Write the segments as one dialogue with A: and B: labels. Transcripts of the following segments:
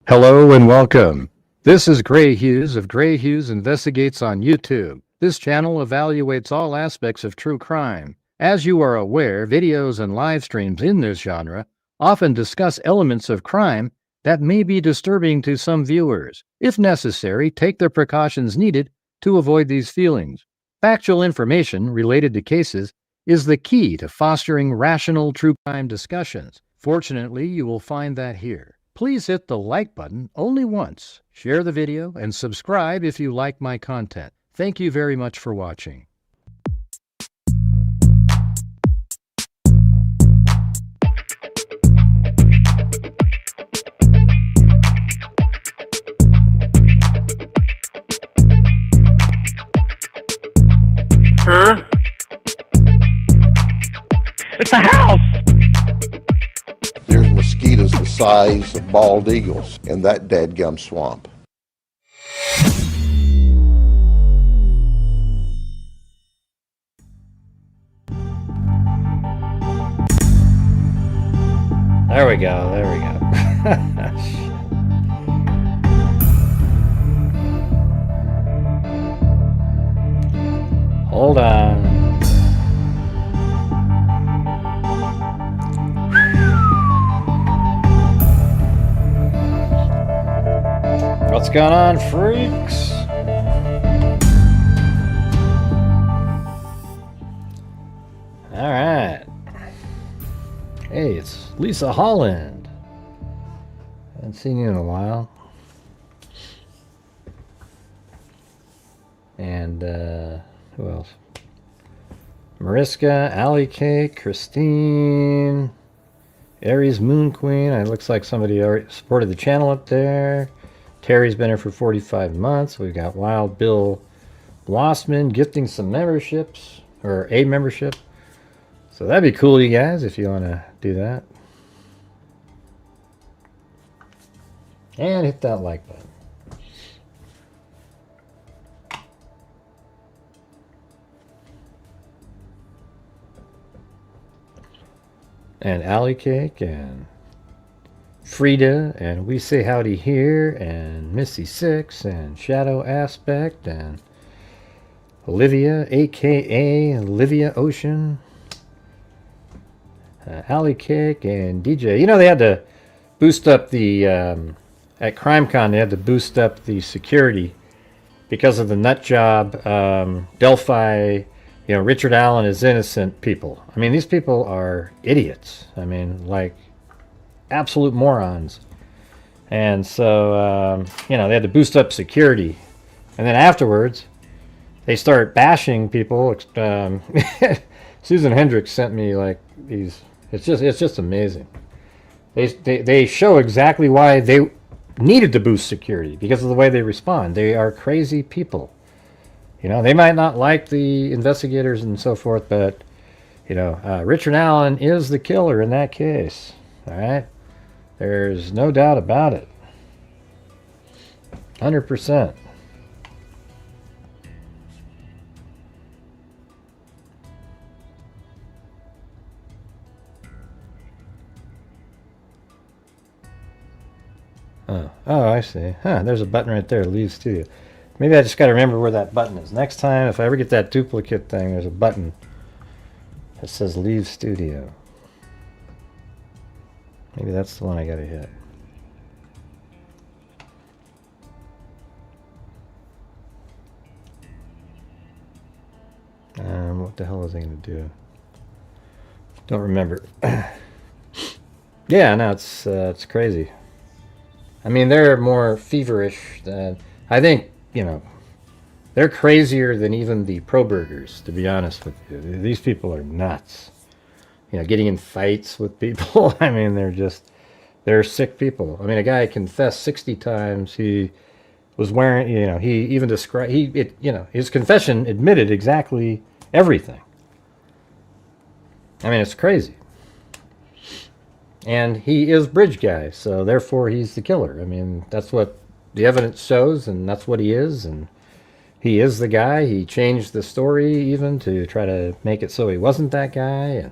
A: Hello and welcome. This is Grant Hughes of Grant Hughes Investigates on YouTube. This channel evaluates all aspects of true crime. As you are aware, videos and live streams in this genre often discuss elements of crime that may be disturbing to some viewers. If necessary, take the precautions needed to avoid these feelings. Factual information related to cases is the key to fostering rational true crime discussions. Fortunately, you will find that here. Please hit the like button only once, share the video, and subscribe if you like my content. Thank you very much for watching.
B: Huh? It's a house!
C: There's mosquitoes the size of bald eagles in that dadgum swamp.
A: There we go, there we go. Hold on. What's going on, freaks? All right. Hey, it's Lisa Holland. Haven't seen you in a while. And who else? Mariska, Alley Cake, Christine, Aries Moon Queen. It looks like somebody already supported the channel up there. Terry's been here for 45 months. We've got Wild Bill Blossman gifting some memberships, or a membership. So that'd be cool, you guys, if you want to do that. And hit that like button. And Alley Cake, and Frida, and We Say Howdy Here, and Missy Six, and Shadow Aspect, and Olivia, aka Olivia Ocean, Alley Cake, and DJ. You know, they had to boost up the at CrimeCon. They had to boost up the security because of the nut job Delphi. You know, Richard Allen is innocent people. I mean, these people are idiots. I mean, like, absolute morons. And so, you know, they had to boost up security. And then afterwards, they start bashing people. Susan Hendricks sent me, like, these. It's just amazing. They show exactly why they needed to boost security, because of the way they respond. They are crazy people. You know, they might not like the investigators and so forth, but, you know, Richard Allen is the killer in that case. All right? There's no doubt about it. 100%. Oh, I see. Huh, there's a button right there, Leave Studio. Maybe I just got to remember where that button is. Next time, if I ever get that duplicate thing, there's a button that says Leave Studio. Maybe that's the one I got to hit. What the hell was I going to do? Don't remember. Yeah, no, it's crazy. I mean, they're more feverish than... I think, you know, they're crazier than even the pro-burgers, to be honest with you. These people are nuts. You know, getting in fights with people. I mean, they're sick people. I mean, a guy confessed 60 times. He was wearing, you know, he even described, you know, his confession admitted exactly everything. I mean, it's crazy. And he is Bridge Guy, so therefore he's the killer. I mean, that's what the evidence shows, and that's what he is, and he is the guy. He changed the story even to try to make it so he wasn't that guy. And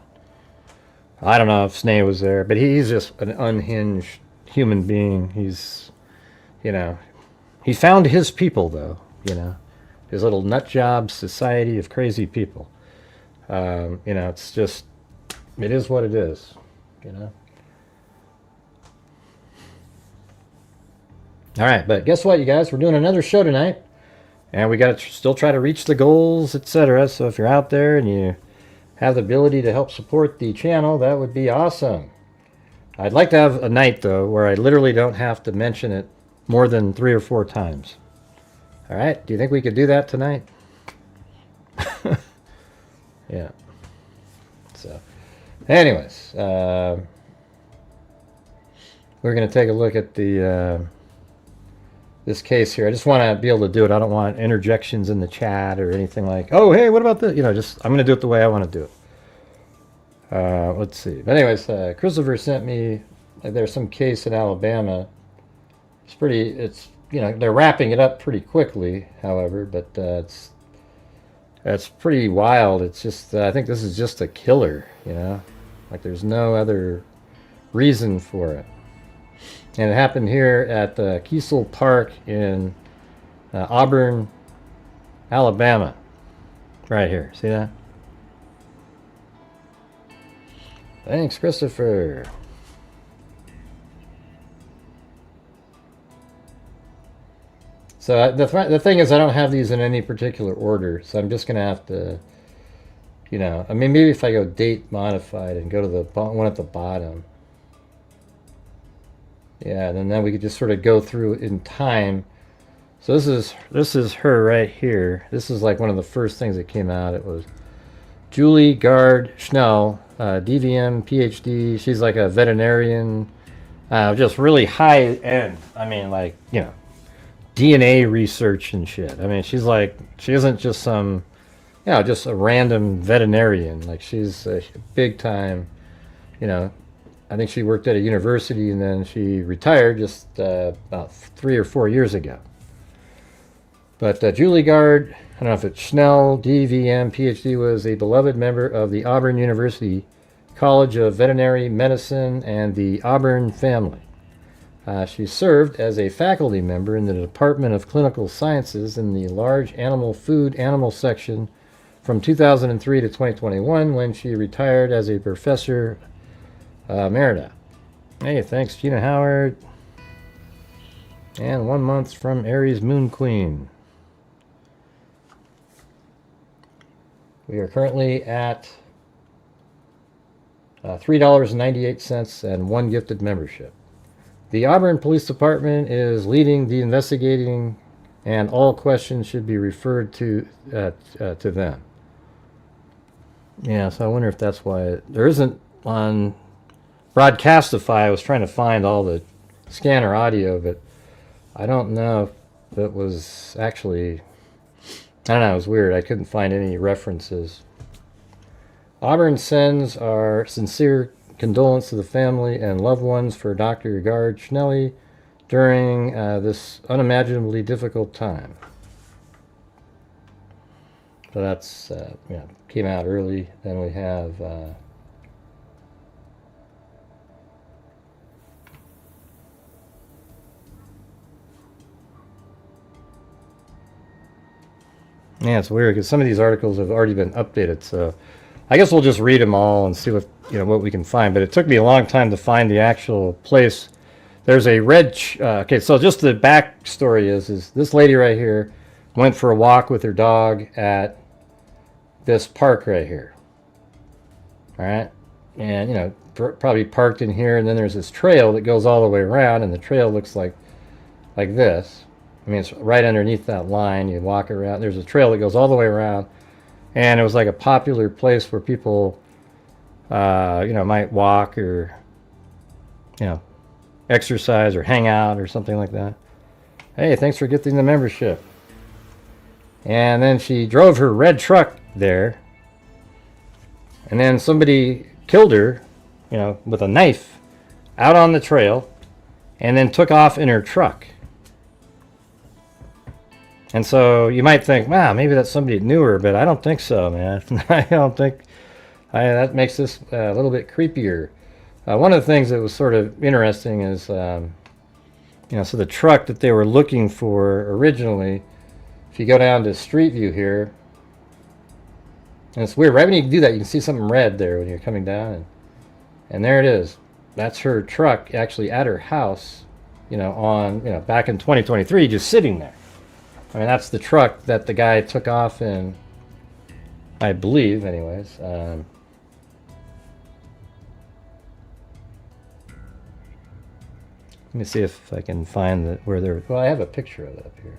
A: I don't know if Snay was there, but he's just an unhinged human being. He's you know, he found his people, though, you know, his little nut job society of crazy people. You know, it's just, it is what it is, you know. All right, but guess what, you guys? We're doing another show tonight, and we got to still try to reach the goals, etc. So if you're out there and you have the ability to help support the channel, that would be awesome. I'd like to have a night, though, where I literally don't have to mention it more than 3 or 4 times. All right, do you think we could do that tonight? Yeah. So, anyways, we're going to take a look at the this case here. I just want to be able to do it. I don't want interjections in the chat or anything like, oh, hey, what about this? You know, just, I'm going to do it the way I want to do it. Let's see. But anyways, Christopher sent me, there's some case in Alabama. It's, you know, they're wrapping it up pretty quickly, however, but it's pretty wild. It's just, I think this is just a killer, you know, like there's no other reason for it. And it happened here at Kiesel Park in Auburn, Alabama. Right here. See that? Thanks, Christopher. So the thing is, I don't have these in any particular order, so I'm just going to have to, you know, I mean, maybe if I go date modified and go to the one at the bottom. Yeah, and then we could just sort of go through in time. So this is her right here. This is like one of the first things that came out. It was Julie Gard Schnuelle, DVM, PhD. She's like a veterinarian, just really high end. I mean, like, you know, DNA research and shit. I mean, she's like, she isn't just some, you know, just a random veterinarian. Like, she's a big time, you know. I think she worked at a university and then she retired just about 3 or 4 years ago. But Julie Gard, I don't know if it's Schnuelle, DVM, PhD, was a beloved member of the Auburn University College of Veterinary Medicine and the Auburn family. She served as a faculty member in the Department of Clinical Sciences in the large animal food animal section from 2003 to 2021 when she retired as a professor Merida. Hey, thanks, Gina Howard. And 1 month from Aries Moon Queen. We are currently at $3.98 and 1 gifted membership. The Auburn Police Department is leading the investigating, and all questions should be referred to them. Yeah, so I wonder if that's why there isn't on Broadcastify. I was trying to find all the scanner audio, but I don't know if it was actually, I don't know, it was weird. I couldn't find any references. Auburn sends our sincere condolence to the family and loved ones for Dr. Gard Schnuelle during this unimaginably difficult time. So that's, you know, came out early. Then we have yeah, it's weird because some of these articles have already been updated, so I guess we'll just read them all and see what, you know, what we can find. But it took me a long time to find the actual place. There's a red. Okay, so just the backstory is this lady right here went for a walk with her dog at this park right here. All right, and you know, probably parked in here, and then there's this trail that goes all the way around, and the trail looks like this. I mean, it's right underneath that line. You walk around. There's a trail that goes all the way around. And it was like a popular place where people, you know, might walk or, you know, exercise or hang out or something like that. Hey, thanks for getting the membership. And then she drove her red truck there. And then somebody killed her, you know, with a knife out on the trail and then took off in her truck. And so you might think, wow, maybe that's somebody that knew her, but I don't think so, man. I don't think, that makes this a little bit creepier. One of the things that was sort of interesting is You know, so the truck that they were looking for originally, if you go down to Street View here, and it's weird, right when you do that, you can see something red there when you're coming down, and there it is. That's her truck actually at her house, you know, on, you know, back in 2023, just sitting there. I mean, that's the truck that the guy took off in, I believe, anyways. Let me see if I can find where they're. Well, I have a picture of it up here.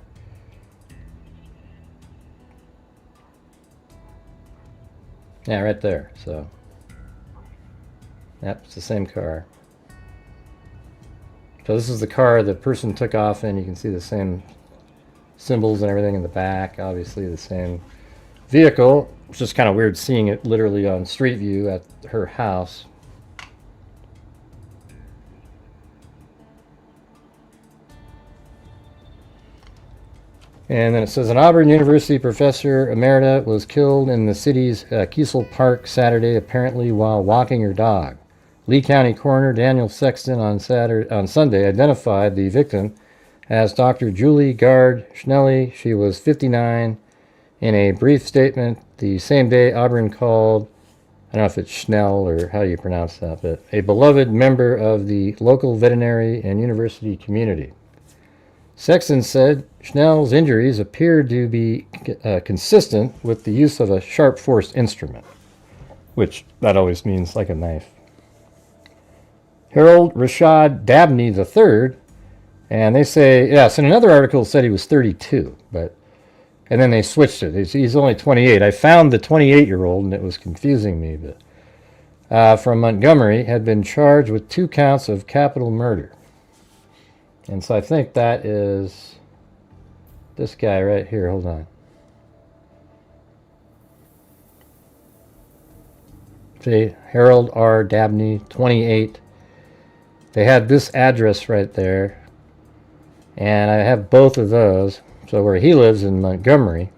A: Yeah, right there. So, yep, it's the same car. So this is the car the person took off in. You can see the same symbols and everything in the back. Obviously, the same vehicle. It's just kind of weird seeing it literally on Street View at her house. And then it says, an Auburn University professor emerita was killed in the city's Kiesel Park Saturday, apparently while walking her dog. Lee County Coroner Daniel Sexton on Sunday identified the victim as Dr. Julie Gard Schnuelle. She was 59. In a brief statement the same day, Auburn called, I don't know if it's Schnell or how you pronounce that, but a beloved member of the local veterinary and university community. Sexton said Schnell's injuries appeared to be consistent with the use of a sharp force instrument, which that always means like a knife. Harold Rashad Dabney III, and they say, yes, in another article it said he was 32, and then they switched it. He's only 28. I found the 28-year-old, and it was confusing me, but from Montgomery, had been charged with 2 counts of capital murder. And so I think that is this guy right here. Hold on. See, Harold R. Dabney, 28. They had this address right there. And I have both of those. So where he lives in Montgomery.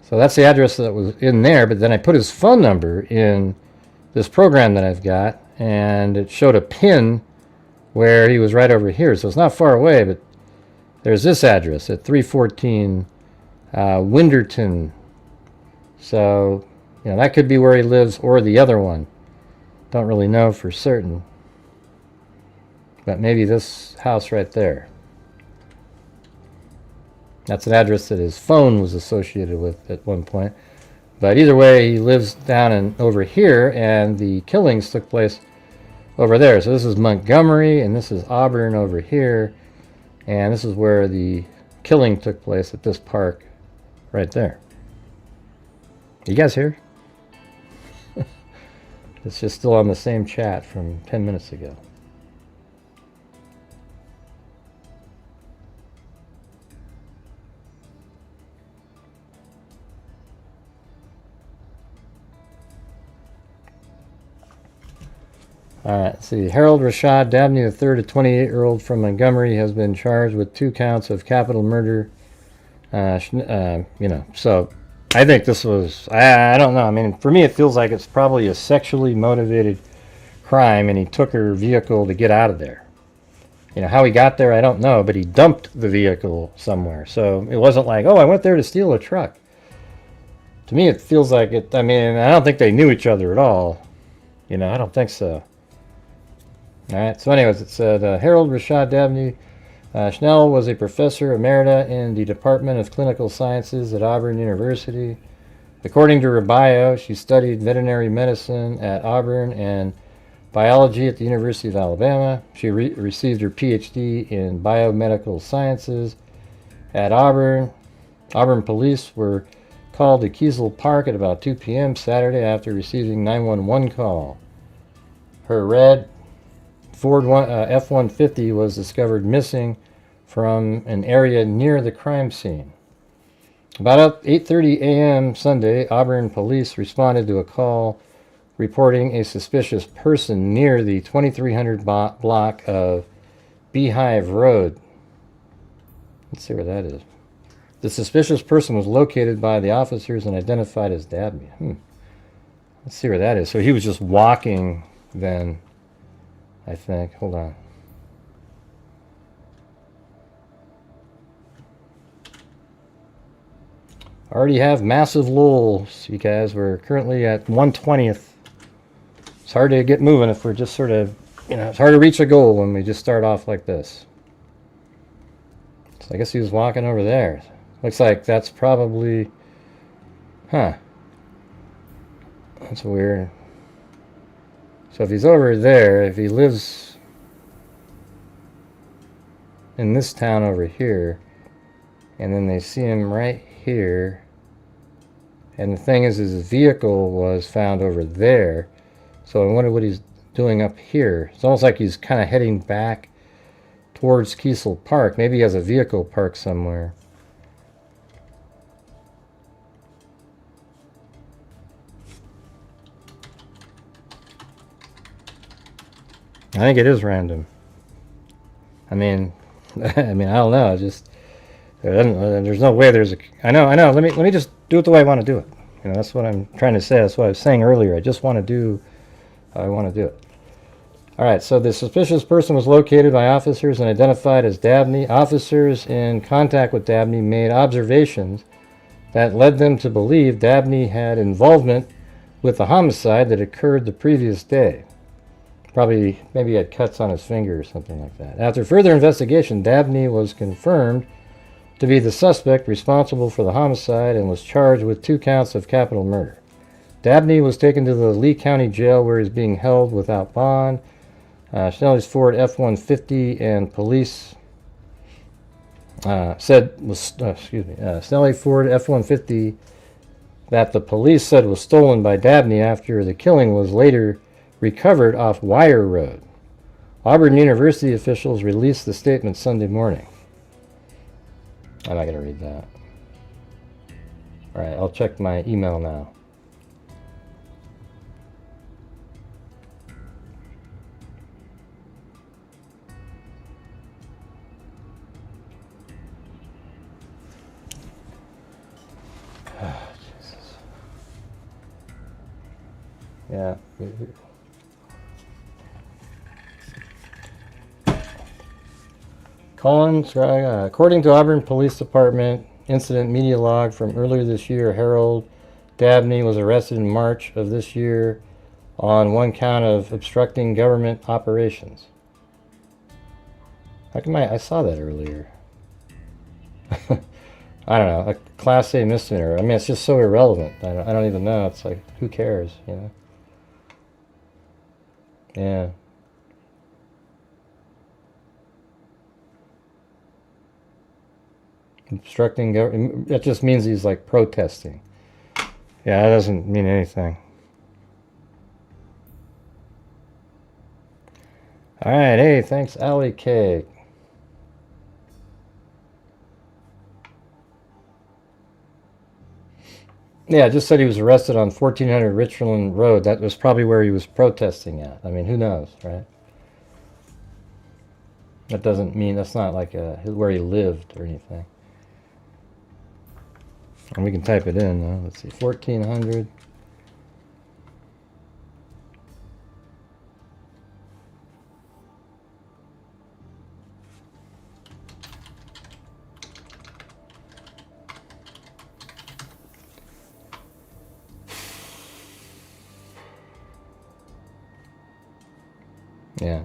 A: So that's the address that was in there. But then I put his phone number in this program that I've got. And it showed a pin where he was right over here. So it's not far away, but there's this address at 314 Winderton. So, you know, that could be where he lives or the other one. Don't really know for certain. But maybe this house right there. That's an address that his phone was associated with at one point. But either way, he lives down and over here, and the killings took place over there. So this is Montgomery, and this is Auburn over here, and this is where the killing took place at this park right there. You guys here? It's just still on the same chat from 10 minutes ago. All right, let's see. Harold Rashad Dabney III, a 28-year-old from Montgomery, has been charged with 2 counts of capital murder. You know, so I think this was, I don't know. I mean, for me, it feels like it's probably a sexually motivated crime, and he took her vehicle to get out of there. You know, how he got there, I don't know, but he dumped the vehicle somewhere. So it wasn't like, oh, I went there to steal a truck. To me, it feels like it, I mean, I don't think they knew each other at all. You know, I don't think so. All right, so anyways, it said Harold Rashad Dabney Schnell was a professor emerita in the Department of Clinical Sciences at Auburn University. According to her bio, she studied veterinary medicine at Auburn and biology at the University of Alabama. She received her PhD in biomedical sciences at Auburn. Auburn police were called to Kiesel Park at about 2 p.m. Saturday after receiving 911 call. Her red Ford F-150 was discovered missing from an area near the crime scene. About 8:30 a.m. Sunday, Auburn police responded to a call reporting a suspicious person near the 2300 block of Beehive Road. Let's see where that is. The suspicious person was located by the officers and identified as Dabney. Let's see where that is. So he was just walking then I think. Hold on. Already have massive lulls, you guys. We're currently at 1/20th. It's hard to get moving if we're just sort of, it's hard to reach a goal when we just start off like this. So I guess he was walking over there. Looks like that's probably, huh. That's weird. So if he's over there, if he lives in this town over here, and then they see him right here, and the thing is his vehicle was found over there, so I wonder what he's doing up here. It's almost like he's kind of heading back towards Kiesel Park. Maybe he has a vehicle parked somewhere. I think it is random. I mean, I don't know. Just there's no way there's a. I know. Let me just do it the way I want to do it. That's what I'm trying to say. That's what I was saying earlier. I just want to do how I want to do it. All right. So the suspicious person was located by officers and identified as Dabney. Officers in contact with Dabney made observations that led them to believe Dabney had involvement with the homicide that occurred the previous day. Probably, maybe he had cuts on his finger or something like that. After further investigation, Dabney was confirmed to be the suspect responsible for the homicide and was charged with 2 counts of capital murder. Dabney was taken to the Lee County Jail where he's being held without bond. Schnuelle's Ford F-150 and police Schnuelle Ford F-150 that the police said was stolen by Dabney after the killing was later recovered off Wire Road. Auburn University officials released the statement Sunday morning. I'm not going to read that. All right, I'll check my email now. Oh, Jesus. Yeah. Collins, according to Auburn Police Department incident media log from earlier this year, Harold Dabney was arrested in March of this year on 1 count of obstructing government operations. How come I saw that earlier? I don't know, a Class A misdemeanor. I mean, it's just so irrelevant. I don't even know. It's like, who cares, Yeah. Obstructing government. That just means he's like protesting. Yeah, that doesn't mean anything. All right, hey, thanks, Alley Cake. Yeah, it just said he was arrested on 1400 Richland Road. That was probably where he was protesting at. I mean, who knows, right? That doesn't mean, that's not like where he lived or anything. And we can type it in, though. Let's see, 1400. Yeah.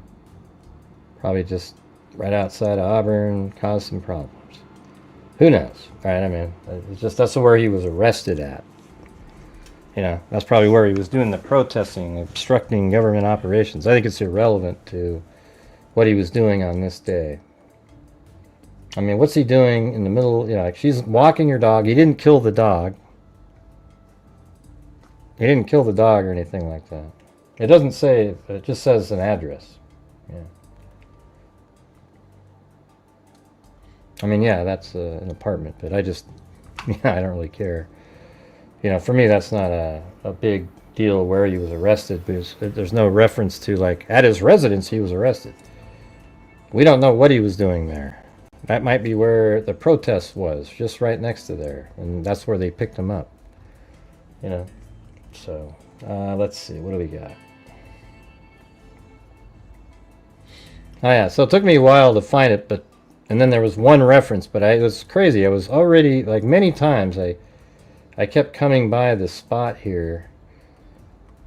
A: Probably just right outside of Auburn, caused some problems. Who knows, right? I mean, it's just, that's where he was arrested at. That's probably where he was doing the protesting, obstructing government operations. I think it's irrelevant to what he was doing on this day. I mean, what's he doing in the middle? Like she's walking her dog. He didn't kill the dog. He didn't kill the dog or anything like that. It doesn't say, it just says an address. Yeah. I mean, yeah, that's an apartment, but I just, I don't really care. For me, that's not a big deal where he was arrested, because there's no reference to, like, at his residence he was arrested. We don't know what he was doing there. That might be where the protest was, just right next to there, and that's where they picked him up. So, let's see, what do we got? Oh yeah, so it took me a while to find it, and then there was one reference, but it was crazy. I was already, like, many times I kept coming by this spot here,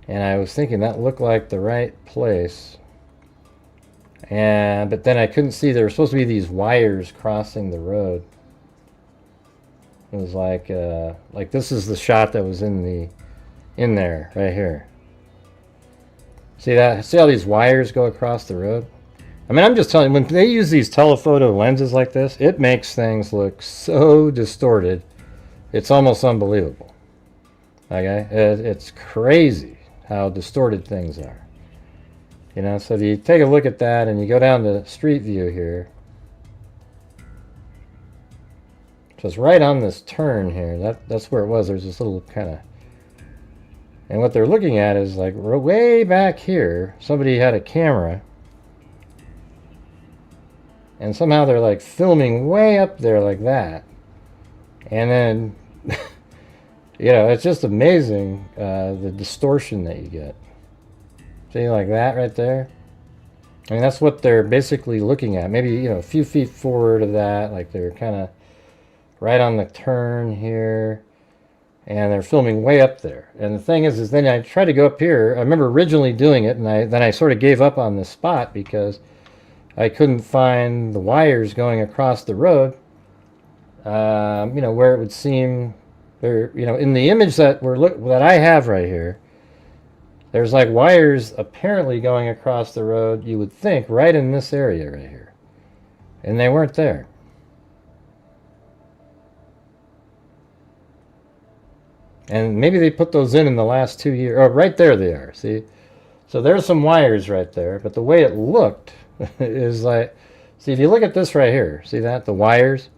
A: and I was thinking that looked like the right place. But then I couldn't see, there were supposed to be these wires crossing the road. It was like this is the shot that was in there, right here. See that? See how these wires go across the road? I mean, I'm just telling you, when they use these telephoto lenses like this, it makes things look so distorted. It's almost unbelievable. Okay? It's crazy how distorted things are. You know, so you take a look at that and you go down to Street View here. So it's right on this turn here. That's where it was. There's this little kind of... And what they're looking at is like way back here, somebody had a camera. And somehow they're like filming way up there like that. And then, you know, it's just amazing the distortion that you get. See, like that right there? I mean, that's what they're basically looking at. Maybe, you know, a few feet forward of that, like they're kind of right on the turn here. And they're filming way up there. And the thing is then I tried to go up here. I remember originally doing it, and then I sort of gave up on this spot because I couldn't find the wires going across the road. You know, where it would seem there. You know, in the image that I have right here, there's like wires apparently going across the road. You would think right in this area right here, and they weren't there. And maybe they put those in the last 2 years. Oh, right there they are. See? So there's some wires right there. But the way it looked is like... See, if you look at this right here. See that? The wires?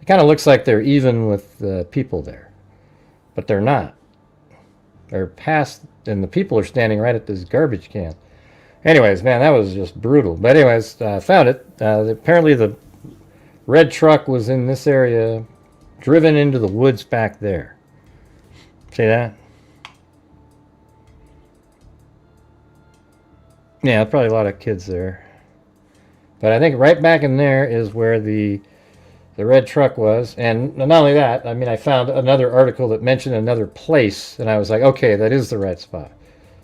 A: It kind of looks like they're even with the people there. But they're not. They're past... And the people are standing right at this garbage can. Anyways, man, that was just brutal. But anyways, found it. Apparently the red truck was in this area, driven into the woods back there. See that? Yeah, probably a lot of kids there. But I think right back in there is where the red truck was. And not only that, I mean, I found another article that mentioned another place, and I was like, okay, that is the right spot.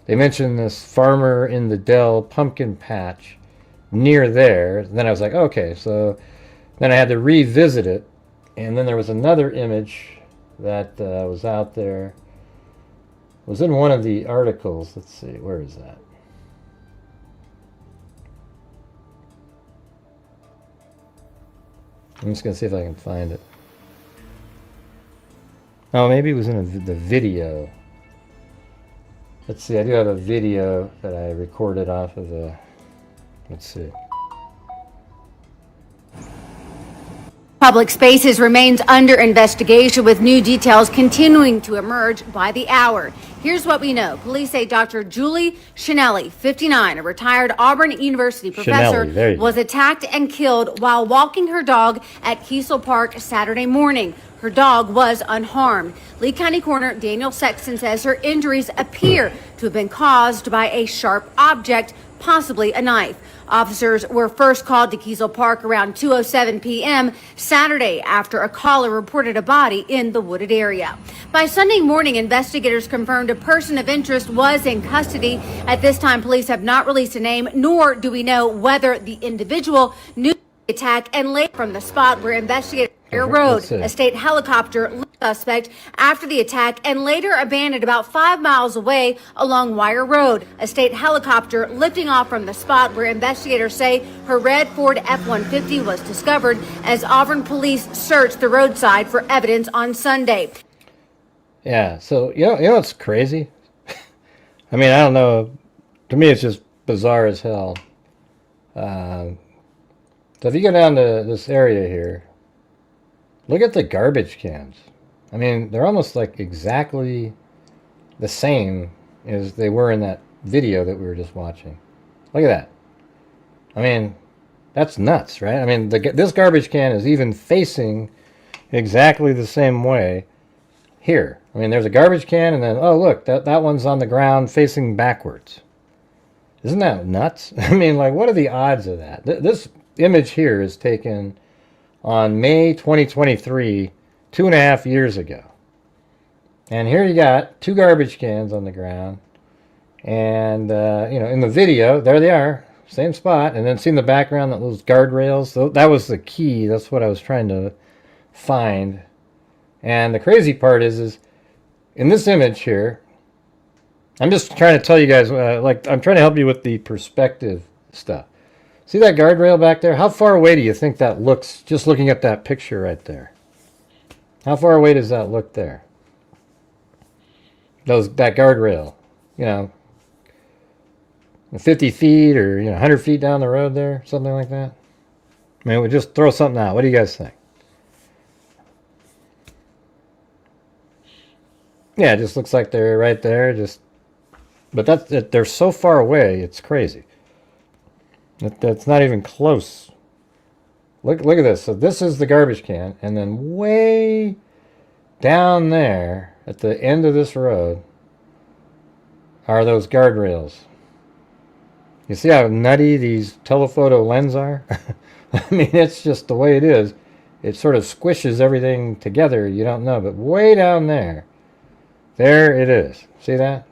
A: They mentioned this farmer in the Dell pumpkin patch near there. And then I was like, okay, so then I had to revisit it. And then there was another image that was out there. It was in one of the articles. Let's see, where is that? I'm just going to see if I can find it. Oh, maybe it was in the video. Let's see, I do have a video that I recorded off of the... Let's see.
D: Public Spaces remains under investigation with new details continuing to emerge by the hour. Here's what we know. Police say Dr. Julie Schnuelle, 59, a retired Auburn University professor, was attacked and killed while walking her dog at Kiesel Park Saturday morning. Her dog was unharmed. Lee County Coroner Daniel Sexton says her injuries appear to have been caused by a sharp object, possibly a knife. Officers were first called to Kiesel Park around 2:07 p.m. Saturday after a caller reported a body in the wooded area. By Sunday morning, investigators confirmed a person of interest was in custody. At this time, police have not released a name, nor do we know whether the individual knew the attack and lay from the spot where investigators Road. A state helicopter lifted the suspect after the attack and later abandoned about 5 miles away along Wire Road. A state helicopter lifting off from the spot where investigators say her red Ford F-150 was discovered as Auburn police searched the roadside for evidence on Sunday.
A: Yeah, so you know what's crazy? I mean, I don't know. To me, it's just bizarre as hell. So if you go down to this area here, look at the garbage cans. I mean, they're almost like exactly the same as they were in that video that we were just watching. Look at that. I mean, that's nuts, right? I mean, this garbage can is even facing exactly the same way here. I mean, there's a garbage can, and then, oh, look, that one's on the ground facing backwards. Isn't that nuts? I mean, like, what are the odds of that? This image here is taken on May 2023, 2.5 years ago. And here you got 2 garbage cans on the ground. And, in the video, there they are, same spot. And then see in the background that those guardrails, that was the key. That's what I was trying to find. And the crazy part is in this image here, I'm just trying to tell you guys, I'm trying to help you with the perspective stuff. See that guardrail back there? How far away do you think that looks, just looking at that picture right there? How far away does that look there? That guardrail, 50 feet or 100 feet down the road there, something like that. I mean, we'll just throw something out. What do you guys think? Yeah, it just looks like they're right there. But they're so far away, it's crazy. That's not even close. Look at this. So this is the garbage can, and then way down there at the end of this road are those guardrails. You see how nutty these telephoto lenses are? I mean, it's just the way it is. It sort of squishes everything together. You don't know, but way down there it is. See that?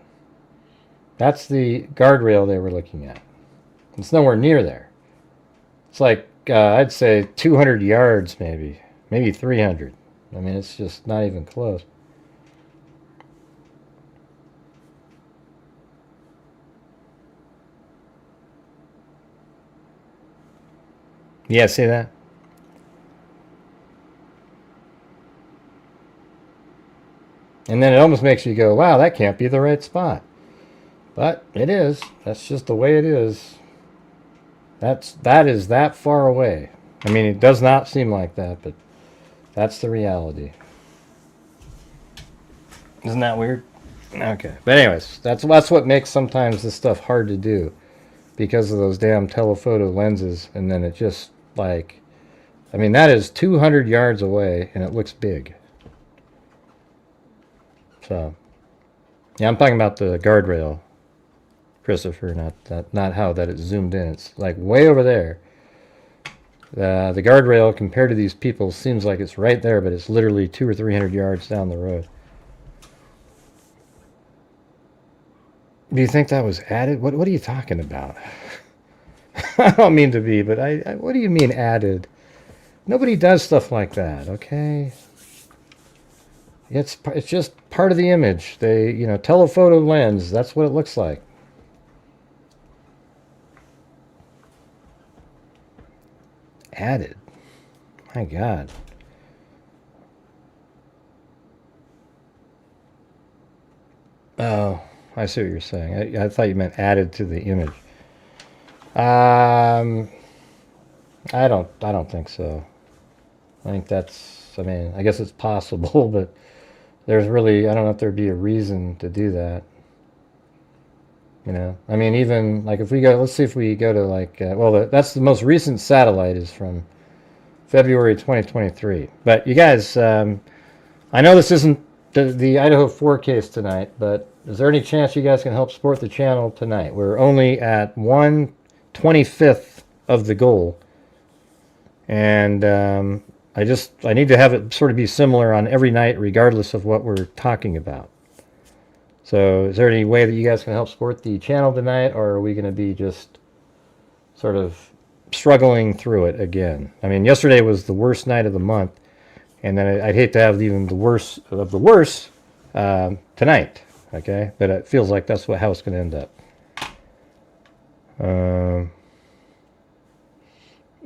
A: That's the guardrail they were looking at. It's nowhere near there. It's like, I'd say 200 yards maybe 300. I mean, it's just not even close. Yeah, see that? And then it almost makes you go, wow, that can't be the right spot. But it is. That's just the way it is. That is that far away. I mean, it does not seem like that, but that's the reality. Isn't that weird? Okay. But anyways, that's what makes sometimes this stuff hard to do, because of those damn telephoto lenses. And then it just I mean, that is 200 yards away and it looks big. So, yeah, I'm talking about the guardrail, Christopher, not how that it's zoomed in. It's like way over there. The guardrail compared to these people seems like it's right there, but it's literally 200 or 300 yards down the road. Do you think that was added? What are you talking about? I don't mean to be, but what do you mean added? Nobody does stuff like that, okay? It's just part of the image. Telephoto lens, that's what it looks like. Added. My God. Oh, I see what you're saying. I thought you meant added to the image. I don't think so. I think I mean, I guess it's possible, but there's really, I don't know if there'd be a reason to do that. I mean, even like if we go, let's see if we go to that's the most recent satellite is from February 2023. But you guys, I know this isn't the Idaho 4 case tonight, but is there any chance you guys can help support the channel tonight? We're only at 1/25th of the goal. And I need to have it sort of be similar on every night, regardless of what we're talking about. So is there any way that you guys can help support the channel tonight, or are we going to be just sort of struggling through it again? I mean, yesterday was the worst night of the month, and then I'd hate to have even the worst of the worst tonight, okay? But it feels like that's how it's going to end up.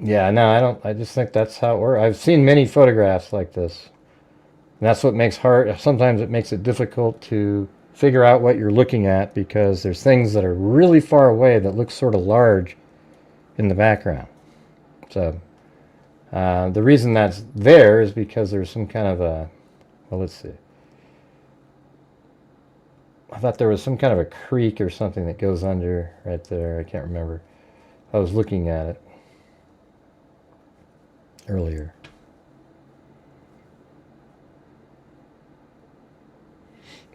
A: Yeah, no, I just think that's how it works. I've seen many photographs like this. And that's what makes sometimes it makes it difficult to figure out what you're looking at, because there's things that are really far away that look sort of large in the background. So, the reason that's there is because there's some kind of let's see. I thought there was some kind of a creek or something that goes under right there. I can't remember. I was looking at it earlier.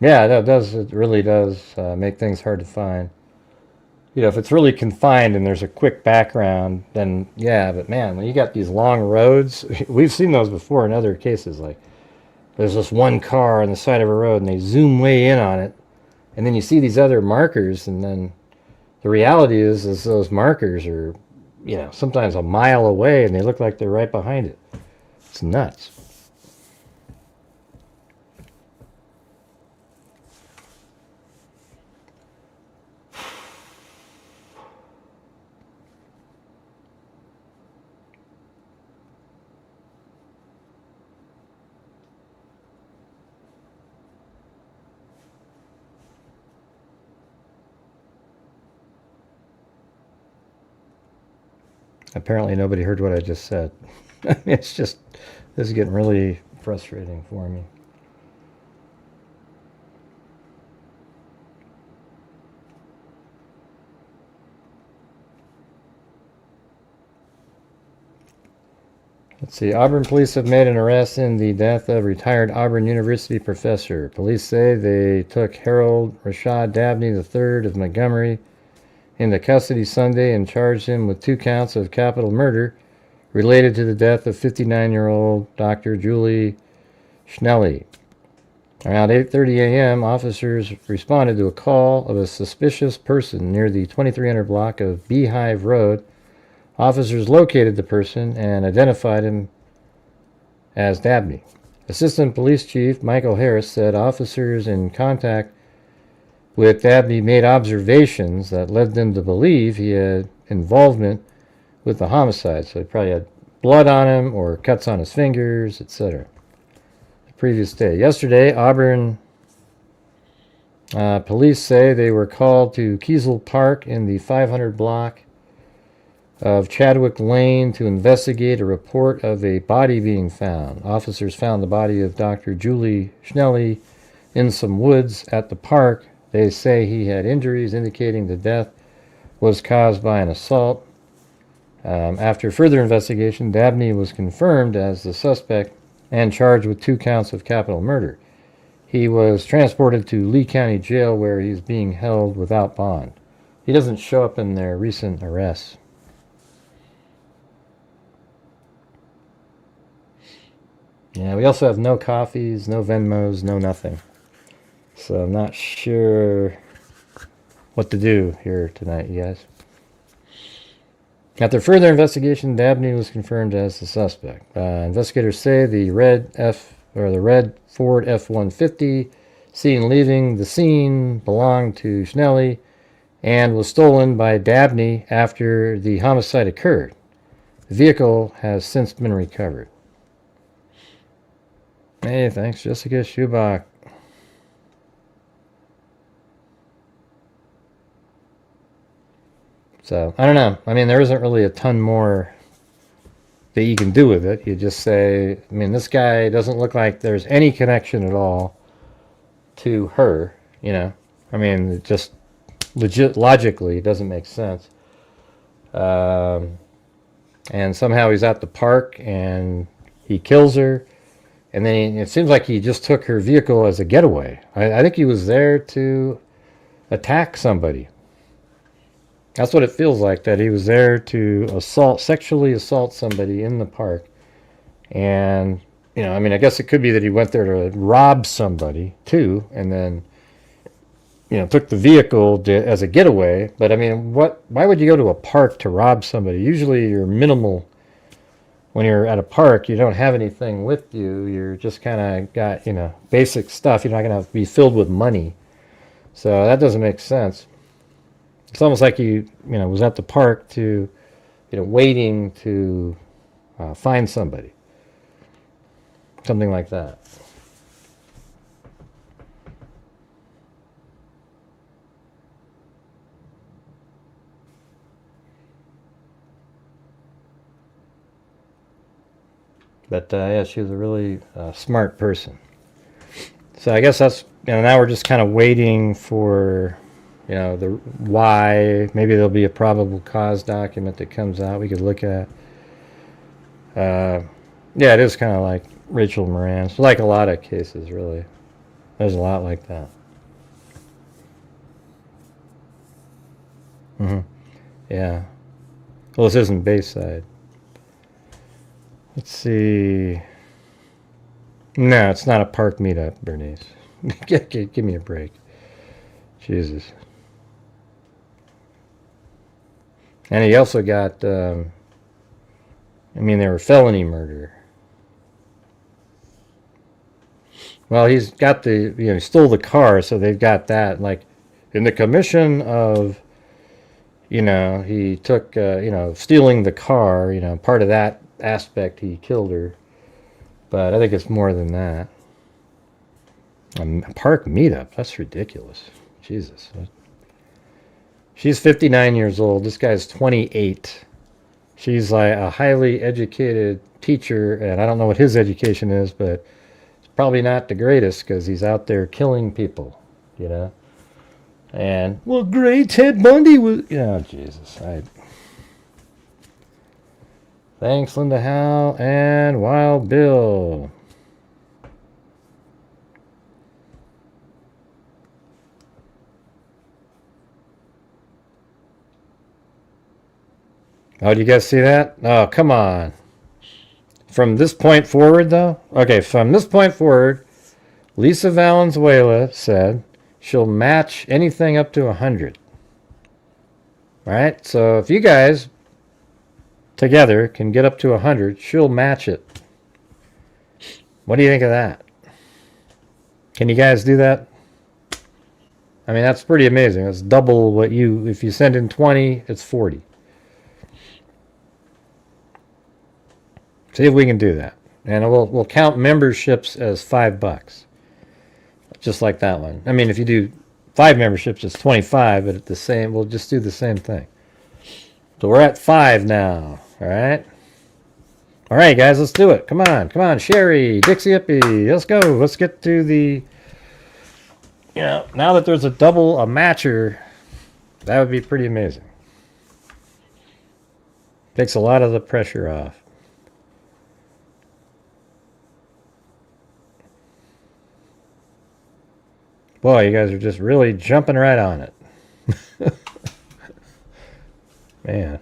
A: Yeah, it really does make things hard to find. if it's really confined and there's a quick background, then yeah, but man, when you got these long roads, we've seen those before in other cases, like there's this one car on the side of a road and they zoom way in on it, and then you see these other markers, and then the reality is those markers are, sometimes a mile away and they look like they're right behind it. It's nuts. Apparently nobody heard what I just said. This is getting really frustrating for me. Let's see. Auburn police have made an arrest in the death of retired Auburn University professor. Police say they took Harold Rashad Dabney III of Montgomery into custody Sunday and charged him with 2 counts of capital murder related to the death of 59-year-old Dr. Julie Schnuelle. Around 8:30 a.m., officers responded to a call of a suspicious person near the 2300 block of Beehive Road. Officers located the person and identified him as Dabney. Assistant Police Chief Michael Harris said officers in contact with Dabney made observations that led them to believe he had involvement with the homicide. So he probably had blood on him or cuts on his fingers, etc. The previous day. Yesterday, Auburn police say they were called to Kiesel Park in the 500 block of Chadwick Lane to investigate a report of a body being found. Officers found the body of Dr. Julie Schnuelle in some woods at the park. They say he had injuries indicating the death was caused by an assault. After further investigation, Dabney was confirmed as the suspect and charged with 2 counts of capital murder. He was transported to Lee County Jail where he's being held without bond. He doesn't show up in their recent arrests. Yeah, we also have no coffees, no Venmos, no nothing. So I'm not sure what to do here tonight, you guys. After further investigation, Dabney was confirmed as the suspect. Investigators say the red Ford F-150 seen leaving the scene belonged to Schnuelle and was stolen by Dabney after the homicide occurred. The vehicle has since been recovered. Hey, thanks, Jessica Schubach. So, I don't know. I mean, there isn't really a ton more that you can do with it. You just say, I mean, this guy doesn't look like there's any connection at all to her, I mean, it just logically doesn't make sense. And somehow he's at the park and he kills her. And then it seems like he just took her vehicle as a getaway. I think he was there to attack somebody. That's what it feels like, that he was there to sexually assault somebody in the park. And, I mean, I guess it could be that he went there to rob somebody, too, and then, took the vehicle as a getaway. But, I mean, why would you go to a park to rob somebody? Usually you're minimal. When you're at a park, you don't have anything with you. You're just kind of got, basic stuff. You're not going to have to be filled with money. So that doesn't make sense. It's almost like he, was at the park to, waiting to find somebody. Something like that. But yeah, she was a really smart person. So I guess that's, now we're just kind of waiting for, the why. Maybe there'll be a probable cause document that comes out we could look at. Yeah, it is kind of like Rachel Moran's, like a lot of cases, really. There's a lot like that. Yeah. Well, this isn't Bayside. Let's see. No, it's not a park meetup, Bernice. Give me a break. Jesus. And he also got, I mean, they were felony murder. Well, he's got the, he stole the car, so they've got that. Like, in the commission of, he took, stealing the car, part of that aspect, he killed her. But I think it's more than that. A park meetup, that's ridiculous. Jesus. She's 59 years old. This guy's 28. She's like a highly educated teacher, and I don't know what his education is, but it's probably not the greatest because he's out there killing people, And, well, great, Ted Bundy was... Jesus. Thanks, Linda Howe and Wild Bill. Oh, do you guys see that? Oh, come on. From this point forward, though? Okay, from this point forward, Lisa Valenzuela said she'll match anything up to 100. Right? So if you guys together can get up to 100, she'll match it. What do you think of that? Can you guys do that? I mean, that's pretty amazing. That's double what if you send in 20, it's 40. See if we can do that. And we'll count memberships as $5. Just like that one. I mean, if you do 5 memberships, it's 25, but we'll just do the same thing. So we're at 5 now. All right. All right, guys, let's do it. Come on, Sherry, Dixie Hippie, let's go. Let's get to the, now that there's a matcher, that would be pretty amazing. Takes a lot of the pressure off. Boy, you guys are just really jumping right on it. Man.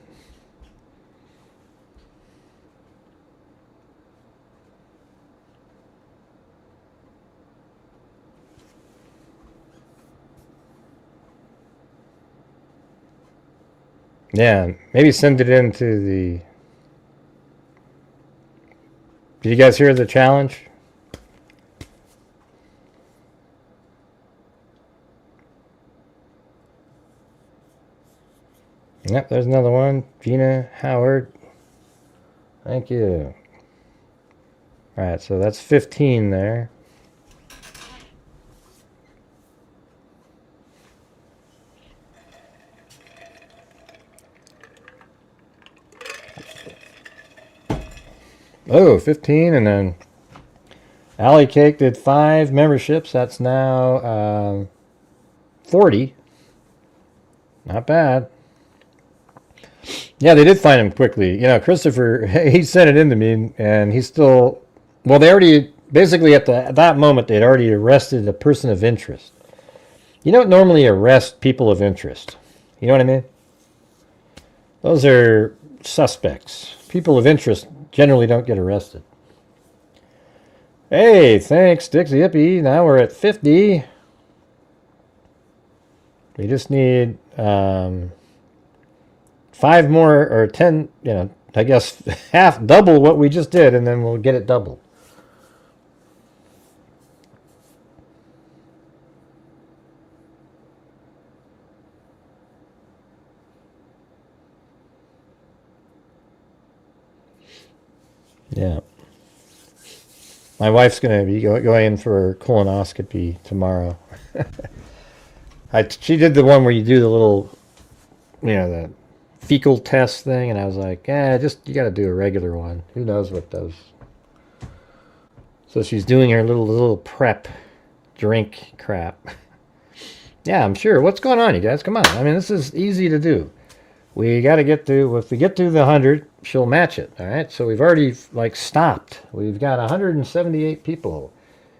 A: Yeah, maybe send it into the... Did you guys hear the challenge? Yep, there's another one. Gina Howard. Thank you. Alright, so that's 15 there. Oh, 15, and then Alley Cake did 5 memberships. That's now 40. Not bad. Yeah, they did find him quickly. Christopher, he sent it in to me, and he's still... Well, they already... Basically, at that moment, they'd already arrested a person of interest. You don't normally arrest people of interest. You know what I mean? Those are suspects. People of interest generally don't get arrested. Hey, thanks, Dixie Hippie. Now we're at 50. We just need... 5 more, or 10, I guess double what we just did, and then we'll get it doubled. Yeah. My wife's going to be going in for colonoscopy tomorrow. She did the one where you do the little, the fecal test thing, and I was like, you got to do a regular one. Who knows what those. So she's doing her little prep drink crap. Yeah, I'm sure. What's going on, you guys? Come on. I mean, this is easy to do. We got to get to, if we get to the 100, she'll match it. All right. So we've already stopped. We've got 178 people.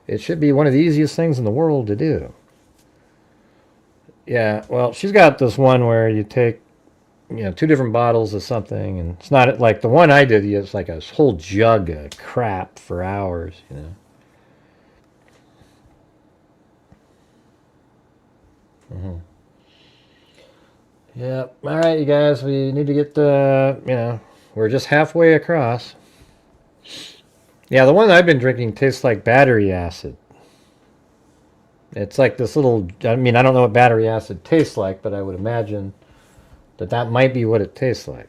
A: It should be one of the easiest things in the world to do. Yeah, well, she's got this one where you take, 2 different bottles of something, and it's not like the one I did. It's like a whole jug of crap for hours. Yeah. All right, you guys, we need to get we're just halfway across. Yeah, the one I've been drinking tastes like battery acid. It's like this little, I don't know what battery acid tastes like, but I would imagine that might be what it tastes like.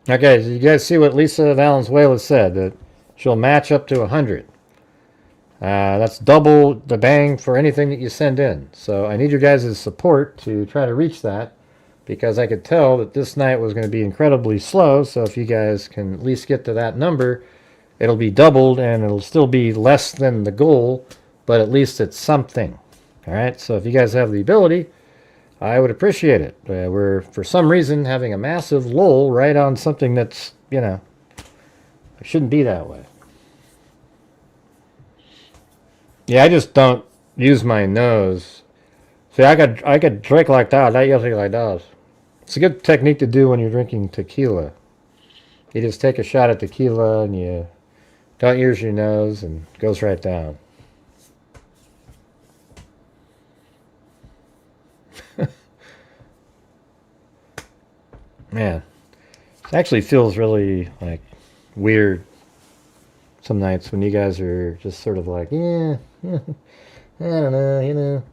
A: Okay, so you guys see what Lisa Valenzuela said, that she'll match up to 100. That's double the bang for anything that you send in. So I need your guys' support to try to reach that, because I could tell that this night was going to be incredibly slow. So if you guys can at least get to that number, it'll be doubled, and it'll still be less than the goal, but at least it's something. All right, so if you guys have the ability, I would appreciate it. We're, for some reason, having a massive lull right on something that's, it shouldn't be that way. Yeah, I just don't use my nose. See, I could drink like that. I usually like that. It's a good technique to do when you're drinking tequila. You just take a shot at tequila and you don't use your nose, and it goes right down. Man, it actually feels really like weird some nights when you guys are just sort of like, yeah, I don't know,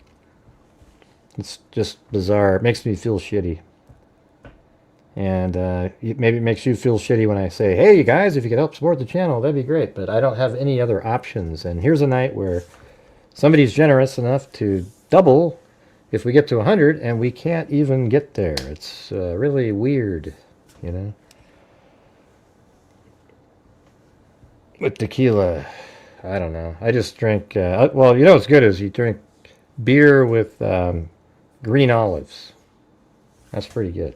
A: It's just bizarre. It makes me feel shitty. And maybe it makes you feel shitty when I say, hey, you guys, if you could help support the channel, that'd be great. But I don't have any other options. And here's a night where somebody's generous enough to double if we get to 100, and we can't even get there. It's really weird, With tequila, I don't know. I just drink, well, what's good is you drink beer with green olives. That's pretty good.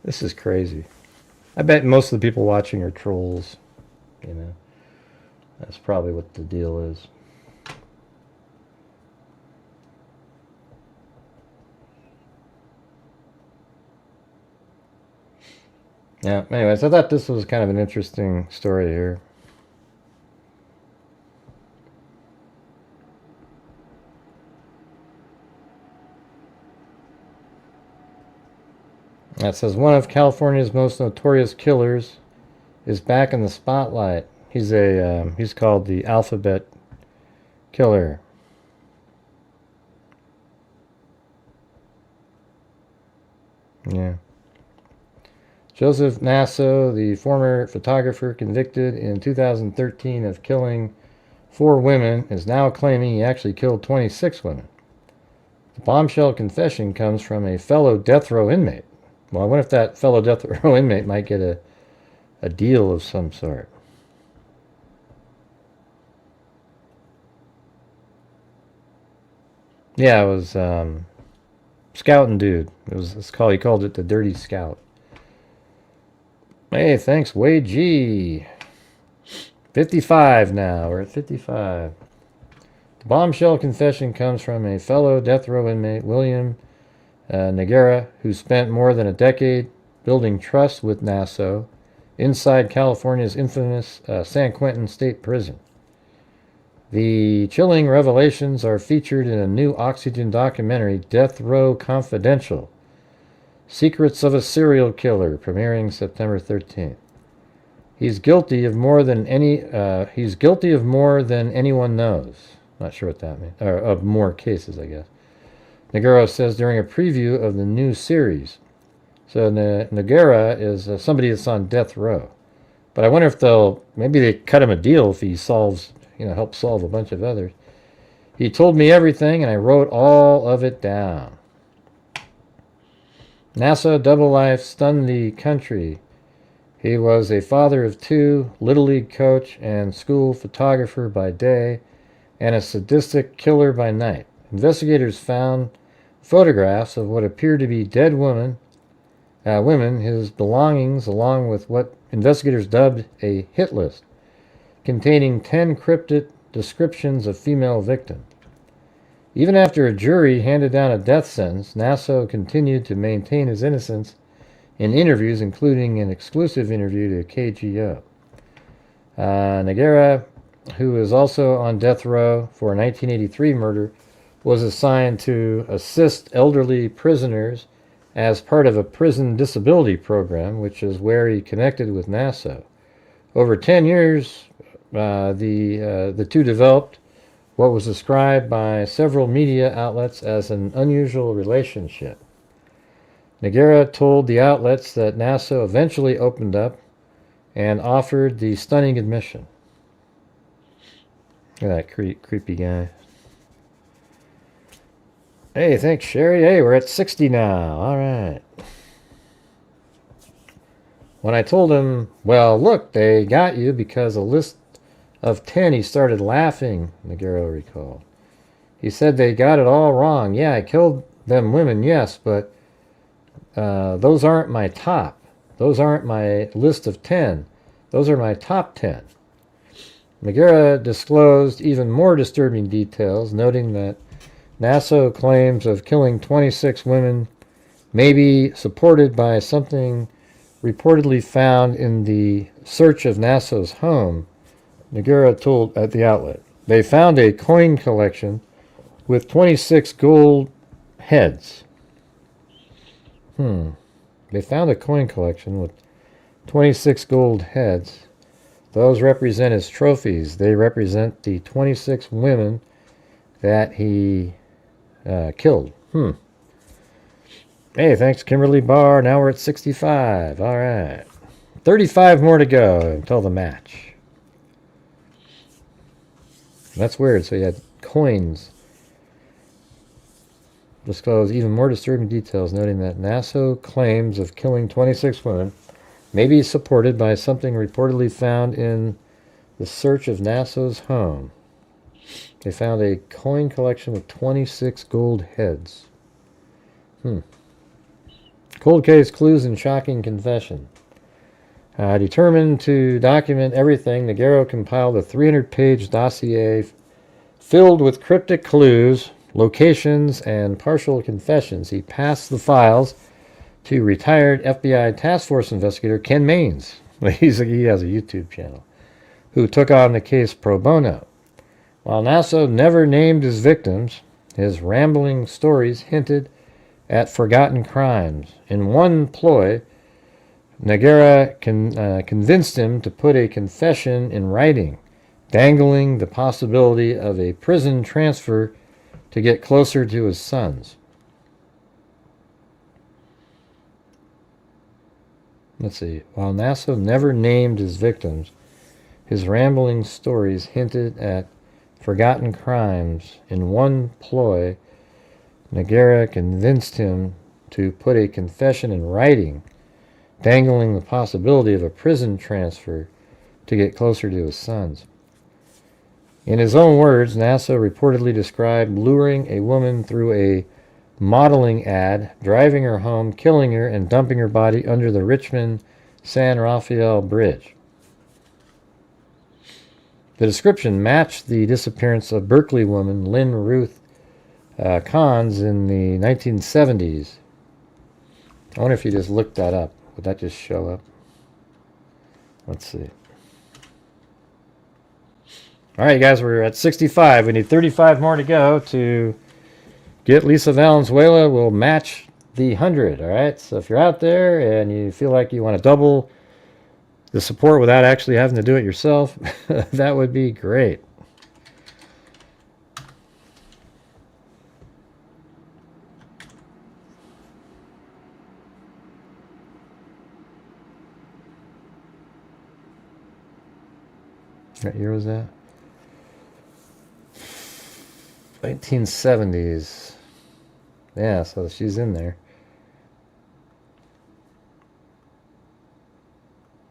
A: This is crazy. I bet most of the people watching are trolls. That's probably what the deal is. Yeah, anyways, I thought this was kind of an interesting story here. That says one of California's most notorious killers is back in the spotlight. He's called the Alphabet Killer. Yeah. Joseph Naso, the former photographer convicted in 2013 of killing 4 women, is now claiming he actually killed 26 women. The bombshell confession comes from a fellow death row inmate. Well, I wonder if that fellow death row inmate might get a deal of some sort. Yeah, it was Scouting Dude. He called it the Dirty Scout. Hey, thanks, Wade G. 55 now. We're at 55. The bombshell confession comes from a fellow death row inmate, William Noguera, who spent more than a decade building trust with Naso inside California's infamous San Quentin State Prison. The chilling revelations are featured in a new Oxygen documentary, Death Row Confidential: Secrets of a Serial Killer, premiering September 13th. He's guilty of more than anyone knows. Not sure what that means. Or of more cases, I guess. Noguera says during a preview of the new series. So Noguera is somebody that's on death row. But I wonder if maybe they cut him a deal if he helps solve a bunch of others. He told me everything, and I wrote all of it down. NASA double life stunned the country. He was a father of 2, Little League coach, and school photographer by day, and a sadistic killer by night. Investigators found photographs of what appeared to be dead women, his belongings, along with what investigators dubbed a hit list, containing 10 cryptic descriptions of female victims. Even after a jury handed down a death sentence, Naso continued to maintain his innocence in interviews, including an exclusive interview to KGO. Nogueira, who is also on death row for a 1983 murder, was assigned to assist elderly prisoners as part of a prison disability program, which is where he connected with Naso. Over 10 years, the two developed what was described by several media outlets as an unusual relationship. Nogueira told the outlets that Naso eventually opened up and offered the stunning admission. Look at that creepy guy. Hey, thanks, Sherry. Hey, we're at 60 now. All right. When I told him, well, look, they got you because a list of 10, he started laughing, Nogueira recalled. He said they got it all wrong. Yeah, I killed them women, yes, but those aren't my top. Those aren't my list of 10. Those are my top 10. Nogueira disclosed even more disturbing details, noting that Naso claims of killing 26 women may be supported by something reportedly found in the search of Naso's home. Nogueira told at the outlet, they found a coin collection with 26 gold heads. They found a coin collection with 26 gold heads. Those represent his trophies. They represent the 26 women that he killed. Hey, thanks, Kimberly Barr. Now we're at 65. All right. 35 more to go until the match. That's weird. So you had coins. Disclose even more disturbing details, noting that Naso claims of killing 26 women may be supported by something reportedly found in the search of Naso's home. They found a coin collection with 26 gold heads. Cold case clues and shocking confession. Determined to document everything, Nogueira compiled a 300-page dossier filled with cryptic clues, locations, and partial confessions. He passed the files to retired FBI task force investigator Ken Maines. He has a YouTube channel, who took on the case pro bono. While Naso never named his victims, his rambling stories hinted at forgotten crimes. In one ploy, Nogueira convinced him to put a confession in writing, dangling the possibility of a prison transfer to get closer to his sons. Let's see. While Naso never named his victims, his rambling stories hinted at forgotten crimes. In one ploy, Nogueira convinced him to put a confession in writing, dangling the possibility of a prison transfer to get closer to his sons. In his own words, Naso reportedly described luring a woman through a modeling ad, driving her home, killing her, and dumping her body under the Richmond-San Rafael Bridge. The description matched the disappearance of Berkeley woman Lynn Ruth Cons in the 1970s. I wonder if you just looked that up. Would that just show up? Let's see. All right, guys, we're at 65. We need 35 more to go to get Lisa Valenzuela. We'll match the 100, all right? So if you're out there and you feel like you want to double the support without actually having to do it yourself, that would be great. What year was that? 1970s. Yeah, so she's in there.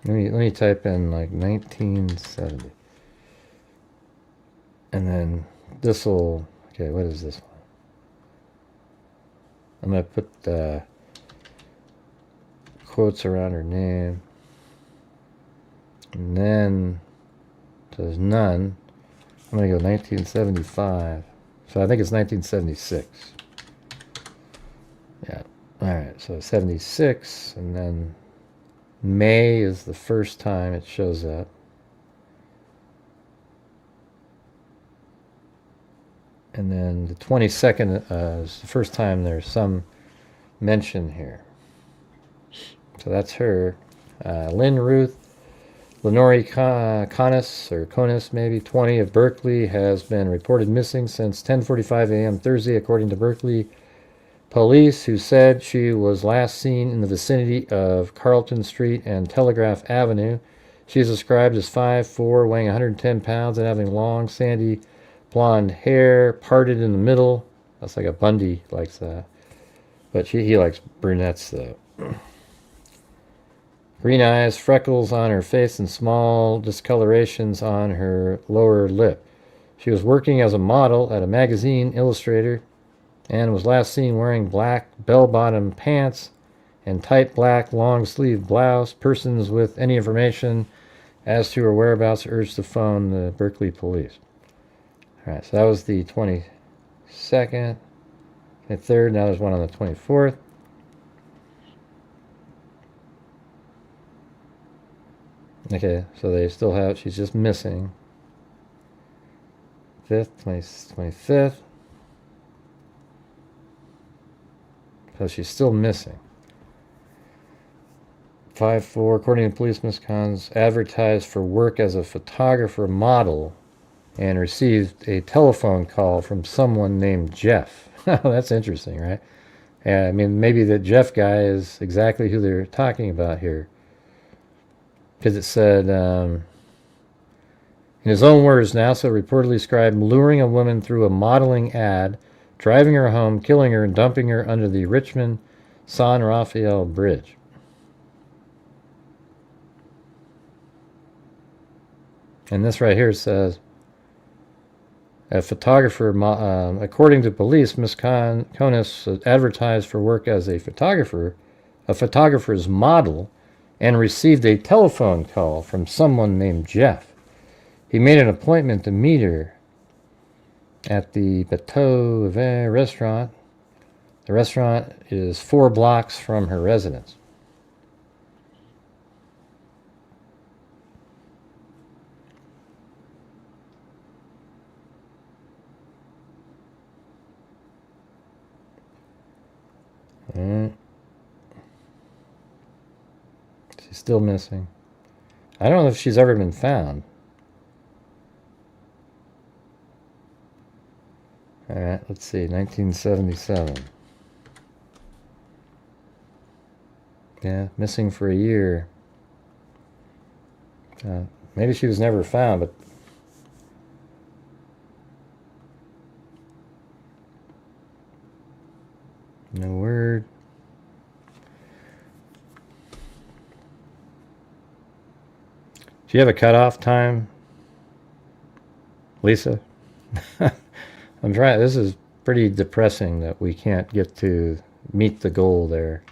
A: Let me type in like 1970. And then this'll, okay, what is this one? I'm going to put quotes around her name. And then says none. I'm going to go 1975. So I think it's 1976. Yeah. All right. So 76, and then May is the first time it shows up. And then the 22nd is the first time there's some mention here. So that's her. Lynn Ruth, Lenore Conis, or Conis maybe, 20 of Berkeley, has been reported missing since 10:45 a.m. Thursday, according to Berkeley police, who said she was last seen in the vicinity of Carlton Street and Telegraph Avenue. She is described as 5'4", weighing 110 pounds, and having long, sandy, blonde hair, parted in the middle. That's like a Bundy likes that. But he likes brunettes, though. Green eyes, freckles on her face, and small discolorations on her lower lip. She was working as a model at a magazine illustrator and was last seen wearing black bell-bottom pants and tight black long-sleeve blouse. Persons with any information as to her whereabouts urged to phone the Berkeley police. All right, so that was the 22nd, 23rd. Now there's one on the 24th. Okay, so they still have, she's just missing. 5th, 25th. So she's still missing. 5'4", according to police, Miss Cons advertised for work as a photographer model and received a telephone call from someone named Jeff. That's interesting, right? Yeah, I mean, maybe the Jeff guy is exactly who they're talking about here. Because it said, in his own words, Naso reportedly described luring a woman through a modeling ad, driving her home, killing her, and dumping her under the Richmond San Rafael Bridge. And this right here says, a photographer, according to police, Miss Conis advertised for work as a photographer's model, and received a telephone call from someone named Jeff. He made an appointment to meet her at the Bateau Vin restaurant. The restaurant is 4 blocks from her residence. She's still missing. I don't know if she's ever been found. All right, let's see, 1977. Yeah, missing for a year. Maybe she was never found, but no word. Do you have a cutoff time, Lisa? I'm trying. This is pretty depressing that we can't get to meet the goal there.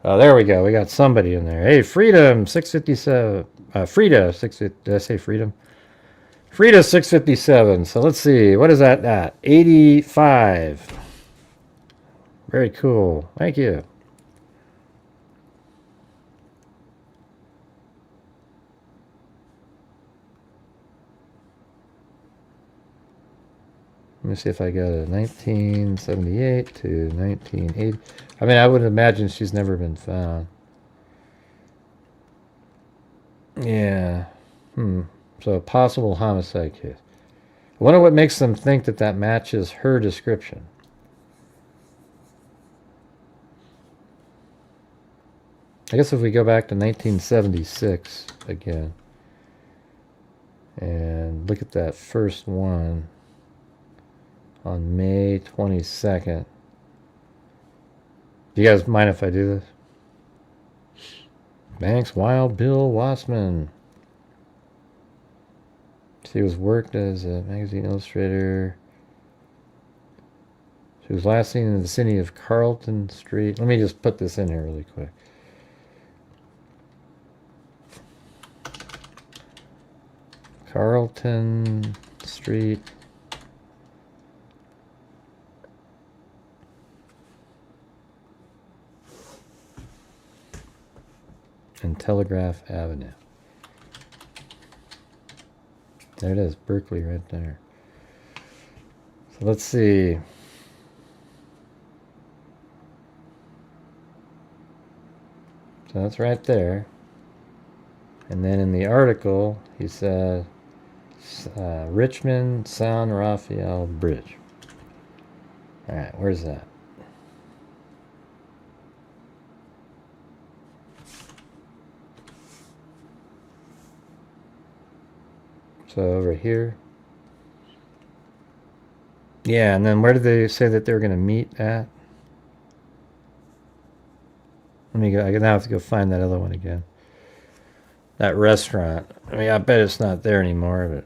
A: There we go. We got somebody in there. Hey, Freedom 657. Frida 650. Did I say Freedom? Frida 657. So let's see. What is that at? 85. Very cool. Thank you. Let me see if I got a 1978 to 1980. I mean, I would imagine she's never been found. Yeah. So a possible homicide case. I wonder what makes them think that that matches her description. I guess if we go back to 1976 again and look at that first one on May 22nd. Do you guys mind if I do this? Banks Wild Bill Wassman. She was worked as a magazine illustrator. She was last seen in the vicinity of Carlton Street. Let me just put this in here really quick. Carlton Street. And Telegraph Avenue. There it is, Berkeley right there. So let's see. So that's right there. And then in the article, he said Richmond San Rafael Bridge. All right, where's that? So over here. Yeah, and then where did they say that they were going to meet at? Let me go. I now have to go find that other one again. That restaurant. I mean, I bet it's not there anymore, but.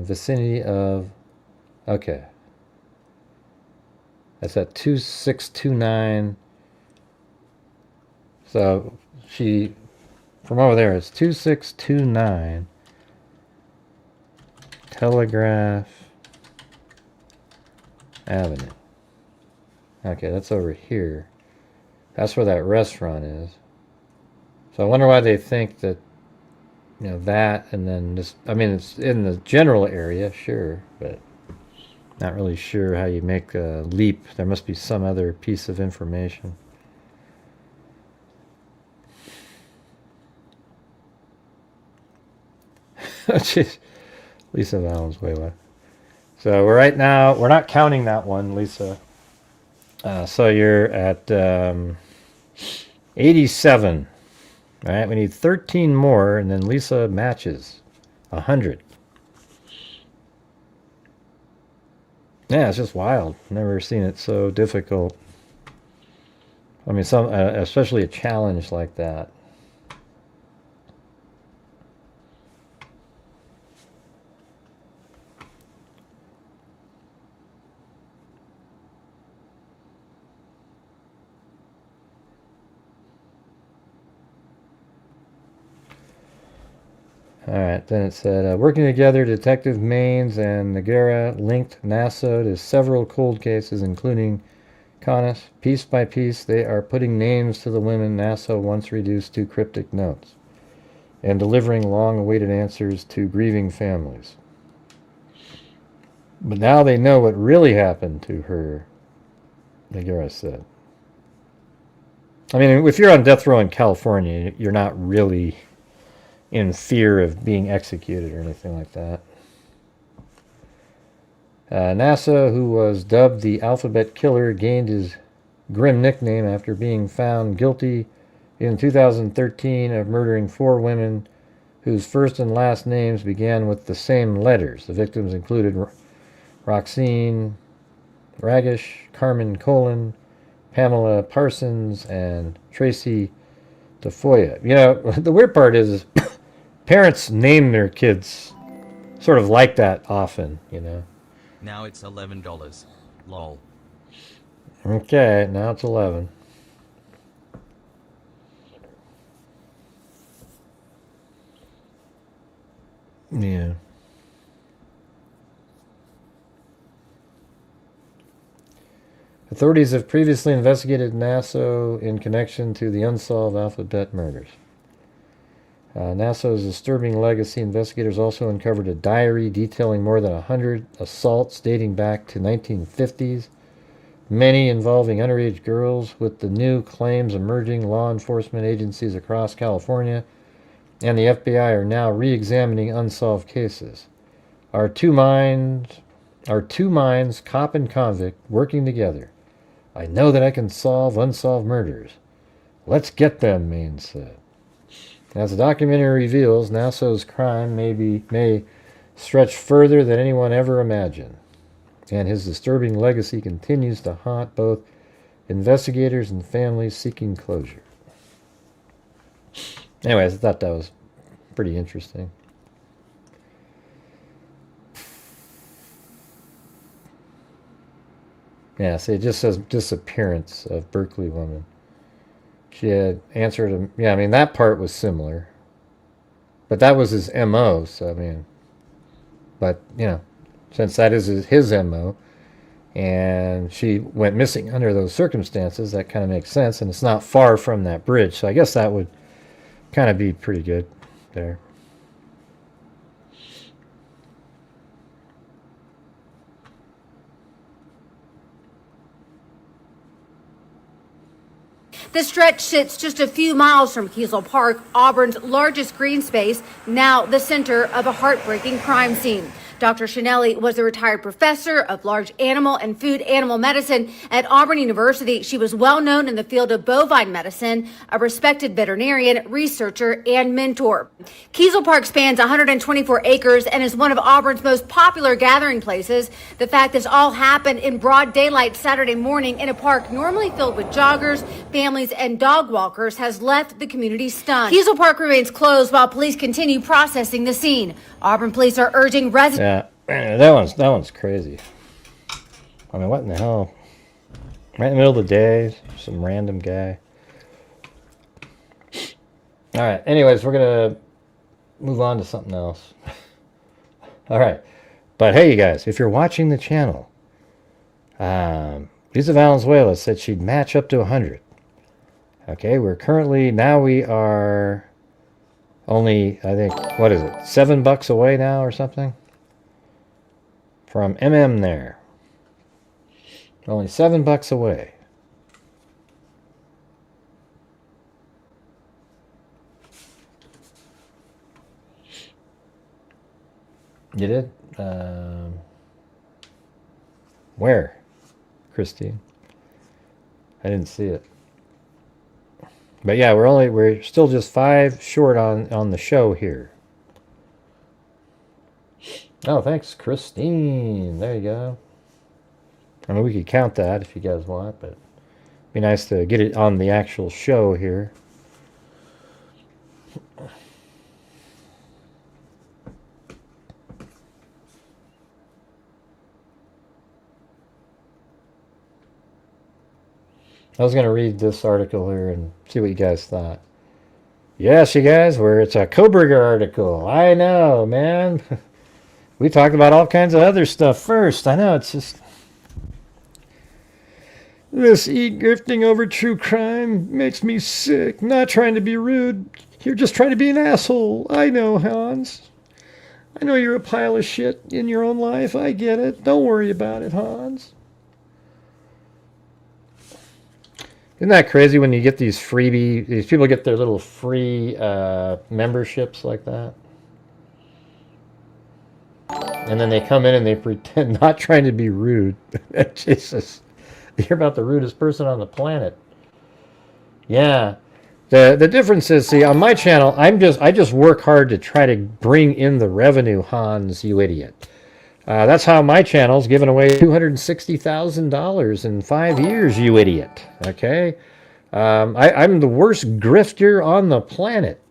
A: Vicinity of, okay, that's at 2629. So she, from over there, it's 2629 Telegraph Avenue. Okay, that's over here. That's where that restaurant is. So I wonder why they think that, you know, that and then this. I mean, it's in the general area, sure, but not really sure how you make a leap. There must be some other piece of information. Jeez. Lisa Valenzuela. So we're right now, we're not counting that one, Lisa. So you're at 87. All right, we need 13 more, and then Lisa matches 100. Yeah, it's just wild. Never seen it so difficult. I mean, especially a challenge like that. All right, then it said, working together, Detective Maines and Nagara linked Naso to several cold cases, including Canis. Piece by piece, they are putting names to the women Naso once reduced to cryptic notes and delivering long-awaited answers to grieving families. But now they know what really happened to her, Nagara said. I mean, if you're on death row in California, you're not really in fear of being executed or anything like that. Naso, who was dubbed the Alphabet Killer, gained his grim nickname after being found guilty in 2013 of murdering 4 women whose first and last names began with the same letters. The victims included Roxine Ragish, Carmen Colon, Pamela Parsons, and Tracy Tafoya. You know, the weird part is parents name their kids sort of like that often, you know.
E: Now it's $11. Lol.
A: Okay, now it's 11. Yeah. Authorities have previously investigated Naso in connection to the unsolved alphabet murders. Naso's disturbing legacy. Investigators also uncovered a diary detailing more than 100 assaults dating back to 1950s, many involving underage girls. With the new claims emerging, law enforcement agencies across California and the FBI are now re-examining unsolved cases. Our two minds, cop and convict, working together. I know that I can solve unsolved murders. Let's get them, Maines said. As the documentary reveals, Naso's crime may stretch further than anyone ever imagined. And his disturbing legacy continues to haunt both investigators and families seeking closure. Anyways, I thought that was pretty interesting. Yeah, see, it just says disappearance of Berkeley woman. She had answered him. Yeah, I mean, that part was similar. But that was his MO, so I mean, but, you know, since that is his MO, and she went missing under those circumstances, that kind of makes sense, and it's not far from that bridge, so I guess that would kind of be pretty good there.
D: The stretch sits just a few miles from Kiesel Park, Auburn's largest green space, now the center of a heartbreaking crime scene. Dr. Schnuelle was a retired professor of large animal and food animal medicine at Auburn University. She was well known in the field of bovine medicine, a respected veterinarian, researcher, and mentor. Kiesel Park spans 124 acres and is one of Auburn's most popular gathering places. The fact this all happened in broad daylight Saturday morning in a park normally filled with joggers, families, and dog walkers has left the community stunned. Kiesel Park remains closed while police continue processing the scene. Auburn police are urging residents.
A: Yeah, that one's crazy. I mean, what in the hell? Right in the middle of the day, some random guy. All right. Anyways, we're gonna move on to something else. All right. But hey, you guys, if you're watching the channel, Lisa Valenzuela said she'd match up to 100. Okay, we are only, I think, what is it, $7 away now or something? From MM there. Only $7 away. You did? Where, Christine? I didn't see it. But yeah, we're still just 5 short on the show here. Oh, thanks, Christine. There you go. I mean, we could count that if you guys want, but it'd be nice to get it on the actual show here. I was going to read this article here and see what you guys thought. Yes, you guys, it's a Koberger article. I know, man. We talked about all kinds of other stuff first. I know, it's just... This grifting over true crime makes me sick. Not trying to be rude. You're just trying to be an asshole. I know, Hans. I know you're a pile of shit in your own life. I get it. Don't worry about it, Hans. Isn't that crazy when you get these these people get their little free memberships like that? And then they come in and they pretend not trying to be rude. Jesus. You're about the rudest person on the planet. Yeah. The difference is, see, on my channel, I just work hard to try to bring in the revenue, Hans, you idiot. That's how my channel's given away $260,000 in 5 years, you idiot. Okay? I'm the worst grifter on the planet.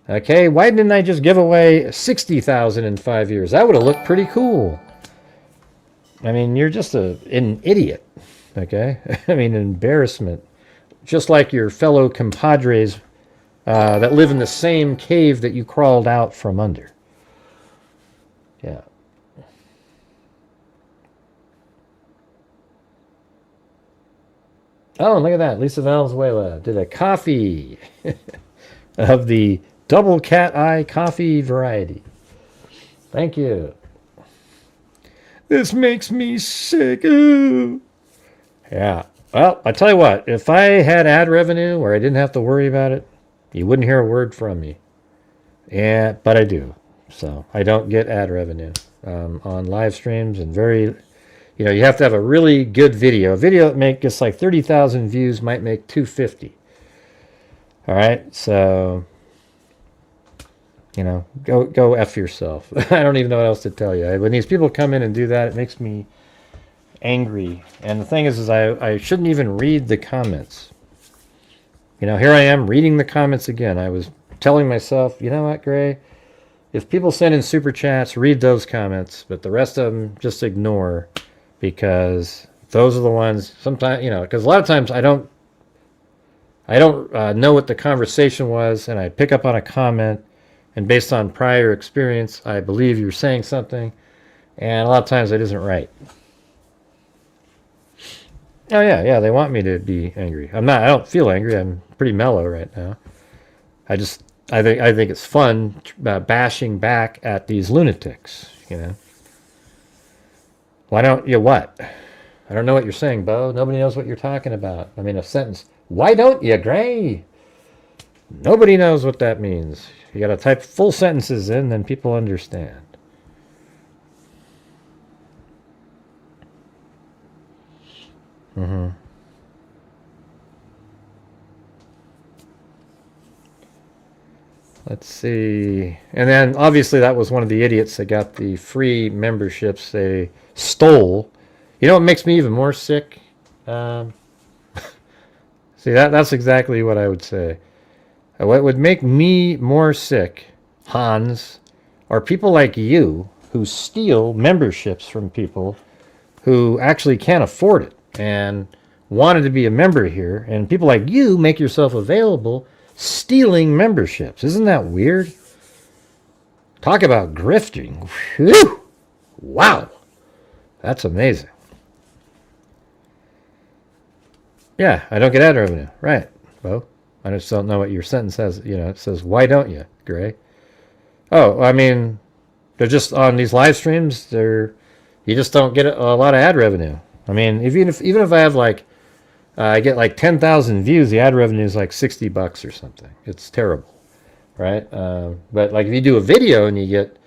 A: Okay? Why didn't I just give away $60,000 in 5 years? That would have looked pretty cool. I mean, you're just an idiot. Okay? I mean, an embarrassment. Just like your fellow compadres that live in the same cave that you crawled out from under. Yeah. Oh, and look at that. Lisa Valenzuela did a coffee of the double cat eye coffee variety. Thank you. This makes me sick. Ooh. Yeah. Well, I tell you what, if I had ad revenue where I didn't have to worry about it, you wouldn't hear a word from me. Yeah, but I do. So I don't get ad revenue on live streams, and you know, you have to have a really good video. A video that gets like 30,000 views might make 250. All right, so You know, go F yourself. I don't even know what else to tell you. When these people come in and do that, it makes me angry. And the thing is I shouldn't even read the comments. You know, here I am reading the comments again. I was telling myself, you know what, Gray? If people send in super chats, read those comments, but the rest of them just ignore, because those are the ones sometimes, you know, because a lot of times I don't know what the conversation was, and I pick up on a comment, and based on prior experience, I believe you're saying something, and a lot of times it isn't right. Oh yeah, they want me to be angry. I'm not. I don't feel angry. I'm pretty mellow right now. I think it's fun bashing back at these lunatics. You know. Why don't you what? I don't know what you're saying, Bo. Nobody knows what you're talking about. I mean, a sentence. Why don't you, Gray? Nobody knows what that means. You got to type full sentences in, then people understand. Let's see. And then, obviously, that was one of the idiots that got the free memberships they stole. You know what makes me even more sick? See, that's exactly what I would say. What would make me more sick, Hans, are people like you who steal memberships from people who actually can't afford it and wanted to be a member here, and people like you make yourself available stealing memberships. Isn't that weird? Talk about grifting. Whew. Wow. That's amazing. Yeah, I don't get ad revenue. Right, Bo. I just don't know what your sentence says. You know, it says, why don't you, Gray? Oh, I mean, they're just on these live streams, you just don't get a lot of ad revenue. I mean, even if I have like, I get like 10,000 views, the ad revenue is like $60 or something. It's terrible, right? But like if you do a video and you get,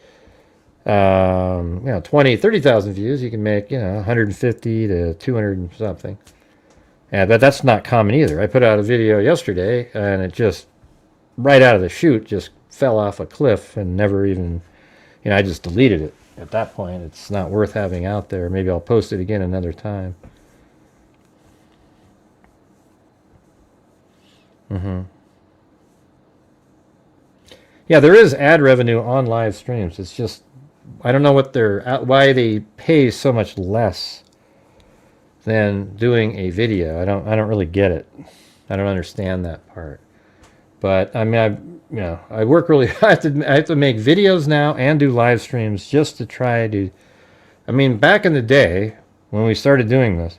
A: 20, 30,000 views, you can make, 150 to 200 and something. Yeah, but that's not common either. I put out a video yesterday, and it just, right out of the chute, just fell off a cliff and never even, I just deleted it. At that point, it's not worth having out there. Maybe I'll post it again another time. Yeah, there is ad revenue on live streams. It's just, I don't know why they pay so much less than doing a video. I don't really get it. I don't understand that part. But I mean, I work really. I have to make videos now and do live streams just to try to. I mean, back in the day when we started doing this,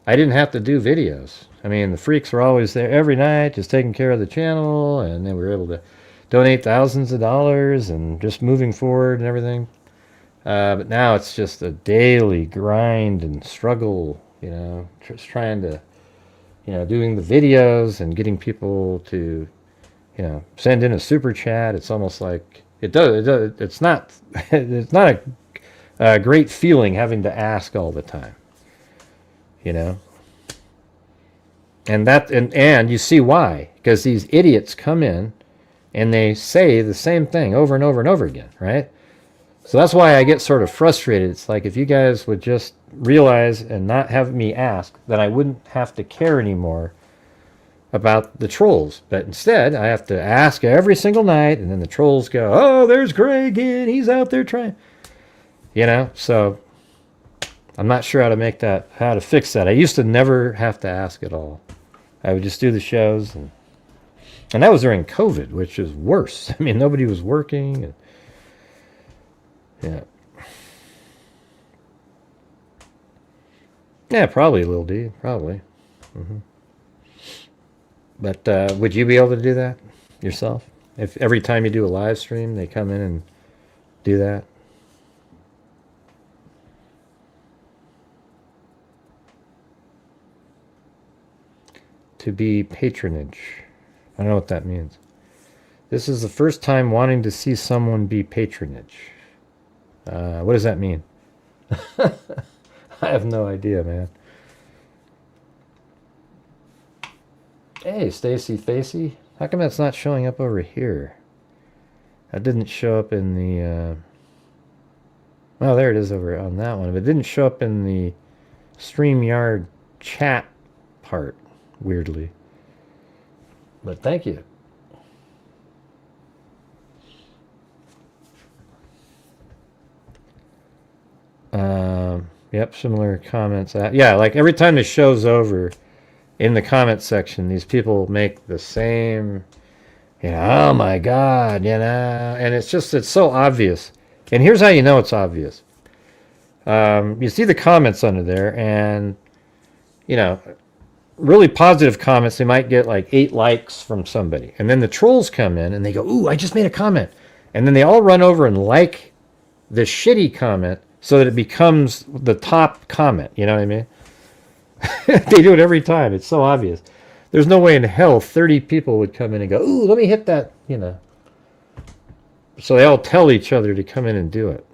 A: I didn't have to do videos. I mean, the freaks were always there every night, just taking care of the channel, and they were able to donate thousands of dollars and just moving forward and everything. But now it's just a daily grind and struggle. Just trying to, doing the videos and getting people to, send in a super chat. It's almost like it's not it's not a great feeling having to ask all the time, and you see why, because these idiots come in and they say the same thing over and over and over again, right? So that's why I get sort of frustrated. It's like if you guys would just realize and not have me ask, then I wouldn't have to care anymore about the trolls. But instead, I have to ask every single night, and then the trolls go, oh, there's Gray again. He's out there trying. So I'm not sure how to fix that. I used to never have to ask at all. I would just do the shows. And that was during COVID, which is worse. I mean, nobody was working. And, yeah, probably, Lil D. Probably. But would you be able to do that yourself? If every time you do a live stream, they come in and do that? To be patronage. I don't know what that means. This is the first time wanting to see someone be patronage. What does that mean? I have no idea, man. Hey, Stacy Facey. How come that's not showing up over here? That didn't show up in the... well, there it is over on that one. But it didn't show up in the StreamYard chat part, weirdly. But thank you. Yep, similar comments. Yeah, like every time the show's over, in the comment section, these people make the same, oh my God, and it's so obvious. And here's how you know it's obvious. You see the comments under there, and, really positive comments, they might get like 8 likes from somebody. And then the trolls come in, and they go, ooh, I just made a comment. And then they all run over and like the shitty comment, so that it becomes the top comment. You know what I mean? They do it every time. It's so obvious. There's no way in hell 30 people would come in and go, ooh, let me hit that, So they all tell each other to come in and do it.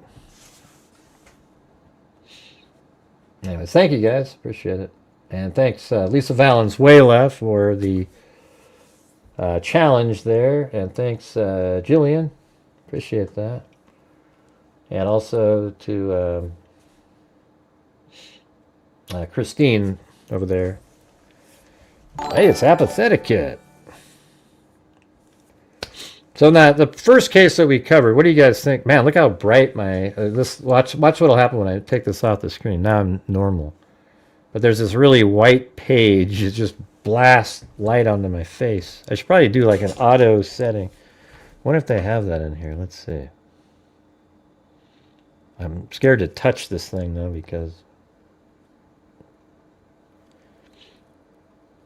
A: Anyways, thank you guys. Appreciate it. And thanks, Lisa Valenzuela, for the challenge there. And thanks, Jillian. Appreciate that. And also to Christine over there. Hey, it's Apathetic Kid. So now, the first case that we covered, what do you guys think? Man, look how bright my... watch what'll happen when I take this off the screen. Now I'm normal. But there's this really white page. It just blasts light onto my face. I should probably do like an auto setting. I wonder if they have that in here. Let's see. I'm scared to touch this thing, though, because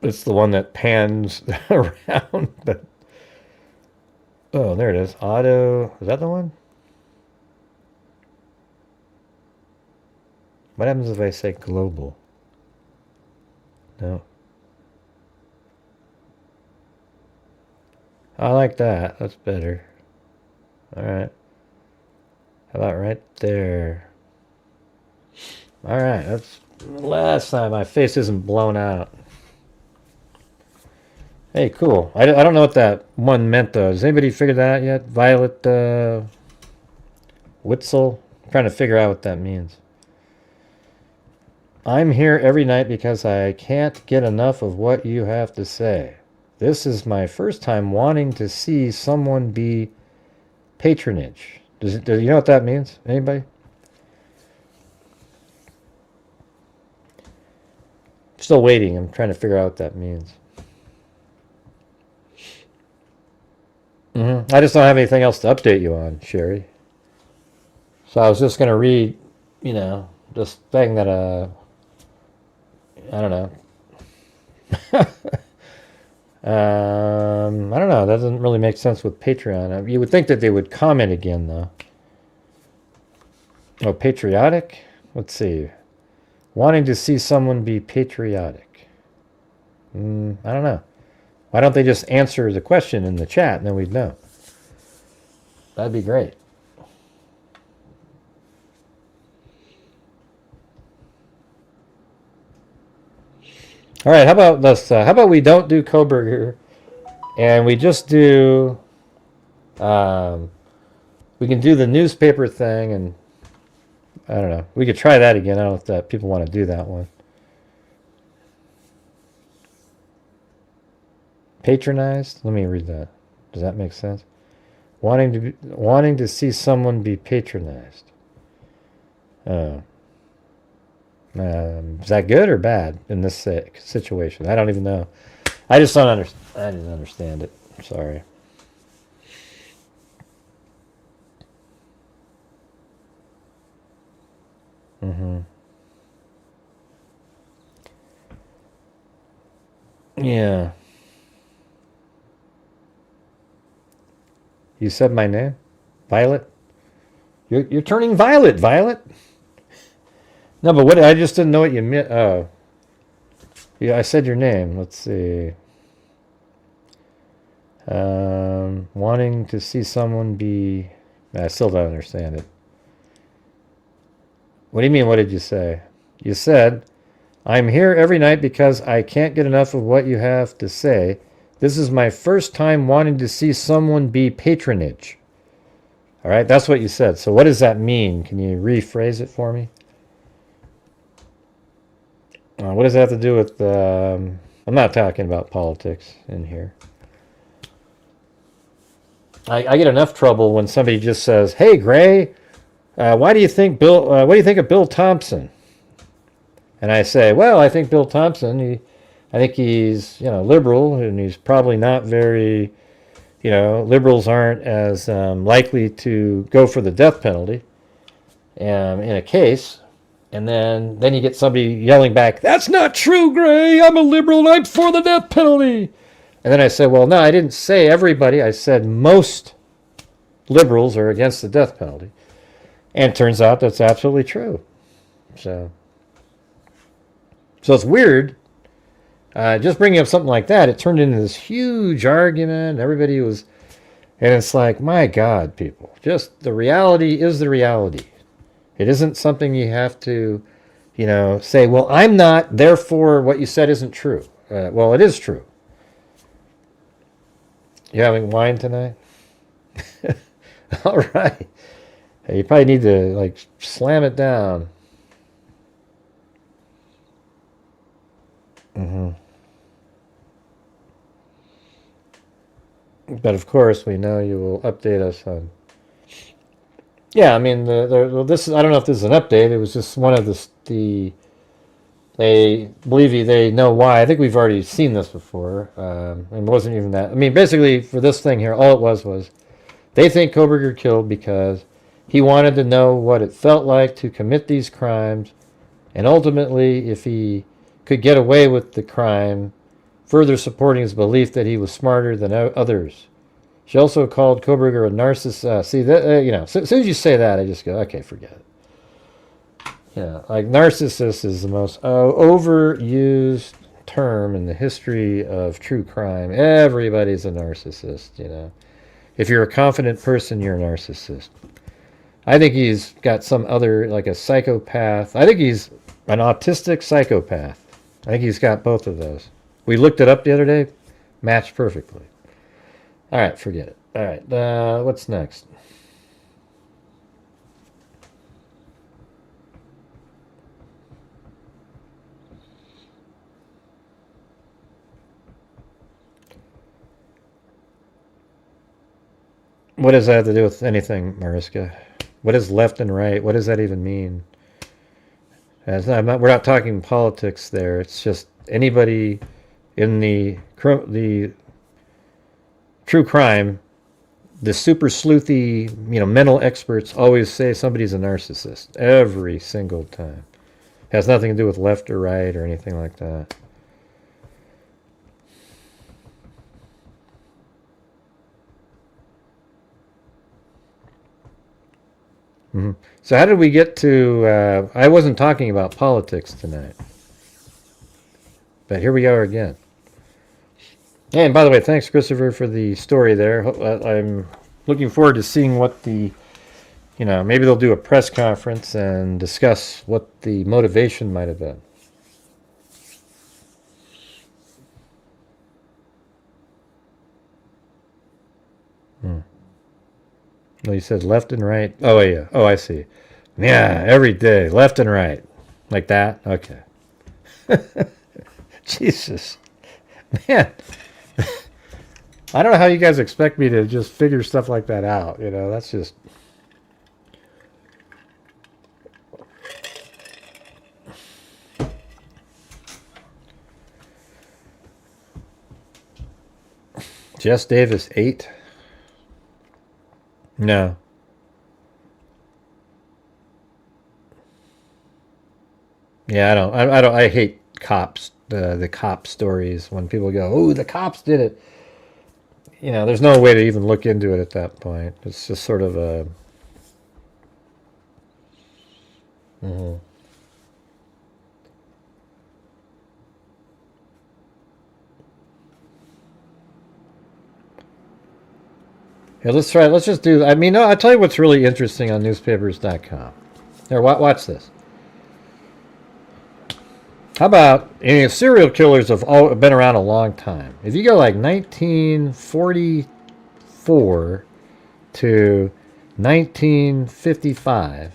A: it's the one that pans around. But oh, there it is. Auto. Is that the one? What happens if I say global? No. I like that. That's better. All right. How about right there? All right, that's last time my face isn't blown out. Hey, cool. I don't know what that one meant, though. Has anybody figured that out yet? Violet Witzel? I'm trying to figure out what that means. I'm here every night because I can't get enough of what you have to say. This is my first time wanting to see someone be patronage. Do you know what that means? Anybody? Still waiting. I'm trying to figure out what that means. I just don't have anything else to update you on, Sherry. So I was just going to read, this thing that, I don't know. I don't know. That doesn't really make sense with Patreon. You would think that they would comment again, though. Oh, patriotic? Let's see. Wanting to see someone be patriotic. I don't know. Why don't they just answer the question in the chat and then we'd know? That'd be great. All right, how about this? How about we don't do Koberger, and we just do... we can do the newspaper thing, and I don't know. We could try that again. I don't know if that people want to do that one. Patronized? Let me read that. Does that make sense? Wanting to see someone be patronized. Is that good or bad in this situation? I don't even know. I just don't understand. I didn't understand it. Sorry. Yeah. You said my name? Violet? You're turning violet, Violet. No, but what I just didn't know what you meant. Oh. Yeah, I said your name. Let's see. Wanting to see someone be... I still don't understand it. What do you mean, what did you say? You said, I'm here every night because I can't get enough of what you have to say. This is my first time wanting to see someone be patronage. All right, that's what you said. So what does that mean? Can you rephrase it for me? What does that have to do with... I'm not talking about politics in here. I get enough trouble when somebody just says, "Hey, Gray, why do you think Bill? What do you think of Bill Thompson?" And I say, "Well, I think Bill Thompson. I think he's liberal, and he's probably not very, liberals aren't as likely to go for the death penalty in a case." And then you get somebody yelling back, "That's not true, Gray. I'm a liberal and I'm for the death penalty." And then I say, "Well, no, I didn't say everybody. I said most liberals are against the death penalty." And it turns out that's absolutely true. So it's weird. Just bringing up something like that, it turned into this huge argument. Everybody was, and it's like, my God, people, just the reality is the reality. It isn't something you have to, say, "Well, I'm not, therefore what you said isn't true." Well, it is true. You having wine tonight? All right. Hey, you probably need to, slam it down. But, of course, we know you will update us on... Yeah, I mean, this is, I don't know if this is an update. It was just one of the they believe they know why. I think we've already seen this before. And it wasn't even that. I mean, basically, for this thing here, all it was they think Kohberger killed because he wanted to know what it felt like to commit these crimes, and ultimately, if he could get away with the crime, further supporting his belief that he was smarter than others. She also called Kohberger a narcissist. See, that as soon as you say that, I just go, okay, forget it. Narcissist is the most overused term in the history of true crime. Everybody's a narcissist, If you're a confident person, you're a narcissist. I think he's got some other, a psychopath. I think he's an autistic psychopath. I think he's got both of those. We looked it up the other day. Matched perfectly. All right, forget it. All right, what's next? What does that have to do with anything, Mariska? What is left and right? What does that even mean? We're not talking politics there. It's just anybody in the true crime, the super sleuthy, mental experts always say somebody's a narcissist every single time. It has nothing to do with left or right or anything like that. So how did we get to... I wasn't talking about politics tonight. But here we are again. And by the way, thanks, Christopher, for the story there. I'm looking forward to seeing what the... maybe they'll do a press conference and discuss what the motivation might have been. Well, you said left and right. Oh, yeah. Oh, I see. Yeah, every day, left and right. Like that? Okay. Jesus. Man. I don't know how you guys expect me to just figure stuff like that out. That's just... Jess Davis, 8? No. Yeah, I don't. I hate cops. The cop stories when people go, "Oh, the cops did it." There's no way to even look into it at that point. It's just sort of a. Here, let's try. Let's just do. I'll tell you what's really interesting on newspapers.com. Here, watch this. How about, serial killers have been around a long time. If you go 1944 to 1955.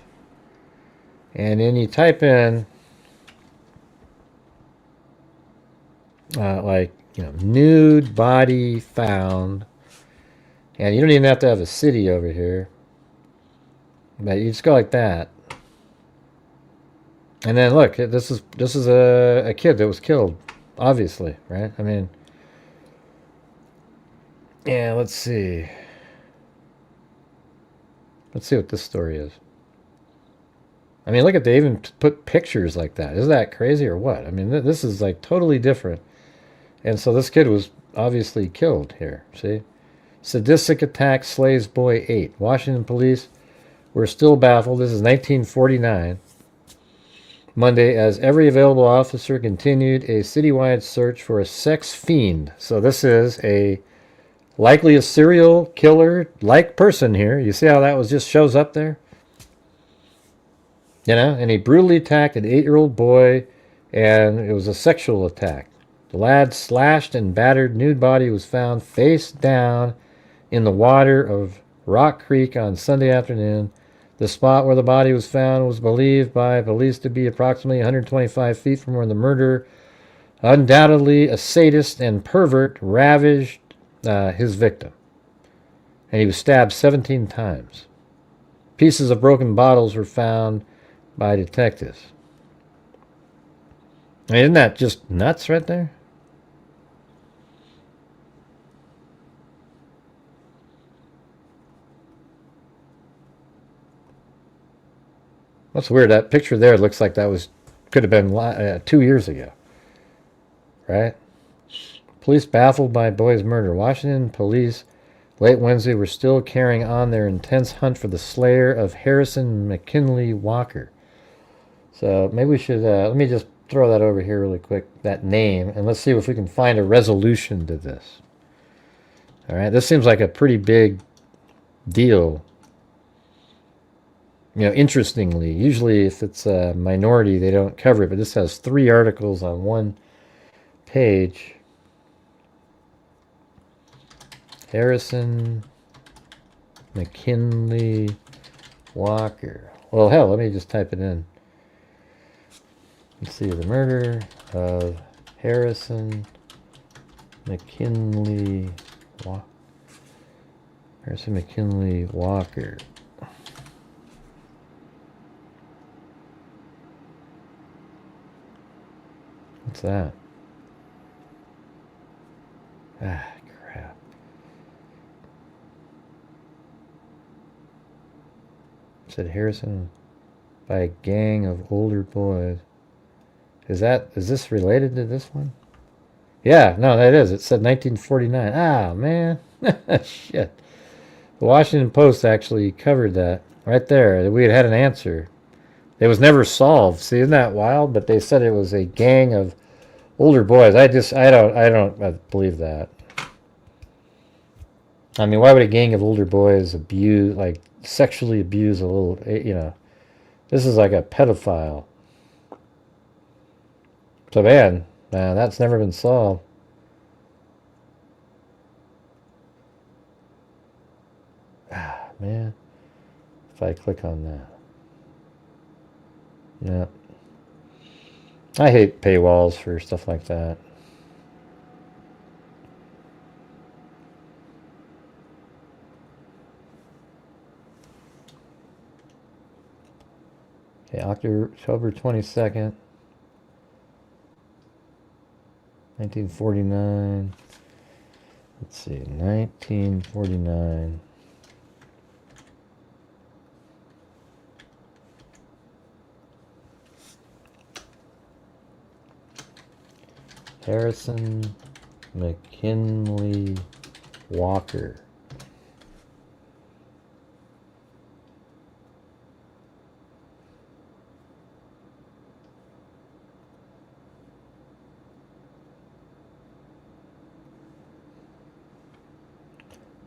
A: And then you type in, nude body found. And you don't even have to have a city over here. But you just go like that. And then look, this is a kid that was killed, obviously, right? I mean, yeah, let's see. Let's see what this story is. I mean, look at, they even put pictures like that. Isn't that crazy or what? I mean, this is like totally different. And so this kid was obviously killed here, see? Sadistic attack slays boy 8. Washington police were still baffled. This is 1949. Monday, as every available officer continued a citywide search for a sex fiend. So this is likely a serial killer-like person here. You see how that just shows up there? You know, and he brutally attacked an 8-year-old boy, and it was a sexual attack. The lad's slashed and battered nude body was found face down in the water of Rock Creek on Sunday afternoon. The spot where the body was found was believed by police to be approximately 125 feet from where the murderer, undoubtedly a sadist and pervert, ravaged his victim. And he was stabbed 17 times. Pieces of broken bottles were found by detectives. I mean, isn't that just nuts right there? That's weird. That picture there looks like that could have been 2 years ago. Right? Police baffled by boy's murder. Washington police late Wednesday were still carrying on their intense hunt for the slayer of Harrison McKinley Walker. So maybe we should, let me just throw that over here really quick, that name, and let's see if we can find a resolution to this. All right, this seems like a pretty big deal. You know, interestingly, usually if it's a minority, they don't cover it, but this has 3 articles on one page. Harrison McKinley Walker. Well, hell, let me just type it in. Let's see, the murder of Harrison McKinley Walker. What's that? Ah, crap. It said Harrison by a gang of older boys. Is this related to this one? Yeah, no, that is. It said 1949. Ah, man. Shit. The Washington Post actually covered that right there. We had an answer. It was never solved. See, isn't that wild? But they said it was a gang of older boys. I don't believe that. I mean, why would a gang of older boys sexually abuse a little, this is like a pedophile. So man, that's never been solved. Ah, man. If I click on that. No. I hate paywalls for stuff like that. Okay, October 22nd. 1949. Let's see, 1949. Harrison McKinley Walker.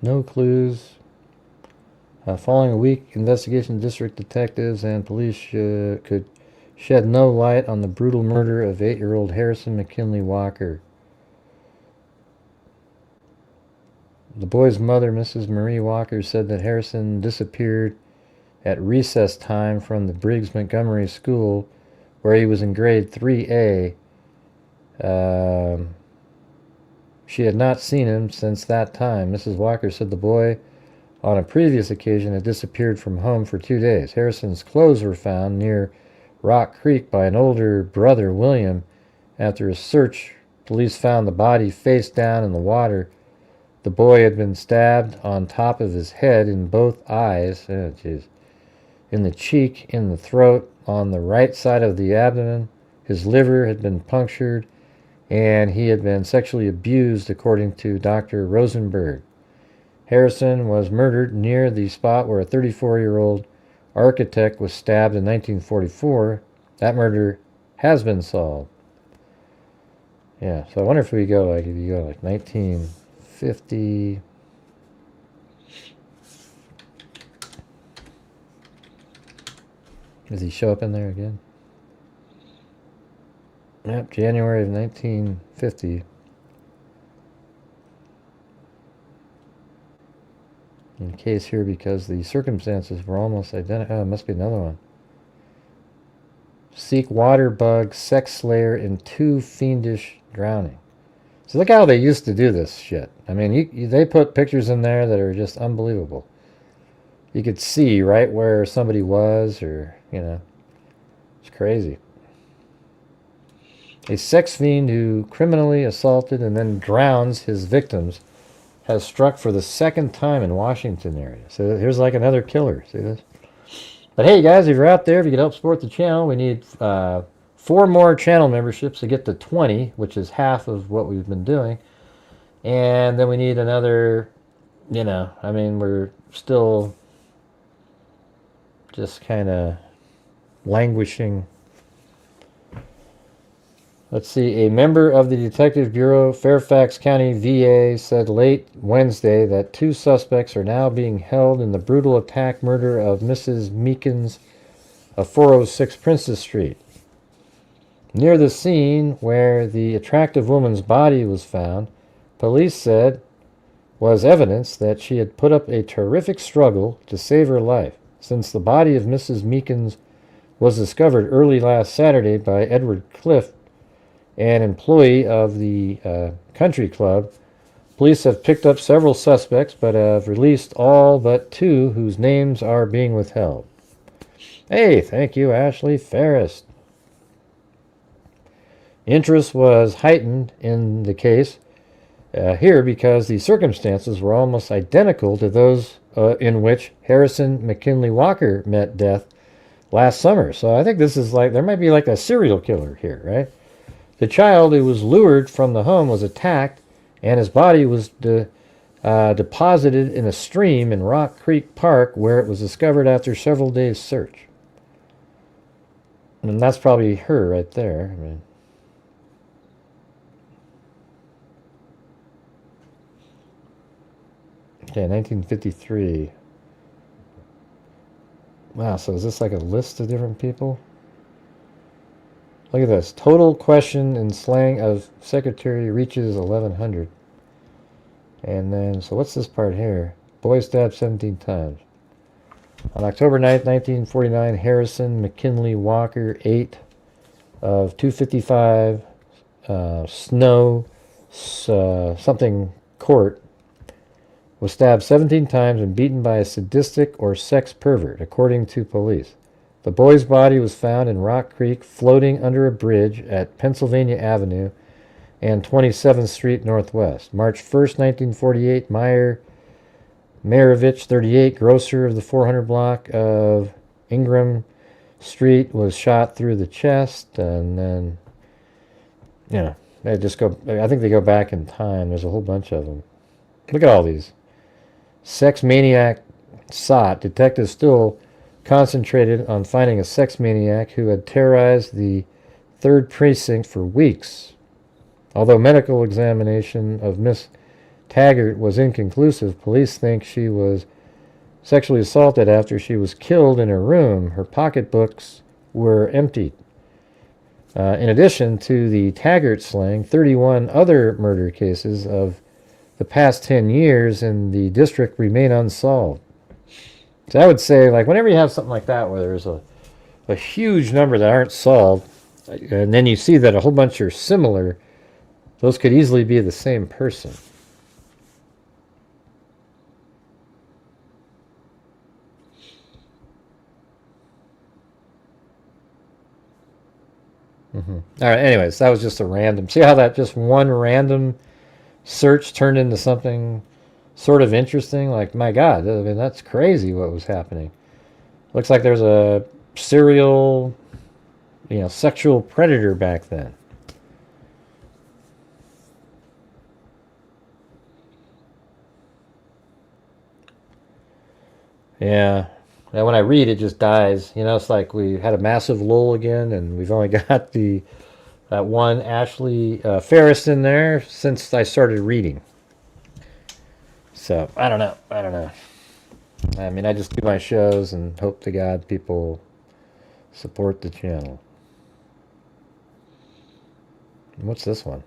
A: No clues. Following a week, investigation district detectives and police could shed no light on the brutal murder of 8-year-old Harrison McKinley Walker. The boy's mother, Mrs. Marie Walker, said that Harrison disappeared at recess time from the Briggs Montgomery School, where he was in grade 3A. She had not seen him since that time. Mrs. Walker said the boy, on a previous occasion, had disappeared from home for 2 days. Harrison's clothes were found near Rock Creek by an older brother, William. After a search, police found the body face down in the water. The boy had been stabbed on top of his head in both eyes, in the cheek, in the throat, on the right side of the abdomen. His liver had been punctured, and he had been sexually abused, according to Dr. Rosenberg. Harrison was murdered near the spot where a 34-year-old architect was stabbed in 1944. That murder has been solved. Yeah, so I wonder if you go like 1950. Does he show up in there again? Yep, January of 1950. In case here because the circumstances were almost identical. Oh, it must be another one. Seek water bug, sex slayer, and 2 fiendish drowning. So look how they used to do this shit. I mean, they put pictures in there that are just unbelievable. You could see right where somebody was, or, it's crazy. A sex fiend who criminally assaulted and then drowns his victims has struck for the 2nd time in Washington area. So here's like another killer. See this? But hey, guys, if you're out there, if you could help support the channel, we need 4 more channel memberships to get to 20, which is half of what we've been doing. And then we need another, we're still just kind of languishing. Let's see. A member of the Detective Bureau, Fairfax County VA, said late Wednesday that 2 suspects are now being held in the brutal attack murder of Mrs. Meekins of 406 Princess Street. Near the scene where the attractive woman's body was found, police said was evidence that she had put up a terrific struggle to save her life. Since the body of Mrs. Meekins was discovered early last Saturday by Edward Cliff, an employee of the country club, police have picked up several suspects but have released all but 2 whose names are being withheld. Hey, thank you, Ashley Ferris. Interest was heightened in the case here because the circumstances were almost identical to those in which Harrison McKinley Walker met death last summer. So I think this is there might be like a serial killer here, right? The child who was lured from the home was attacked, and his body was deposited in a stream in Rock Creek Park, where it was discovered after several days' search. And that's probably her right there. Okay, 1953. Wow, so is this like a list of different people? Look at this. Total question in slang of secretary reaches 1,100. And then, so what's this part here? Boy stabbed 17 times. On October 9th, 1949, Harrison McKinley Walker, 8 of 255 something court, was stabbed 17 times and beaten by a sadistic or sex pervert, according to police. The boy's body was found in Rock Creek, floating under a bridge at Pennsylvania Avenue and 27th Street Northwest. March 1st, 1948, Marovich, 38, grocer of the 400 block of Ingram Street, was shot through the chest. And then, they just go, I think they go back in time. There's a whole bunch of them. Look at all these. Sex maniac sought. Detectives still concentrated on finding a sex maniac who had terrorized the 3rd Precinct for weeks. Although medical examination of Miss Taggart was inconclusive, police think she was sexually assaulted after she was killed in her room. Her pocketbooks were emptied. In addition to the Taggart slaying, 31 other murder cases of the past 10 years in the district remain unsolved. So I would say, like, whenever you have something like that where there's a huge number that aren't solved, and then you see that a whole bunch are similar, those could easily be the same person. All right, anyways, that was just a random. See how that just one random search turned into something sort of interesting? Like, my God, I mean, that's crazy what was happening. Looks like there's a serial, sexual predator back then. Yeah. Now when I read, it just dies. It's like we had a massive lull again, and we've only got that one Ashley Ferris in there since I started reading. So, I don't know. I mean, I just do my shows and hope to God people support the channel. What's this one?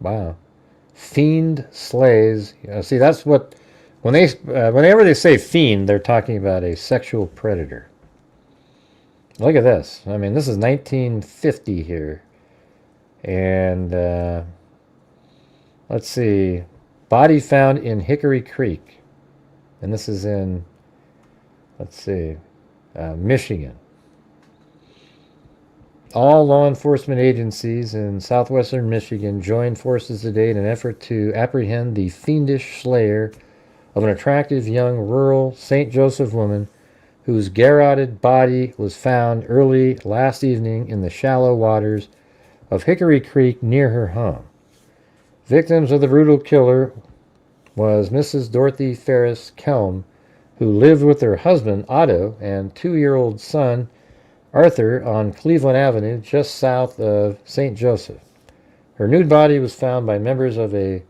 A: Wow. Fiend slays. See, that's what... whenever they say fiend, they're talking about a sexual predator. Look at this. I mean, this is 1950 here. And, let's see. Body found in Hickory Creek. And this is in, let's see, Michigan. All law enforcement agencies in southwestern Michigan joined forces today in an effort to apprehend the fiendish slayer of an attractive young rural St. Joseph woman whose garroted body was found early last evening in the shallow waters of Hickory Creek near her home. Victims of the brutal killer was Mrs. Dorothy Ferris Kelm, who lived with her husband Otto and 2-year-old son Arthur on Cleveland Avenue, just south of St. Joseph. Her nude body was found by members of a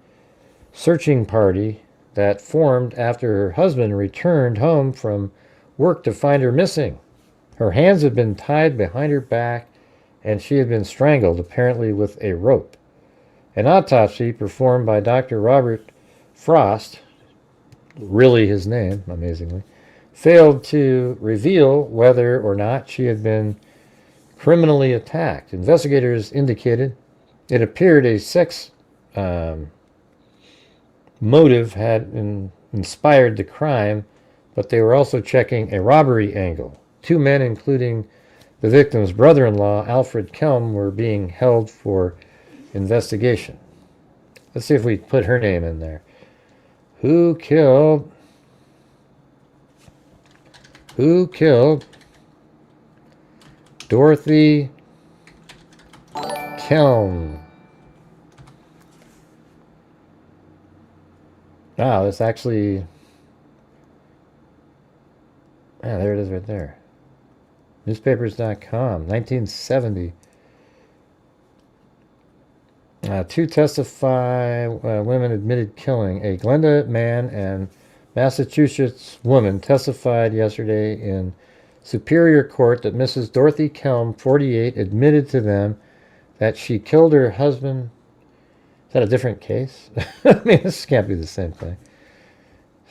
A: searching party that formed after her husband returned home from work to find her missing. Her hands had been tied behind her back, and she had been strangled, apparently with a rope. An autopsy performed by Dr. Robert Frost, really his name, amazingly, failed to reveal whether or not she had been criminally attacked. Investigators indicated it appeared a sex motive had inspired the crime, but they were also checking a robbery angle. 2 men, including the victim's brother-in-law, Alfred Kelm, were being held for investigation. Let's see if we put her name in there. Who killed Dorothy Kelm? Wow, it's actually... Yeah, there it is right there. Newspapers.com, 1970. 2 testify women admitted killing. A Glenda man and Massachusetts woman testified yesterday in Superior Court that Mrs. Dorothy Kelm, 48, admitted to them that she killed her husband. Is that a different case? I mean, this can't be the same thing.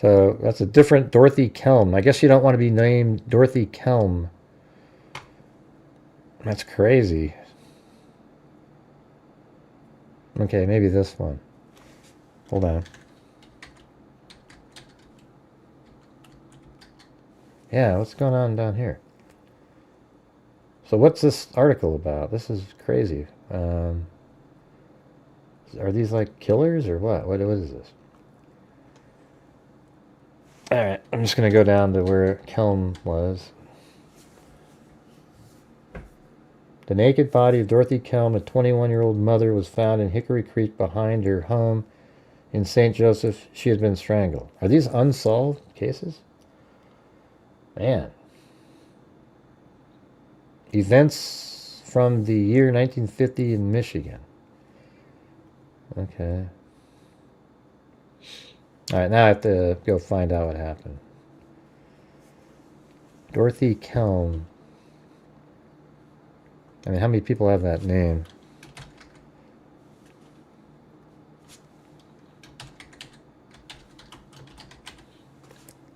A: So that's a different Dorothy Kelm. I guess you don't want to be named Dorothy Kelm. That's crazy. Okay, maybe this one. Hold on. Yeah, what's going on down here? So what's this article about? This is crazy. Are these like killers or what? What is this? Alright, I'm just going to go down to where Kelm was. The naked body of Dorothy Kelm, a 21-year-old mother, was found in Hickory Creek behind her home in St. Joseph. She had been strangled. Are these unsolved cases? Man. Events from the year 1950 in Michigan. Okay. Alright, now I have to go find out what happened. Dorothy Kelm. I mean, how many people have that name?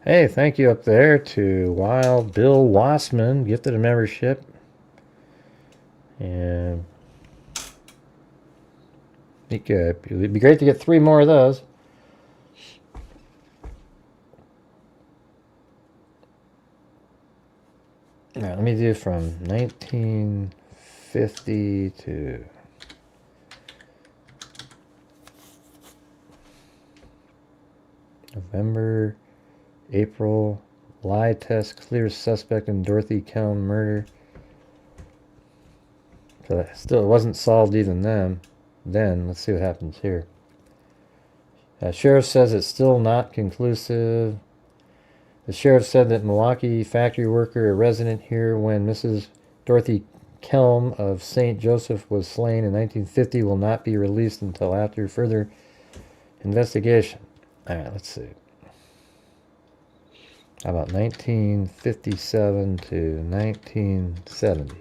A: Hey, thank you up there to Wild Bill Wassman, gifted a membership. And it'd be great to get 3 more of those. Now, let me do from 1950 to November, April, lie test, clear suspect in Dorothy Kelm murder. So that still, it wasn't solved even then. Let's see what happens here. Sheriff says it's still not conclusive. The sheriff said that Milwaukee factory worker, a resident here when Mrs. Dorothy Kelm of St. Joseph was slain in 1950, will not be released until after further investigation. All right, let's see. How about 1957 to 1970?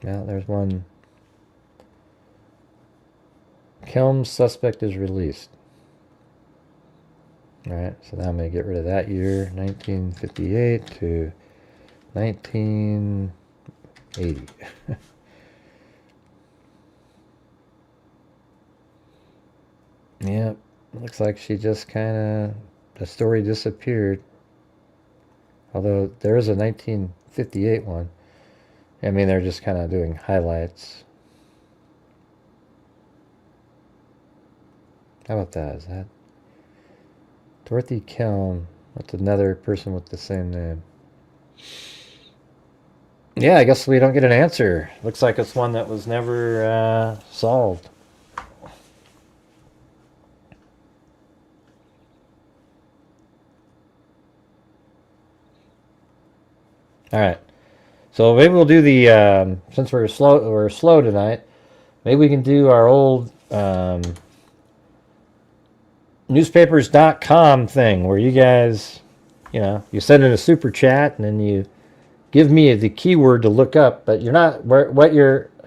A: Now there's one. Kelm suspect is released. Alright, so now I'm going to get rid of that year, 1958 to 1980. Yep, looks like she just kind of, the story disappeared. Although there is a 1958 one. I mean, they're just kind of doing highlights. How about that? Is that Dorothy Kelm? That's another person with the same name. Yeah, I guess we don't get an answer. Looks like it's one that was never solved. All right. So maybe we'll do the since we're slow tonight. Maybe we can do our old newspapers.com thing where you guys, you send in a super chat and then you give me the keyword to look up, but you're not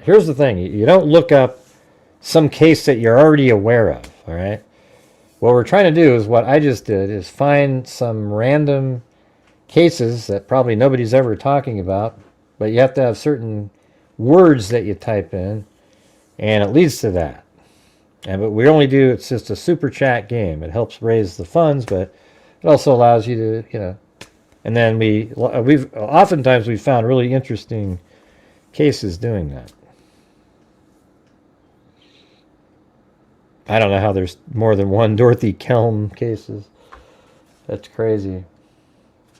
A: here's the thing, you don't look up some case that you're already aware of, all right? What we're trying to do is what I just did, is find some random cases that probably nobody's ever talking about, but you have to have certain words that you type in, and it leads to that. But we only do, it's just a super chat game. It helps raise the funds, but it also allows you to, and then we've oftentimes we've found really interesting cases doing that. I don't know how there's more than one Dorothy Kelm cases. That's crazy.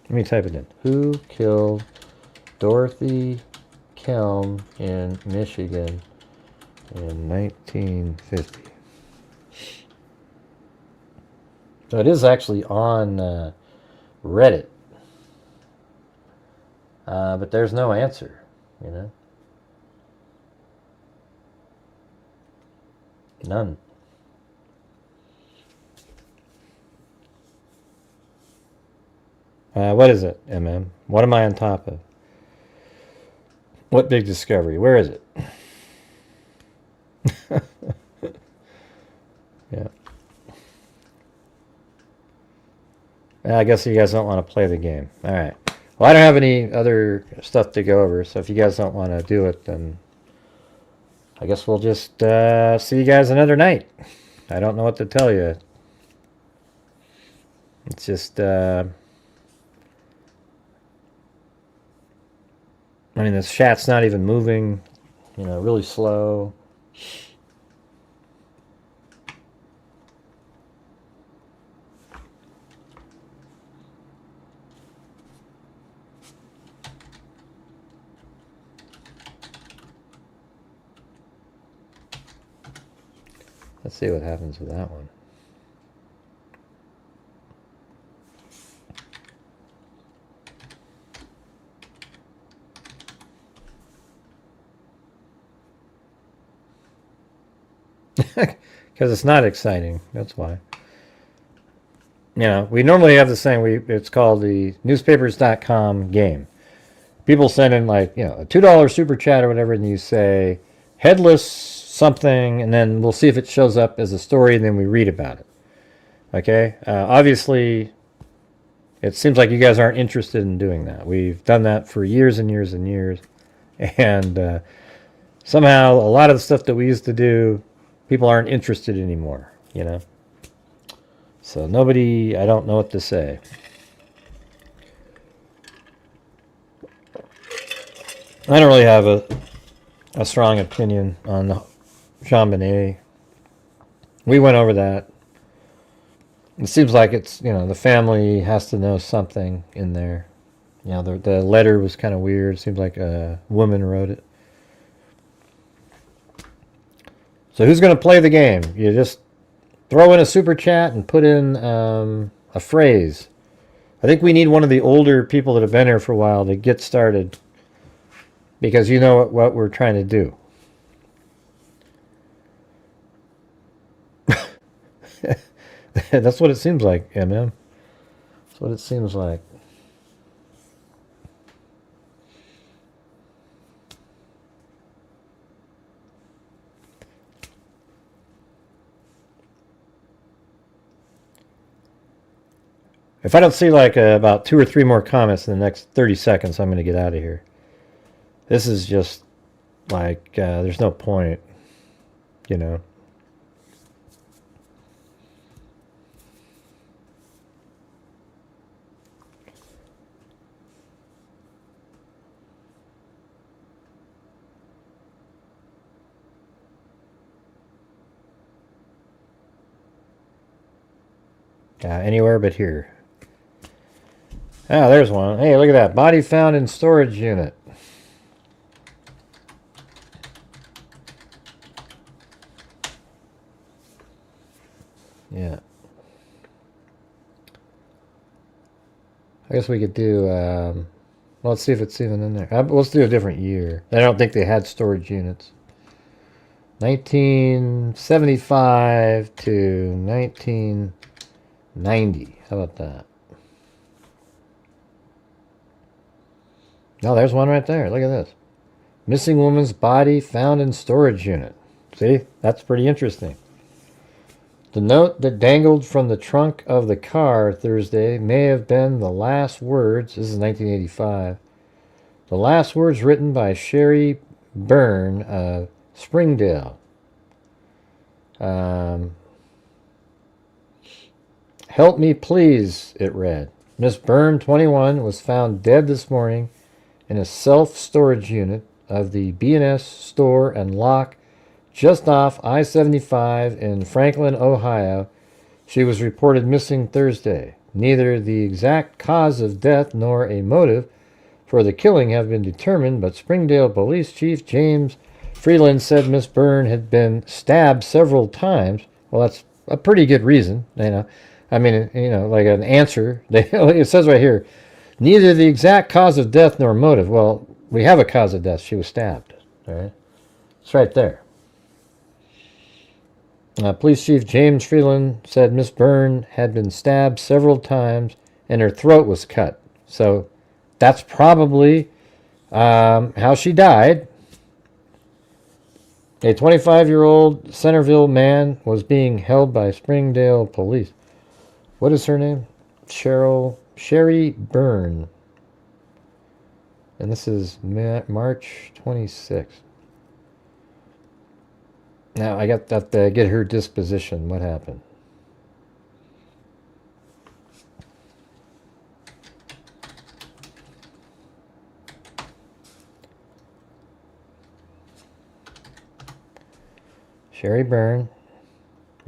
A: Let me type it in. Who killed Dorothy Kelm in Michigan in 1950? So it is actually on Reddit. But there's no answer, None. What is it, MM? What am I on top of? What big discovery? Where is it? Yeah. I guess you guys don't want to play the game. All right. Well, I don't have any other stuff to go over, so if you guys don't want to do it, then I guess we'll just see you guys another night. I don't know what to tell you. It's just... I mean, this chat's not even moving, really slow. Let's see what happens with that one. Because it's not exciting, that's why. we normally have the same. It's called the newspapers.com game. People send in like, a $2 super chat or whatever, and you say headless something, and then we'll see if it shows up as a story, and then we read about it. Okay? Obviously, it seems like you guys aren't interested in doing that. We've done that for years and years and years, and somehow a lot of the stuff that we used to do, people aren't interested anymore, So nobody, I don't know what to say. I don't really have a strong opinion on JonBenet. We went over that. It seems like it's, the family has to know something in there. The letter was kind of weird. It seems like a woman wrote it. So who's going to play the game? You just throw in a super chat and put in a phrase. I think we need one of the older people that have been here for a while to get started. Because you know what we're trying to do. That's what it seems like, MM. That's what it seems like. If I don't see like about 2 or 3 more comments in the next 30 seconds, I'm going to get out of here. This is just like, there's no point, Anywhere but here. Ah, there's one. Hey, look at that. Body found in storage unit. Yeah. I guess we could do, well, let's see if it's even in there. Let's do a different year. I don't think they had storage units. 1975 to 1990. How about that? Oh, there's one right there. Look at this. Missing woman's body found in storage unit. See? That's pretty interesting. The note that dangled from the trunk of the car Thursday may have been the last words. This is 1985. The last words written by Sherry Byrne of Springdale. Help me please, it read. Miss Byrne, 21, was found dead this morning in a self-storage unit of the B&S store and lock just off I-75 in Franklin, Ohio. She was reported missing Thursday. Neither the exact cause of death nor a motive for the killing have been determined, but Springdale Police Chief James Freeland said Miss Byrne had been stabbed several times. Well, that's a pretty good reason, I mean, like an answer. It says right here, neither the exact cause of death nor motive. Well, we have a cause of death. She was stabbed. All right? It's right there. Police Chief James Freeland said Miss Byrne had been stabbed several times and her throat was cut. So that's probably how she died. A 25-year-old Centerville man was being held by Springdale police. What is her name? Sherry Byrne. And this is March 26th. Now, I got to get her disposition. What happened? Sherry Byrne.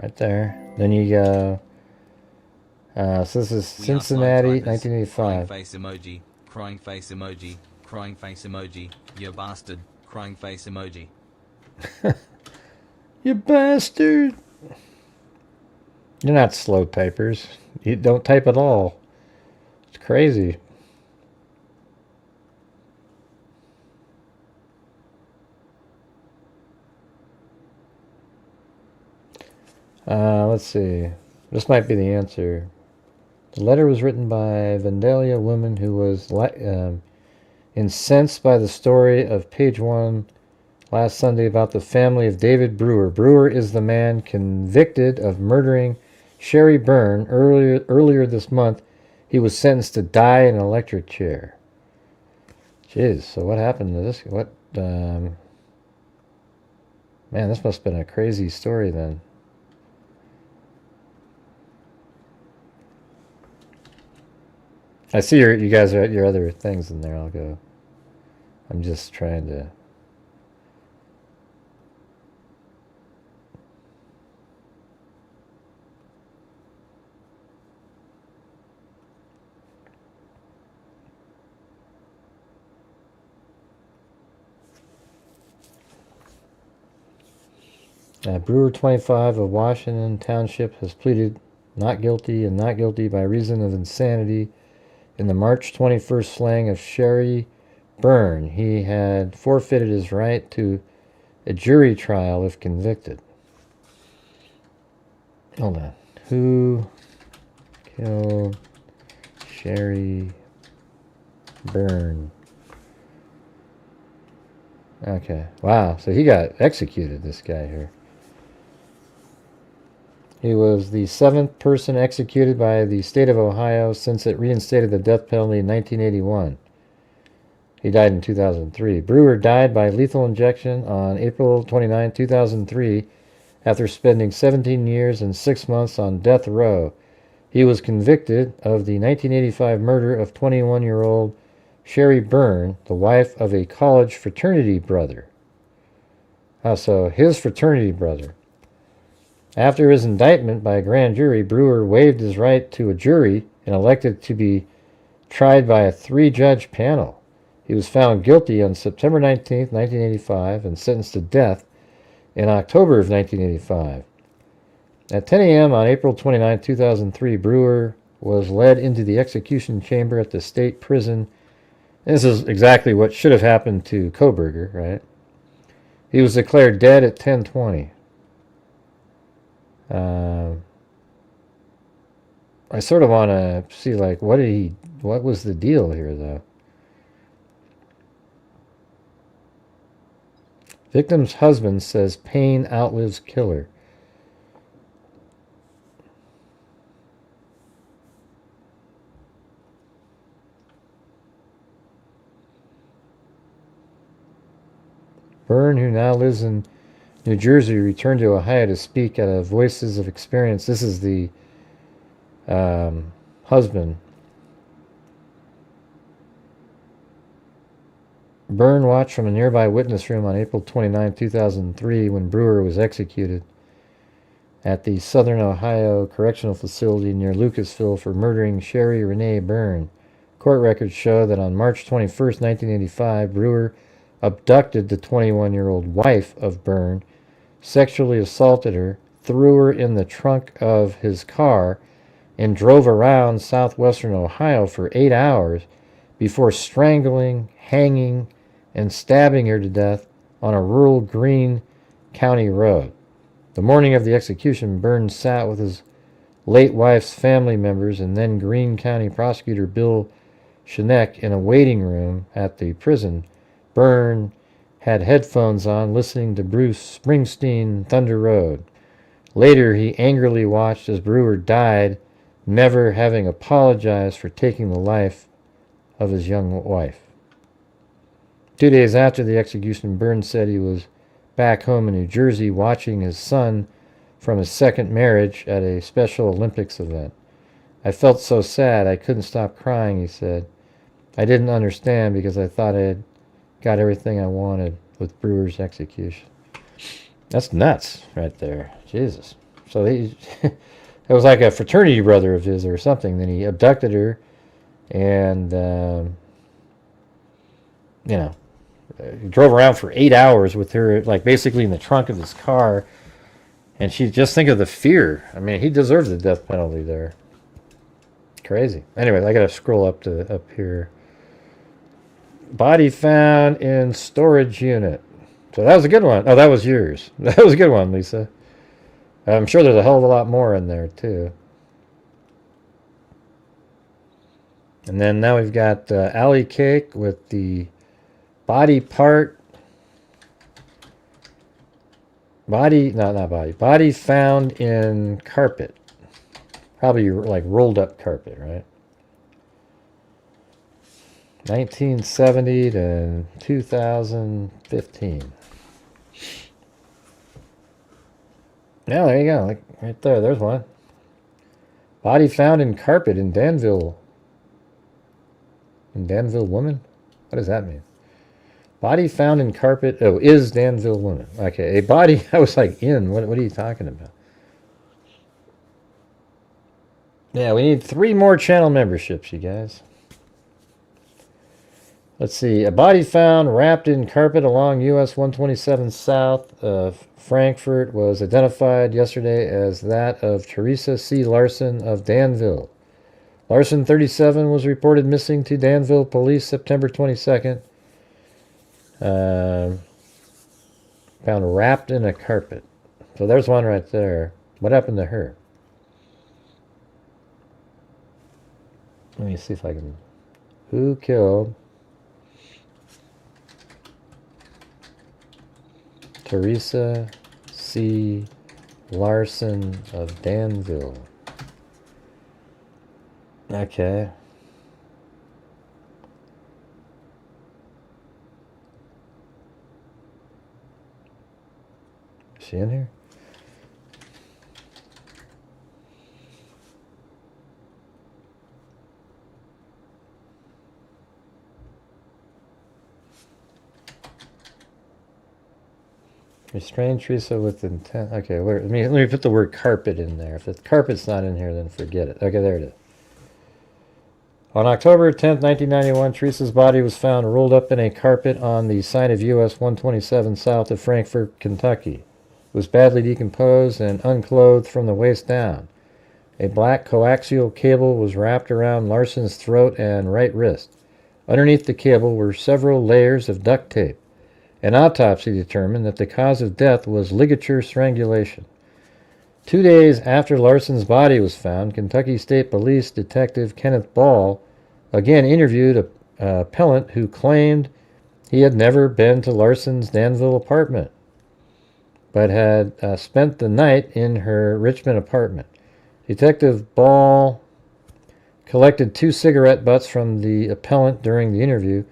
A: Right there. Then you go... so this is Cincinnati, 1985.
E: Crying face emoji. Crying face emoji. Crying face emoji. You bastard. Crying face emoji.
A: You bastard! You're not slow typers. You don't type at all. It's crazy. Let's see. This might be the answer. The letter was written by Vandalia, a woman who was incensed by the story of page 1 last Sunday about the family of David Brewer. Brewer is the man convicted of murdering Sherry Byrne. Earlier this month, he was sentenced to die in an electric chair. Jeez, so what happened to this? Man, this must have been a crazy story then. I see you guys are at your other things in there. I'll go. I'm just trying to. Brewer 25 of Washington Township has pleaded not guilty and not guilty by reason of insanity in the March 21st slaying of Sherry Byrne. He had forfeited his right to a jury trial if convicted. Hold on. Who killed Sherry Byrne? Okay. Wow. So he got executed, this guy here. He was the 7th person executed by the state of Ohio since it reinstated the death penalty in 1981. He died in 2003. Brewer died by lethal injection on April 29, 2003, after spending 17 years and 6 months on death row. He was convicted of the 1985 murder of 21-year-old Sherry Byrne, the wife of a college fraternity brother. So his fraternity brother. After his indictment by a grand jury, Brewer waived his right to a jury and elected to be tried by a 3-judge panel. He was found guilty on September 19, 1985, and sentenced to death in October of 1985. At 10 a.m. on April 29, 2003, Brewer was led into the execution chamber at the state prison. This is exactly what should have happened to Koberger, right? He was declared dead at 10:20. I sort of want to see, like, what was the deal here, though? Victim's husband says pain outlives killer. Byrne, who now lives in New Jersey, returned to Ohio to speak at a Voices of Experience. This is the husband. Byrne watched from a nearby witness room on April 29, 2003, when Brewer was executed at the Southern Ohio Correctional Facility near Lucasville for murdering Sherry Renee Byrne. Court records show that on March 21, 1985, Brewer abducted the 21-year-old wife of Byrne, sexually assaulted her, threw her in the trunk of his car, and drove around southwestern Ohio for 8 hours before strangling, hanging, and stabbing her to death on a rural Greene County road. The morning of the execution, Byrne sat with his late wife's family members and then Greene County prosecutor Bill Schneck in a waiting room at the prison. Byrne had headphones on, listening to Bruce Springsteen, Thunder Road. Later, he angrily watched as Brewer died, never having apologized for taking the life of his young wife. 2 days after the execution, Byrne said he was back home in New Jersey watching his son from his second marriage at a Special Olympics event. I felt so sad I couldn't stop crying, he said. I didn't understand because I thought I had got everything I wanted with Brewer's execution. That's nuts right there. Jesus. So he, it was like a fraternity brother of his or something. Then he abducted her and, he drove around for 8 hours with her, like basically in the trunk of his car. And she, just think of the fear. I mean, he deserves the death penalty there. Crazy. Anyway, I got to scroll up here. Body found in storage unit. So that was a good one. Oh, that was yours. That was a good one, Lisa. I'm sure there's a hell of a lot more in there, too. And then now we've got alley cake with the body part. Body found in carpet. Probably like rolled up carpet, right? 1970 to 2015. Yeah, there you go. Like right there. There's one. Body found in carpet in Danville. In Danville woman? What does that mean? Body found in carpet. Oh, is Danville woman. Okay, a body. I was like, in. What are you talking about? Yeah, we need 3 more channel memberships, you guys. Let's see. A body found wrapped in carpet along US 127 south of Frankfurt was identified yesterday as that of Teresa C. Larson of Danville. Larson, 37, was reported missing to Danville police September 22nd. Found wrapped in a carpet. So there's one right there. What happened to her? Let me see if I can... Who killed Teresa C. Larson of Danville? Okay. Is she in here? Restrain Teresa with intent. Okay, let me put the word carpet in there. If the carpet's not in here, then forget it. Okay, there it is. On October 10th, 1991, Teresa's body was found rolled up in a carpet on the site of US 127 south of Frankfort, Kentucky. It was badly decomposed and unclothed from the waist down. A black coaxial cable was wrapped around Larson's throat and right wrist. Underneath the cable were several layers of duct tape. An autopsy determined that the cause of death was ligature strangulation. 2 days after Larson's body was found, Kentucky State Police Detective Kenneth Ball again interviewed an appellant who claimed he had never been to Larson's Danville apartment, but had spent the night in her Richmond apartment. Detective Ball collected 2 cigarette butts from the appellant during the interview.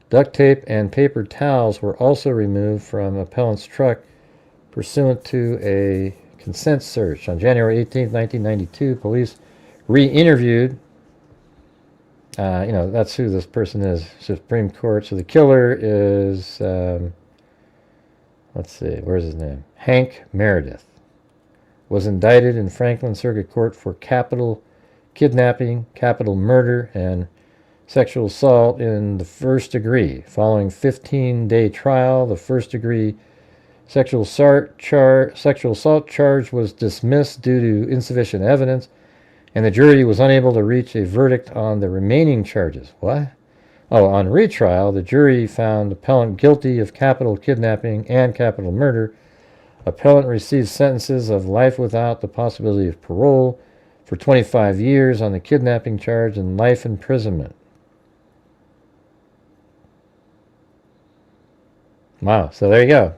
A: Duct tape and paper towels were also removed from appellant's truck pursuant to a consent search. On January 18, 1992, police re-interviewed, that's who this person is, Supreme Court. So the killer is, let's see, where's his name? Hank Meredith. Was indicted in Franklin Circuit Court for capital kidnapping, capital murder, and sexual assault in the first degree. Following 15-day trial, the first-degree sexual assault charge was dismissed due to insufficient evidence, and the jury was unable to reach a verdict on the remaining charges. What? Oh, on retrial, the jury found appellant guilty of capital kidnapping and capital murder. Appellant received sentences of life without the possibility of parole for 25 years on the kidnapping charge and life imprisonment. Wow, so there you go.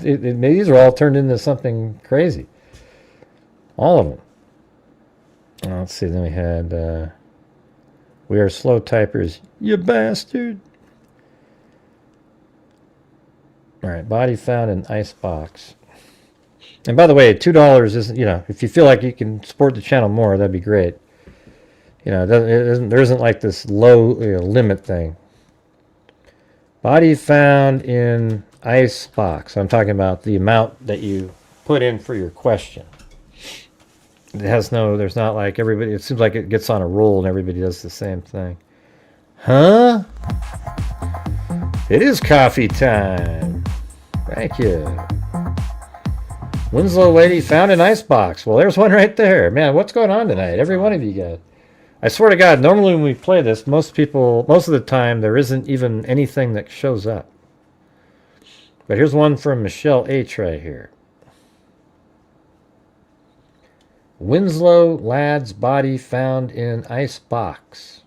A: These are all turned into something crazy. All of them. Let's see, then we had, we are slow typers, you bastard. All right, body found in Icebox. And by the way, $2 isn't, if you feel like you can support the channel more, that'd be great. There isn't like this low limit thing. Body found in Icebox. I'm talking about the amount that you put in for your question. There's not like everybody, it seems like it gets on a roll and everybody does the same thing. Huh? It is coffee time. Thank you. Winslow lady found an Icebox. Well, there's one right there. Man, what's going on tonight? Every one of you guys. I swear to God, normally when we play this, most of the time, there isn't even anything that shows up. But here's one from Michelle H. right here. Winslow lad's body found in Icebox.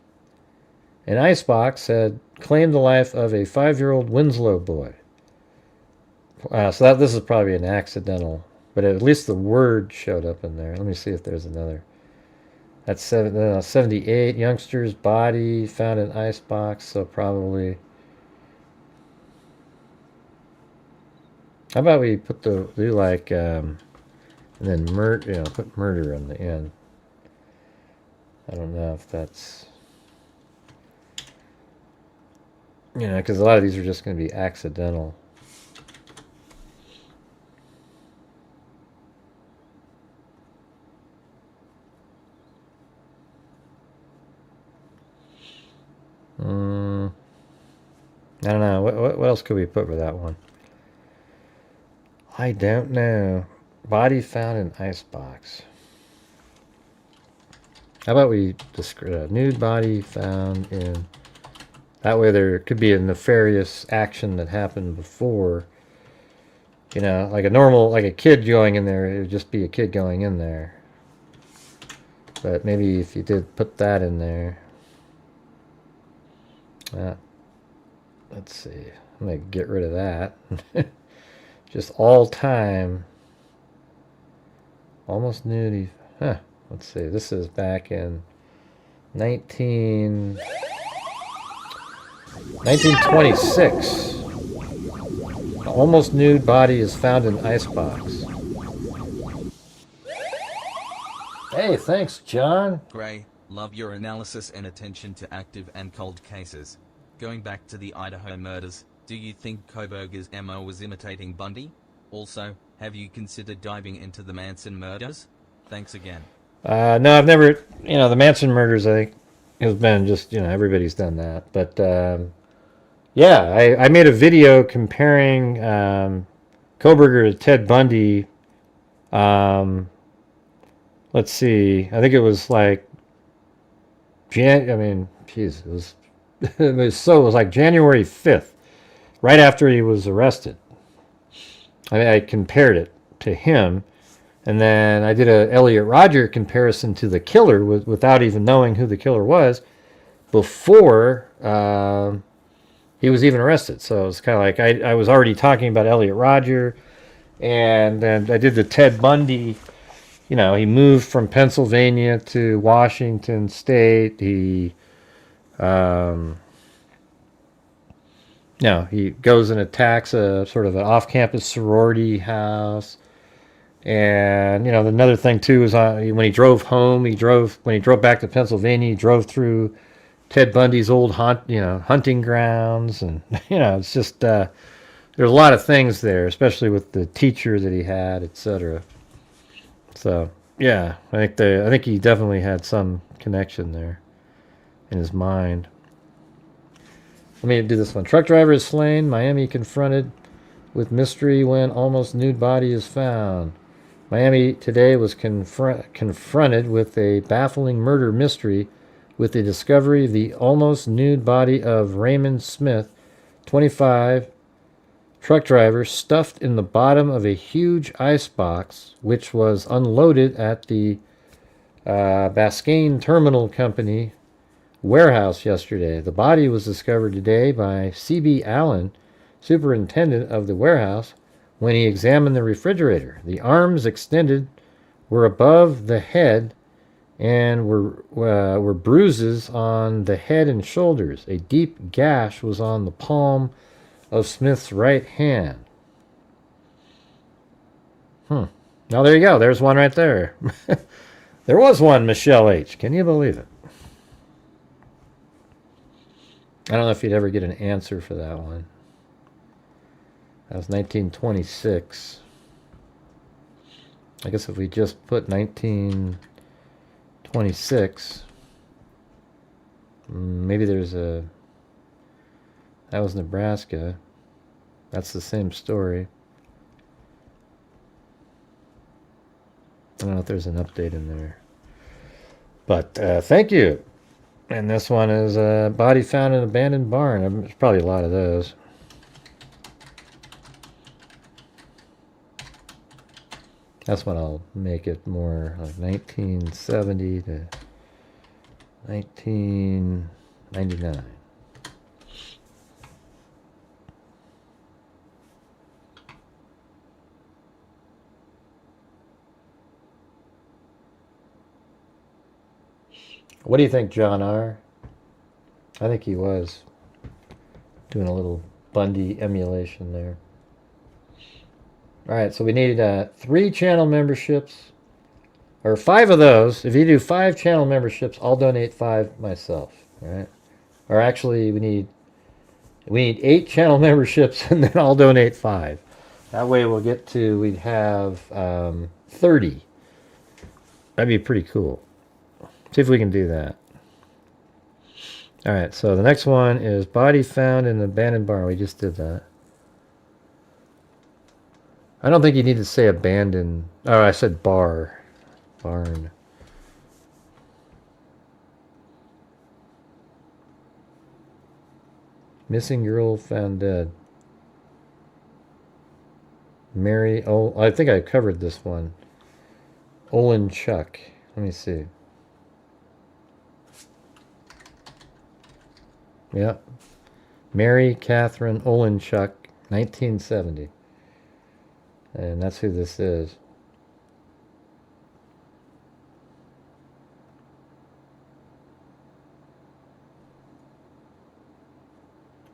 A: An Icebox had claimed the life of a 5-year-old Winslow boy. So this is probably an accidental, but at least the word showed up in there. Let me see if there's another. That's 78. Youngster's body found in Icebox, so probably. How about we put do like, and then put murder on the end. I don't know if that's, because a lot of these are just going to be accidental. I don't know. What else could we put with that one? I don't know. Body found in Icebox. How about we describe nude body found in... That way there could be a nefarious action that happened before. Like a kid going in there, it would just be a kid going in there. But maybe if you did put that in there... let's see. I'm going to get rid of that. Just all time. Almost nudity. Let's see. This is back in 1926. An almost nude body is found in Icebox. Hey, thanks, John.
E: Gray, love your analysis and attention to active and cold cases. Going back to the Idaho murders, do you think Koberger's MO was imitating Bundy? Also, have you considered diving into the Manson murders? Thanks again.
A: No, I've never, the Manson murders, I think, has been just, everybody's done that. But, yeah, I made a video comparing Koberger to Ted Bundy. Let's see, I think it was like, it was like January 5th, right after he was arrested. I compared it to him, and then I did a Elliot Rodger comparison to the killer without even knowing who the killer was before he was even arrested. So it's kind of like I was already talking about Elliot Rodger, and then I did the Ted Bundy. He moved from Pennsylvania to Washington State. He he goes and attacks a sort of an off-campus sorority house. And, another thing, too, is when he drove home, when he drove back to Pennsylvania, he drove through Ted Bundy's old hunting grounds. And, it's just, there's a lot of things there, especially with the teacher that he had, etc. So, yeah, I think he definitely had some connection there in his mind. Let me do this one. Truck driver is slain. Miami confronted with mystery when almost nude body is found. Miami today was confronted with a baffling murder mystery with the discovery of the almost nude body of Raymond Smith, 25, truck driver, stuffed in the bottom of a huge icebox, which was unloaded at the Bascane Terminal Company warehouse yesterday. The body was discovered today by C.B. Allen, superintendent of the warehouse, when he examined the refrigerator. The arms extended were above the head and were bruises on the head and shoulders. A deep gash was on the palm of Smith's right hand. Now there you go. There's one right there. There was one, Michelle H. Can you believe it? I don't know if you'd ever get an answer for that one. That was 1926. I guess if we just put 1926, maybe there's a... That was Nebraska. That's the same story. I don't know if there's an update in there. But thank you. And this one is a body found in an abandoned barn. There's probably a lot of those. That's when I'll make it more like 1970 to 19... $99. What do you think, John R? I think he was doing a little Bundy emulation there. All right, so we need 3 channel memberships, or 5 of those. If you do 5 channel memberships, I'll donate 5 myself. All right, or actually, we need 8 channel memberships, and then I'll donate 5. That way, we'd have 30. That'd be pretty cool. See if we can do that. All right, so the next one is body found in an abandoned barn. We just did that. I don't think you need to say abandoned. Oh, I said bar. Barn. Missing girl found dead. Mary. Oh, I think I covered this one. Olin Chuck. Let me see. Yep. Mary Catherine Olenchuk, 1970. And that's who this is.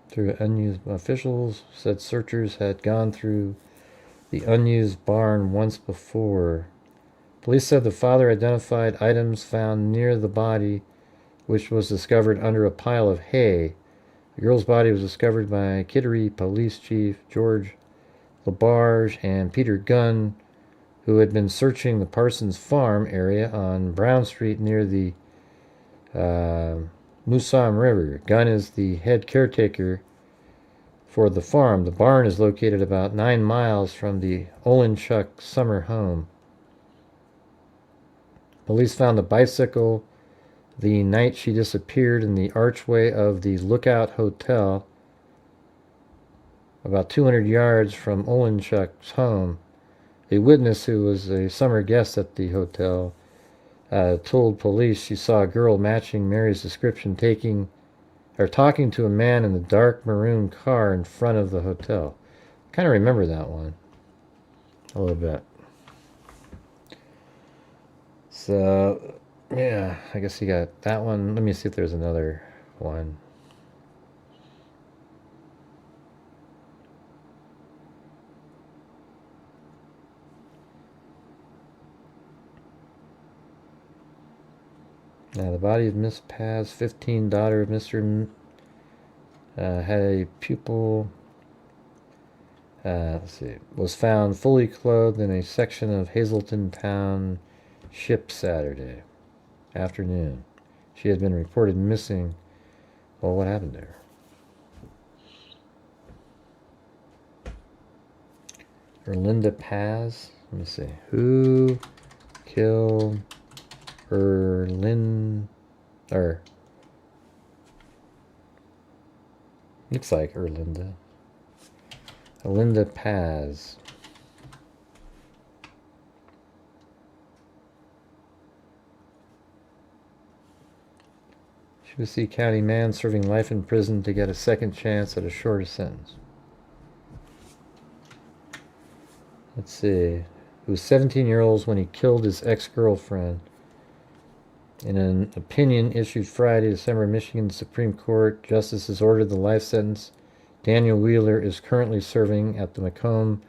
A: Through unused officials said searchers had gone through the unused barn once before. Police said the father identified items found near the body, which was discovered under a pile of hay. The girl's body was discovered by Kittery Police Chief George LaBarge and Peter Gunn, who had been searching the Parsons Farm area on Brown Street near the Musam River. Gunn is the head caretaker for the farm. The barn is located about 9 miles from the Olenchuk summer home. Police found the bicycle the night she disappeared in the archway of the Lookout Hotel, about 200 yards from Olenchuk's home. A witness who was a summer guest at the hotel told police she saw a girl matching Mary's description talking to a man in the dark maroon car in front of the hotel. Kind of remember that one a little bit. So, yeah, I guess you got that one. Let me see if there's another one. Now, the body of Miss Paz, 15, daughter of Mr. Had a pupil. Let's see. Was found fully clothed in a section of Hazleton Town Ship Saturday afternoon. She had been reported missing. Well, what happened there? Erlinda Paz. Let me see. Who killed Looks like Erlinda. Erlinda Paz. Shivasi County man serving life in prison to get a second chance at a shorter sentence. Let's see. He was 17 years old when he killed his ex-girlfriend. In an opinion issued Friday, December, Michigan Supreme Court, justices ordered the life sentence Daniel Wheeler is currently serving at the Macomb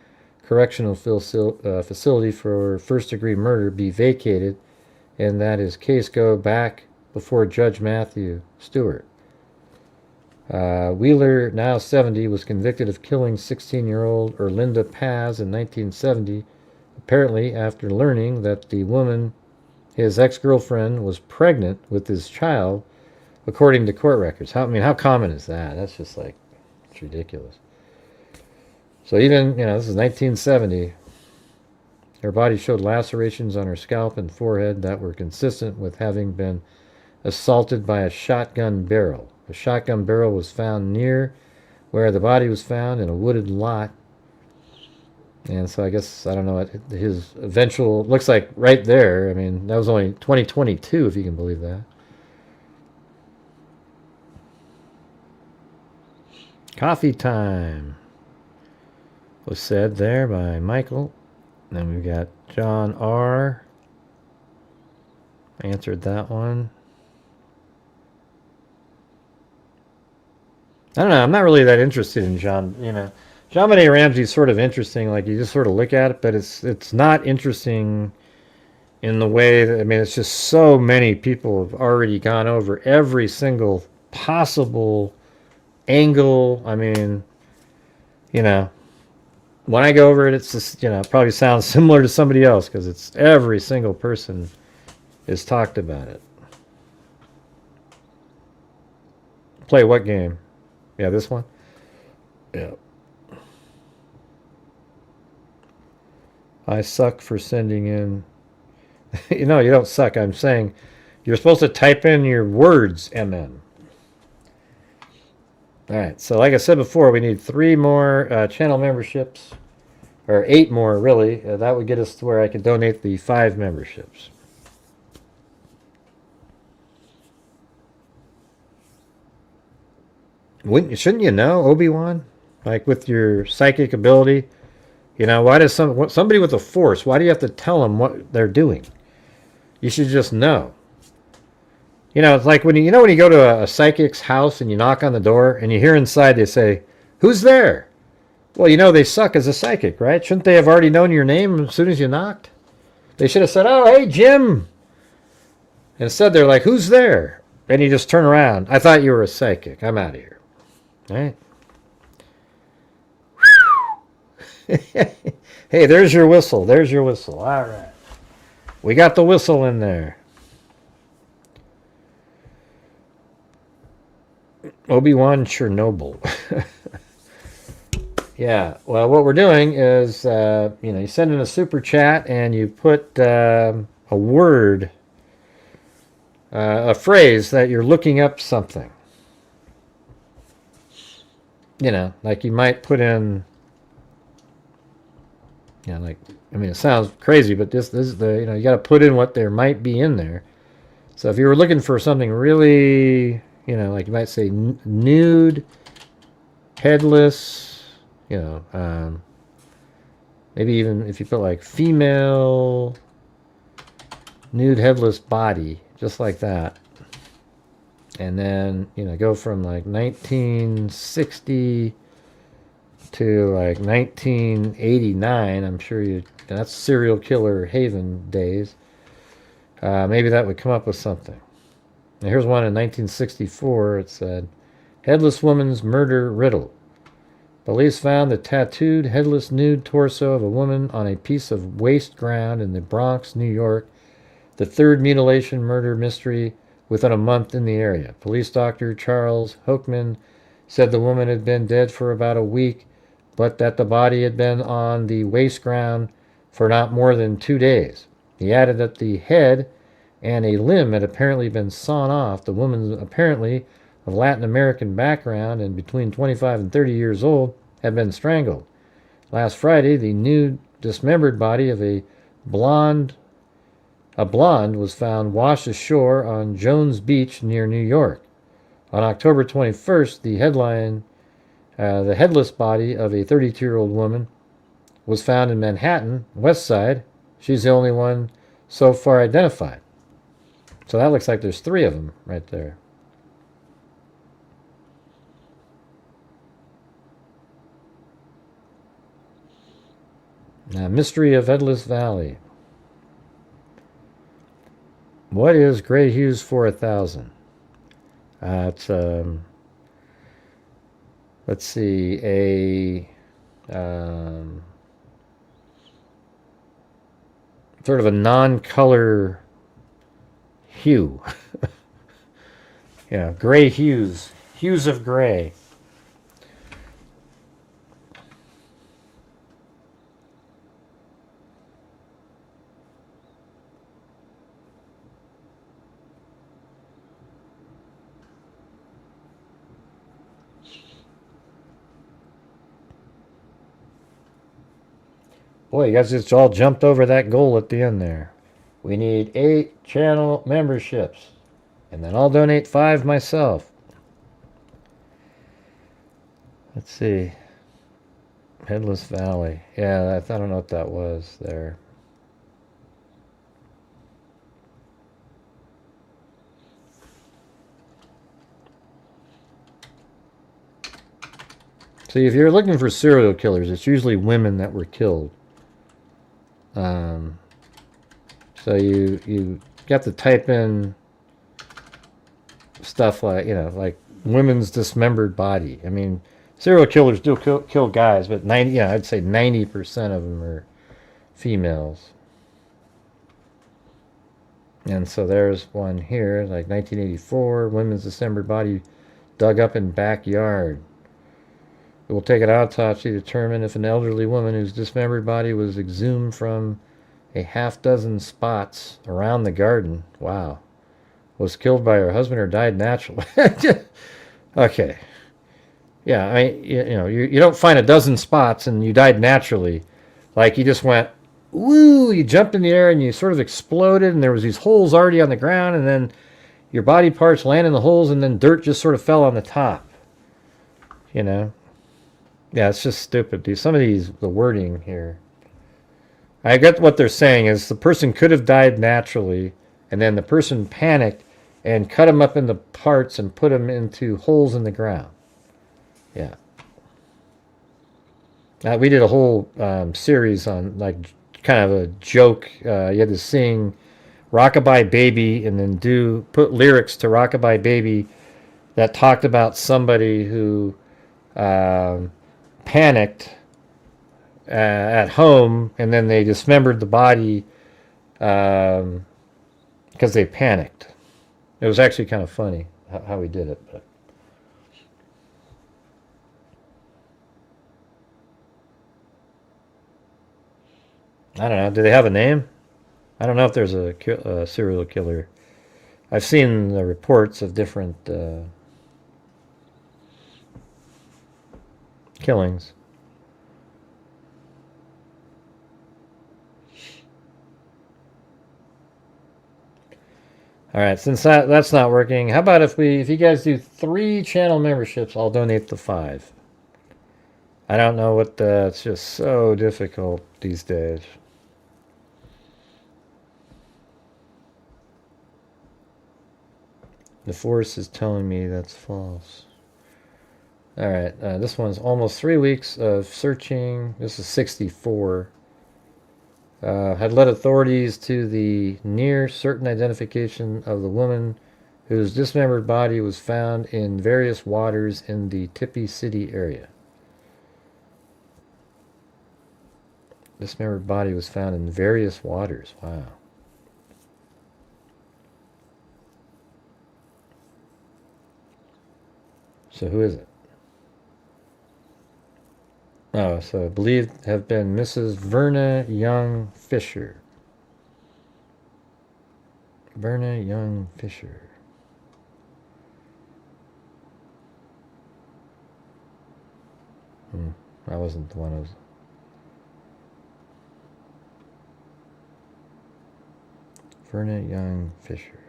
A: Correctional Facility for first-degree murder be vacated, and that his case go back before Judge Matthew Stewart. Wheeler, now 70, was convicted of killing 16-year-old Erlinda Paz in 1970, apparently after learning that the woman, his ex-girlfriend, was pregnant with his child, according to court records. How common is that? That's just like, it's ridiculous. So even, this is 1970. Her body showed lacerations on her scalp and forehead that were consistent with having been assaulted by a shotgun barrel. A shotgun barrel was found near where the body was found in a wooded lot. And so I guess, I don't know, his eventual, looks like right there, I mean, that was only 2022, if you can believe that. Coffee time was said there by Michael. Then we've got John R. Answered that one. I don't know. I'm not really that interested in John. You know, John Benet Ramsey's sort of interesting. Like you just sort of look at it, but it's not interesting in the way that, I mean, it's just so many people have already gone over every single possible angle. I mean, you know, when I go over it, it's just, you know, it probably sounds similar to somebody else because it's every single person has talked about it. Play what game? Yeah, this one? Yeah. I suck for sending in. You know, you don't suck. I'm saying you're supposed to type in your words, MN. All right. So like I said before, we need 3 more channel memberships. Or 8 more, really. That would get us to where I could donate the 5 memberships. Shouldn't you know, Obi-Wan? Like with your psychic ability, you know, why does somebody with a force, why do you have to tell them what they're doing? You should just know. You know, it's like when you know when you go to a psychic's house and you knock on the door and you hear inside they say, "Who's there?" Well, you know they suck as a psychic, right? Shouldn't they have already known your name as soon as you knocked? They should have said, "Oh, hey, Jim." Instead, they're like, "Who's there?" And you just turn around. I thought you were a psychic. I'm out of here. All right. Hey, there's your whistle. There's your whistle. All right. We got the whistle in there. Obi-Wan Chernobyl. Yeah. Well, what we're doing is, you know, you send in a super chat and you put a word, a phrase that you're looking up something. You know, like you might put in, you know, like, I mean, it sounds crazy, but this is the, you know, you got to put in what there might be in there. So if you were looking for something really, you know, like you might say nude, headless, you know, maybe even if you put like female, nude, headless body, just like that. And then, you know, go from like 1960 to like 1989. I'm sure that's serial killer haven days. Maybe that would come up with something. Now here's one in 1964. It said, "Headless woman's murder riddle. Police found the tattooed, headless, nude torso of a woman on a piece of waste ground in the Bronx, New York. The third mutilation murder mystery within a month in the area. Police doctor Charles Hochman said the woman had been dead for about a week, but that the body had been on the waste ground for not more than 2 days. He added that the head and a limb had apparently been sawn off. The woman, apparently of Latin American background and between 25 and 30 years old, had been strangled. Last Friday, the nude, dismembered body of a blonde was found washed ashore on Jones Beach near New York. On October 21st, the headless body of a 32-year-old woman was found in Manhattan, West Side. She's the only one so far identified." So that looks like there's 3 of them right there. Now, Mystery of Headless Valley. What is Grant Hughes for 1,000? It's let's see, a sort of a non-color hue. Yeah, gray hues, hues of gray. Boy, you guys just all jumped over that goal at the end there. We need 8 channel memberships. And then I'll donate 5 myself. Let's see. Headless Valley. Yeah, I don't know what that was there. See, if you're looking for serial killers, it's usually women that were killed. So you got to type in stuff like, like women's dismembered body. I mean, serial killers do kill guys, but I'd say 90% of them are females. And so there's one here, like 1984, women's dismembered body dug up in backyard. It will take an autopsy to determine if an elderly woman whose dismembered body was exhumed from a half-dozen spots around the garden, wow, was killed by her husband or died naturally. Okay. Yeah, I mean, you don't find a dozen spots and you died naturally. Like you just went, woo, you jumped in the air and you sort of exploded and there was these holes already on the ground and then your body parts landed in the holes and then dirt just sort of fell on the top. Yeah, it's just stupid. Some of the wording here. I get what they're saying is the person could have died naturally, and then the person panicked and cut them up into parts and put them into holes in the ground. Yeah. We did a whole series on like kind of a joke. You had to sing Rockabye Baby and then put lyrics to Rockabye Baby that talked about somebody who panicked at home and then they dismembered the body because they panicked. It was actually kind of funny how we did it. But. I don't know. Do they have a name? I don't know if there's a serial killer. I've seen the reports of different killings. All right, since that's not working, how about if you guys do 3 channel memberships, I'll donate the 5. I don't know what it's just so difficult these days. The force is telling me that's false. All right, this one's almost 3 weeks of searching. This is 64. Had led authorities to the near certain identification of the woman whose dismembered body was found in various waters in the Tippy City area. Dismembered body was found in various waters. Wow. So who is it? Oh, so believed to have been Mrs. Verna Young Fisher. Verna Young Fisher. That wasn't the one I was... Verna Young Fisher.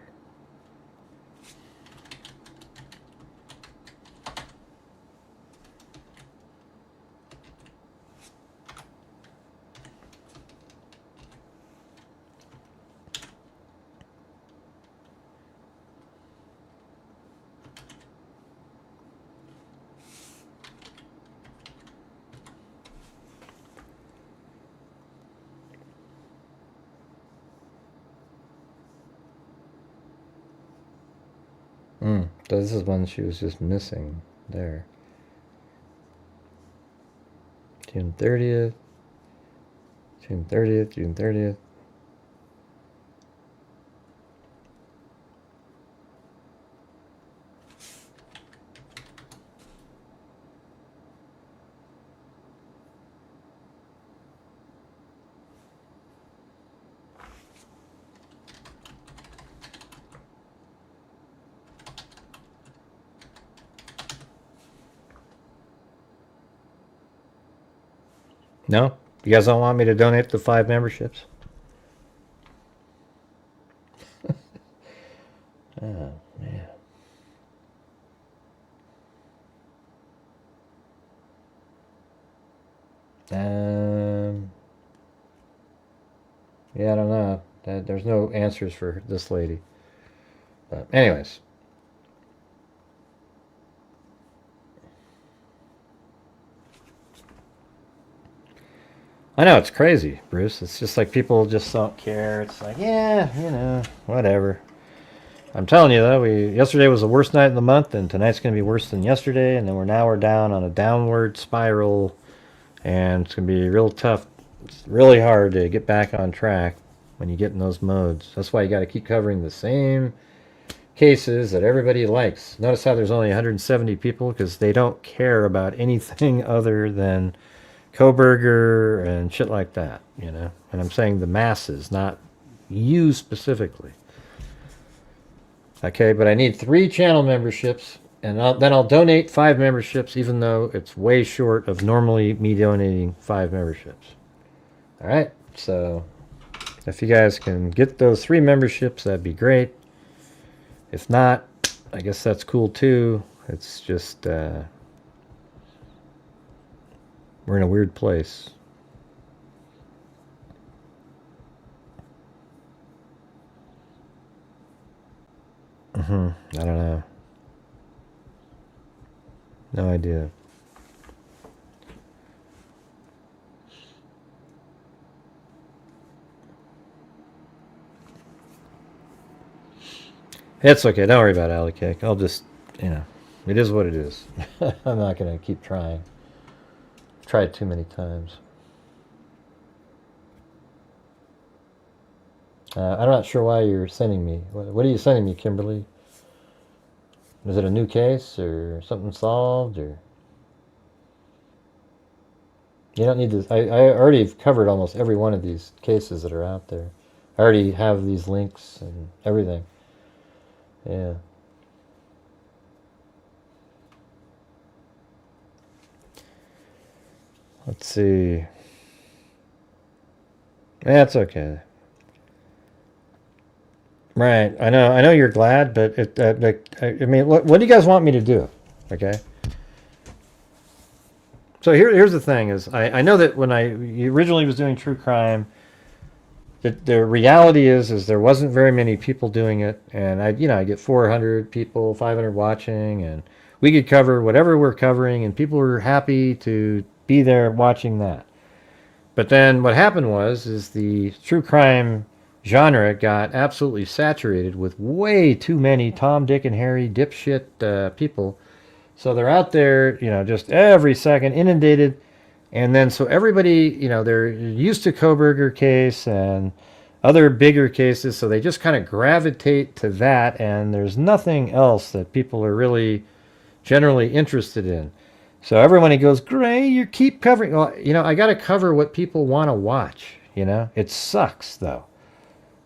A: So this is one she was just missing there. June 30th. June 30th, June 30th. No? You guys don't want me to donate the 5 memberships? Oh, man. Yeah, I don't know. There's no answers for this lady. But anyways. I know, it's crazy, Bruce. It's just like people just don't care. It's like, yeah, you know, whatever. I'm telling you, though, yesterday was the worst night of the month, and tonight's going to be worse than yesterday, and then we're down on a downward spiral, and it's going to be real tough. It's really hard to get back on track when you get in those modes. That's why you got to keep covering the same cases that everybody likes. Notice how there's only 170 people, because they don't care about anything other than Koberger and shit like that, you know. And I'm saying the masses, not you specifically. Okay, but I need 3 channel memberships, and then I'll donate 5 memberships, even though it's way short of normally me donating 5 memberships. All right, so if you guys can get those 3 memberships, that'd be great. If not, I guess that's cool too. It's just we're in a weird place. I don't know. No idea. It's okay. Don't worry about Alley Cake. I'll just, you know, it is what it is. I'm not going to keep trying. I've tried too many times. I'm not sure why you're sending me. What are you sending me, Kimberly? Is it a new case or something solved? Or you don't need to. I already have covered almost every one of these cases that are out there. I already have these links and everything. Yeah. Let's see. That's okay. Right. I know you're glad, but I mean, what do you guys want me to do? Okay. So here's the thing: is I know that when I originally was doing true crime, the reality is there wasn't very many people doing it, and I get 400 people, 500 watching, and we could cover whatever we're covering, and people were happy to be there watching that. But then what happened is the true crime genre got absolutely saturated with way too many Tom, Dick, and Harry dipshit people. So they're out there, just every second inundated. And then so everybody, they're used to Koberger case and other bigger cases, so they just kind of gravitate to that, and there's nothing else that people are really generally interested in. So everyone goes, Gray, you keep covering. Well, I got to cover what people want to watch. It sucks though,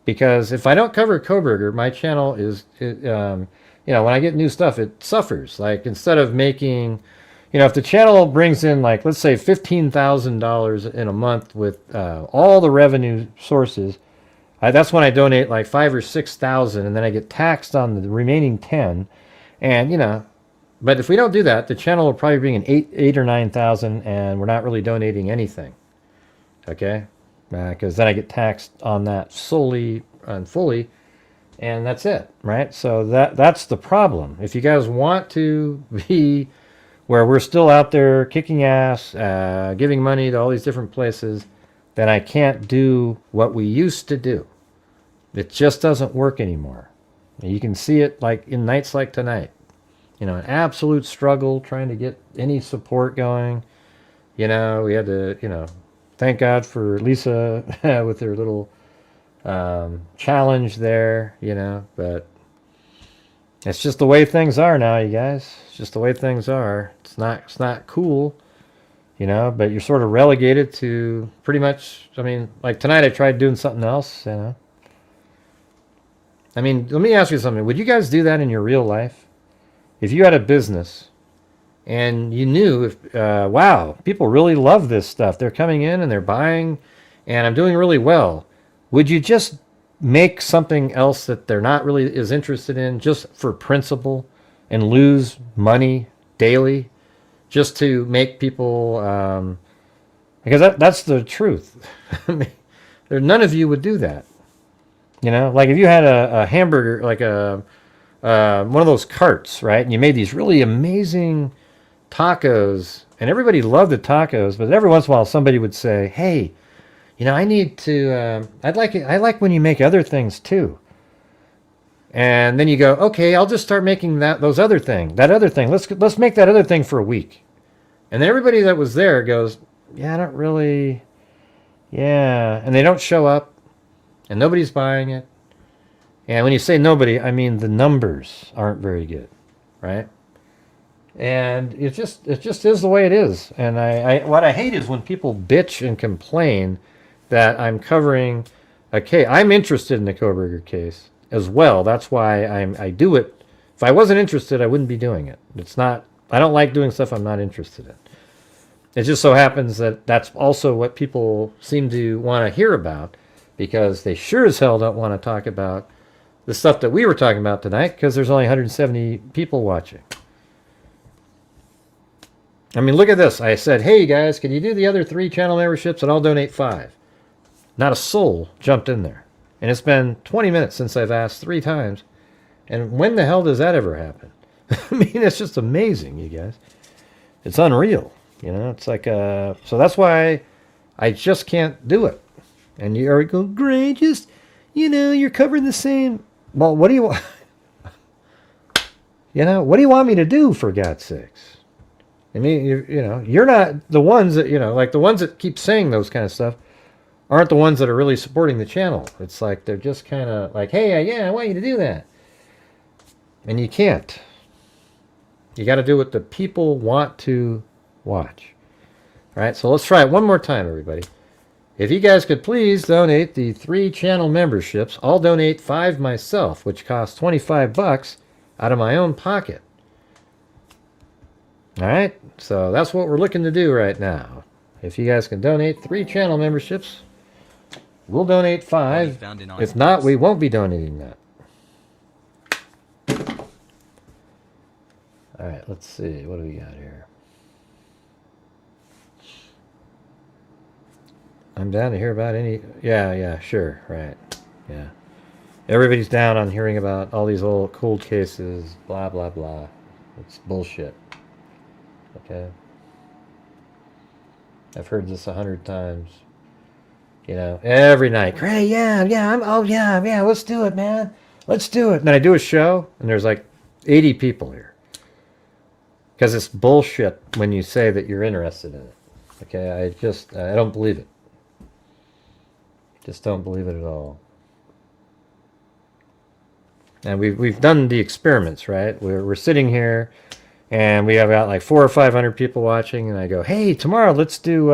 A: because if I don't cover Koberger, my channel is, when I get new stuff, it suffers. Like instead of making, if the channel brings in like, let's say $15,000 in a month with all the revenue sources, that's when I donate like 5,000 or 6,000, and then I get taxed on the remaining 10. And but if we don't do that, the channel will probably bring in 8 or 9,000, and we're not really donating anything. Okay, because then I get taxed on that solely and fully, and that's it, right? So that's the problem. If you guys want to be where we're still out there kicking ass, giving money to all these different places, then I can't do what we used to do. It just doesn't work anymore. You can see it like in nights like tonight. An absolute struggle trying to get any support going. We had to, thank God for Lisa with her little challenge there, but it's just the way things are now, you guys. It's just the way things are. It's not cool, but you're sort of relegated to pretty much, like tonight I tried doing something else, let me ask you something. Would you guys do that in your real life? If you had a business and you knew if, wow, people really love this stuff. They're coming in and they're buying and I'm doing really well. Would you just make something else that they're not really as interested in just for principle and lose money daily just to make people, Because that's the truth. I mean, none of you would do that. You know, like if you had a hamburger, like one of those carts, right? And you made these really amazing tacos, and everybody loved the tacos, but every once in a while somebody would say, hey, you know, I need to, I like when you make other things too. And then you go, okay, I'll just start making that other thing. Let's make that other thing for a week. And then everybody that was there goes, yeah, I don't really, yeah. And they don't show up, and nobody's buying it. And when you say nobody, I mean the numbers aren't very good, right? And it just is the way it is. And what I hate is when people bitch and complain that I'm covering a case. I'm interested in the Koberger case as well. That's why I do it. If I wasn't interested, I wouldn't be doing it. It's not. I don't like doing stuff I'm not interested in. It just so happens that that's also what people seem to want to hear about, because they sure as hell don't want to talk about the stuff that we were talking about tonight, because there's only 170 people watching. I mean, look at this. I said, hey guys, can you do the other 3 channel memberships and I'll donate 5? Not a soul jumped in there. And it's been 20 minutes since I've asked 3 times. And when the hell does that ever happen? I mean, it's just amazing, you guys. It's unreal. You know, it's like, so that's why I just can't do it. And you already go, great, just, you know, you're covering the same. Well, what do you want? You know, what do you want me to do, for God's sakes? I mean, you know, you're not the ones that, you know, like the ones that keep saying those kind of stuff aren't the ones that are really supporting the channel. It's like, they're just kind of like, hey, yeah, I want you to do that. And you can't. You got to do what the people want to watch. All right, so let's try it one more time, everybody. If you guys could please donate the 3 channel memberships, I'll donate 5 myself, which costs $25 out of my own pocket. All right, so that's what we're looking to do right now. If you guys can donate 3 channel memberships, we'll donate 5. If not, we won't be donating that. All right, let's see. What do we got here? I'm down to hear about any... Yeah, sure, right. Yeah. Everybody's down on hearing about all these old cold cases, blah, blah, blah. It's bullshit. Okay? I've heard this 100 times. You know, every night. Great, yeah, let's do it, man. Let's do it. And then I do a show, and there's like 80 people here. Because it's bullshit when you say that you're interested in it. Okay, I don't believe it. Just don't believe it at all. And we've done the experiments, right? We're sitting here, and we have about like 400 or 500 people watching, and I go, hey, tomorrow let's do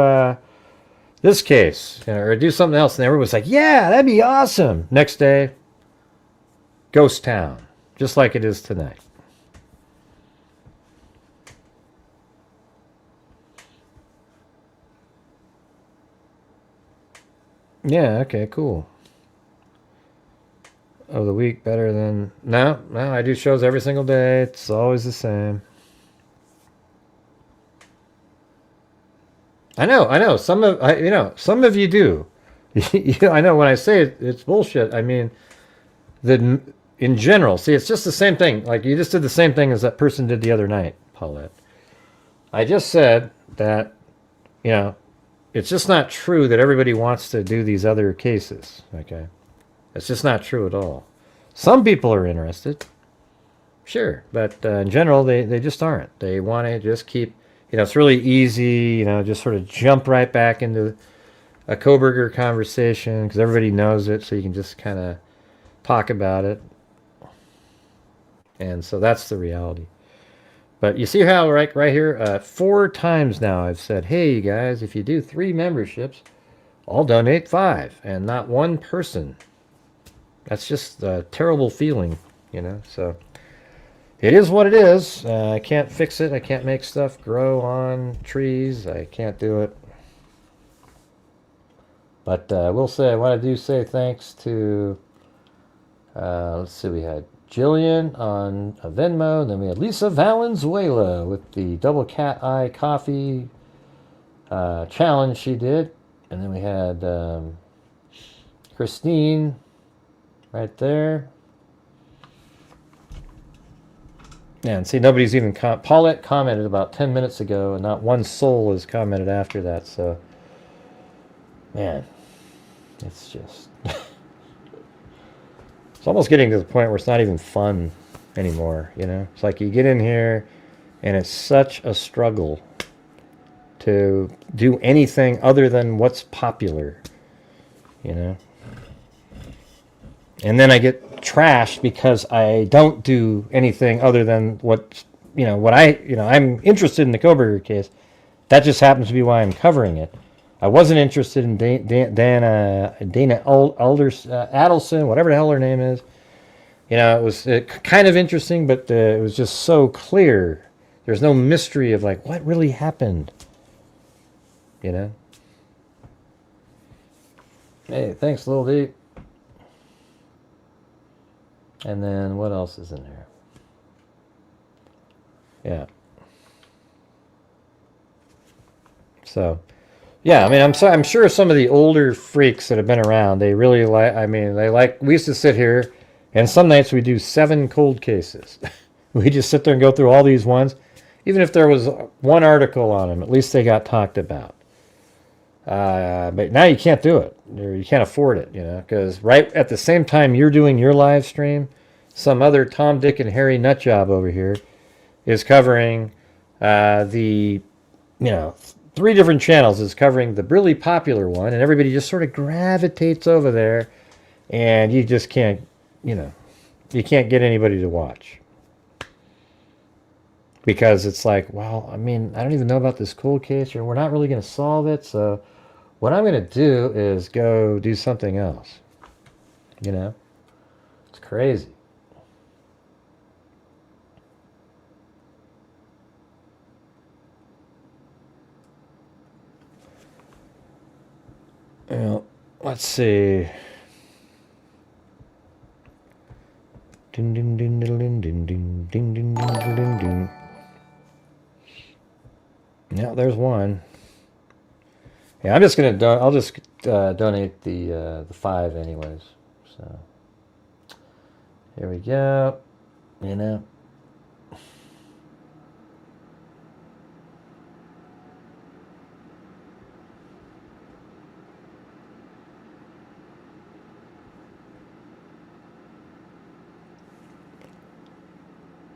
A: this case, you know, or do something else, and everyone's like, yeah, that'd be awesome. Next day, ghost town, just like it is tonight. Yeah, okay, cool. Of the week better than... No, I do shows every single day. It's always the same. I know. Some of you do. I know when I say it's bullshit, I mean that in general. See, it's just the same thing. Like, you just did the same thing as that person did the other night, Paulette. I just said that, you know, it's just not true that everybody wants to do these other cases, okay? It's just not true at all. Some people are interested, sure, but in general, they just aren't. They want to just keep, you know, it's really easy, you know, just sort of jump right back into a Koberger conversation because everybody knows it, so you can just kind of talk about it. And so that's the reality. But you see how right here, 4 times now I've said, hey, you guys, if you do 3 memberships, I'll donate 5. And not one person. That's just a terrible feeling, you know. So it is what it is. I can't fix it. I can't make stuff grow on trees. I can't do it. But I will say, I want to say thanks to, let's see, we had Jillian on Venmo, and then we had Lisa Valenzuela with the double cat eye coffee challenge she did. And then we had Christine right there. Yeah, and see, nobody's even... Paulette commented about 10 minutes ago, and not one soul has commented after that, so... Man, it's just... It's almost getting to the point where it's not even fun anymore, you know? It's like you get in here, and it's such a struggle to do anything other than what's popular, you know? And then I get trashed because I don't do anything other than what, I'm interested in the Koberger case. That just happens to be why I'm covering it. I wasn't interested in Dana Adelson, whatever the hell her name is. You know, it was kind of interesting, but it was just so clear. There's no mystery of like, what really happened? You know? Hey, thanks, Lil D. And then what else is in there? Yeah. So, yeah, I mean, I'm sure some of the older freaks that have been around, they really like, we used to sit here, and some nights we do 7 cold cases. We just sit there and go through all these ones. Even if there was one article on them, at least they got talked about. But now you can't do it. Or you can't afford it, you know, because right at the same time you're doing your live stream, some other Tom, Dick, and Harry nutjob over here is covering 3 different channels is covering the really popular one, and everybody just sort of gravitates over there, and you just can't, you can't get anybody to watch. Because it's like, well, I mean, I don't even know about this cold case, or we're not really going to solve it, so what I'm going to do is go do something else. You know? It's crazy. Well, let's see. Ding ding ding ding ding ding ding ding ding ding ding. Yeah, there's one. Yeah, I'm just gonna. I'll just donate the 5 anyways. So here we go. You know.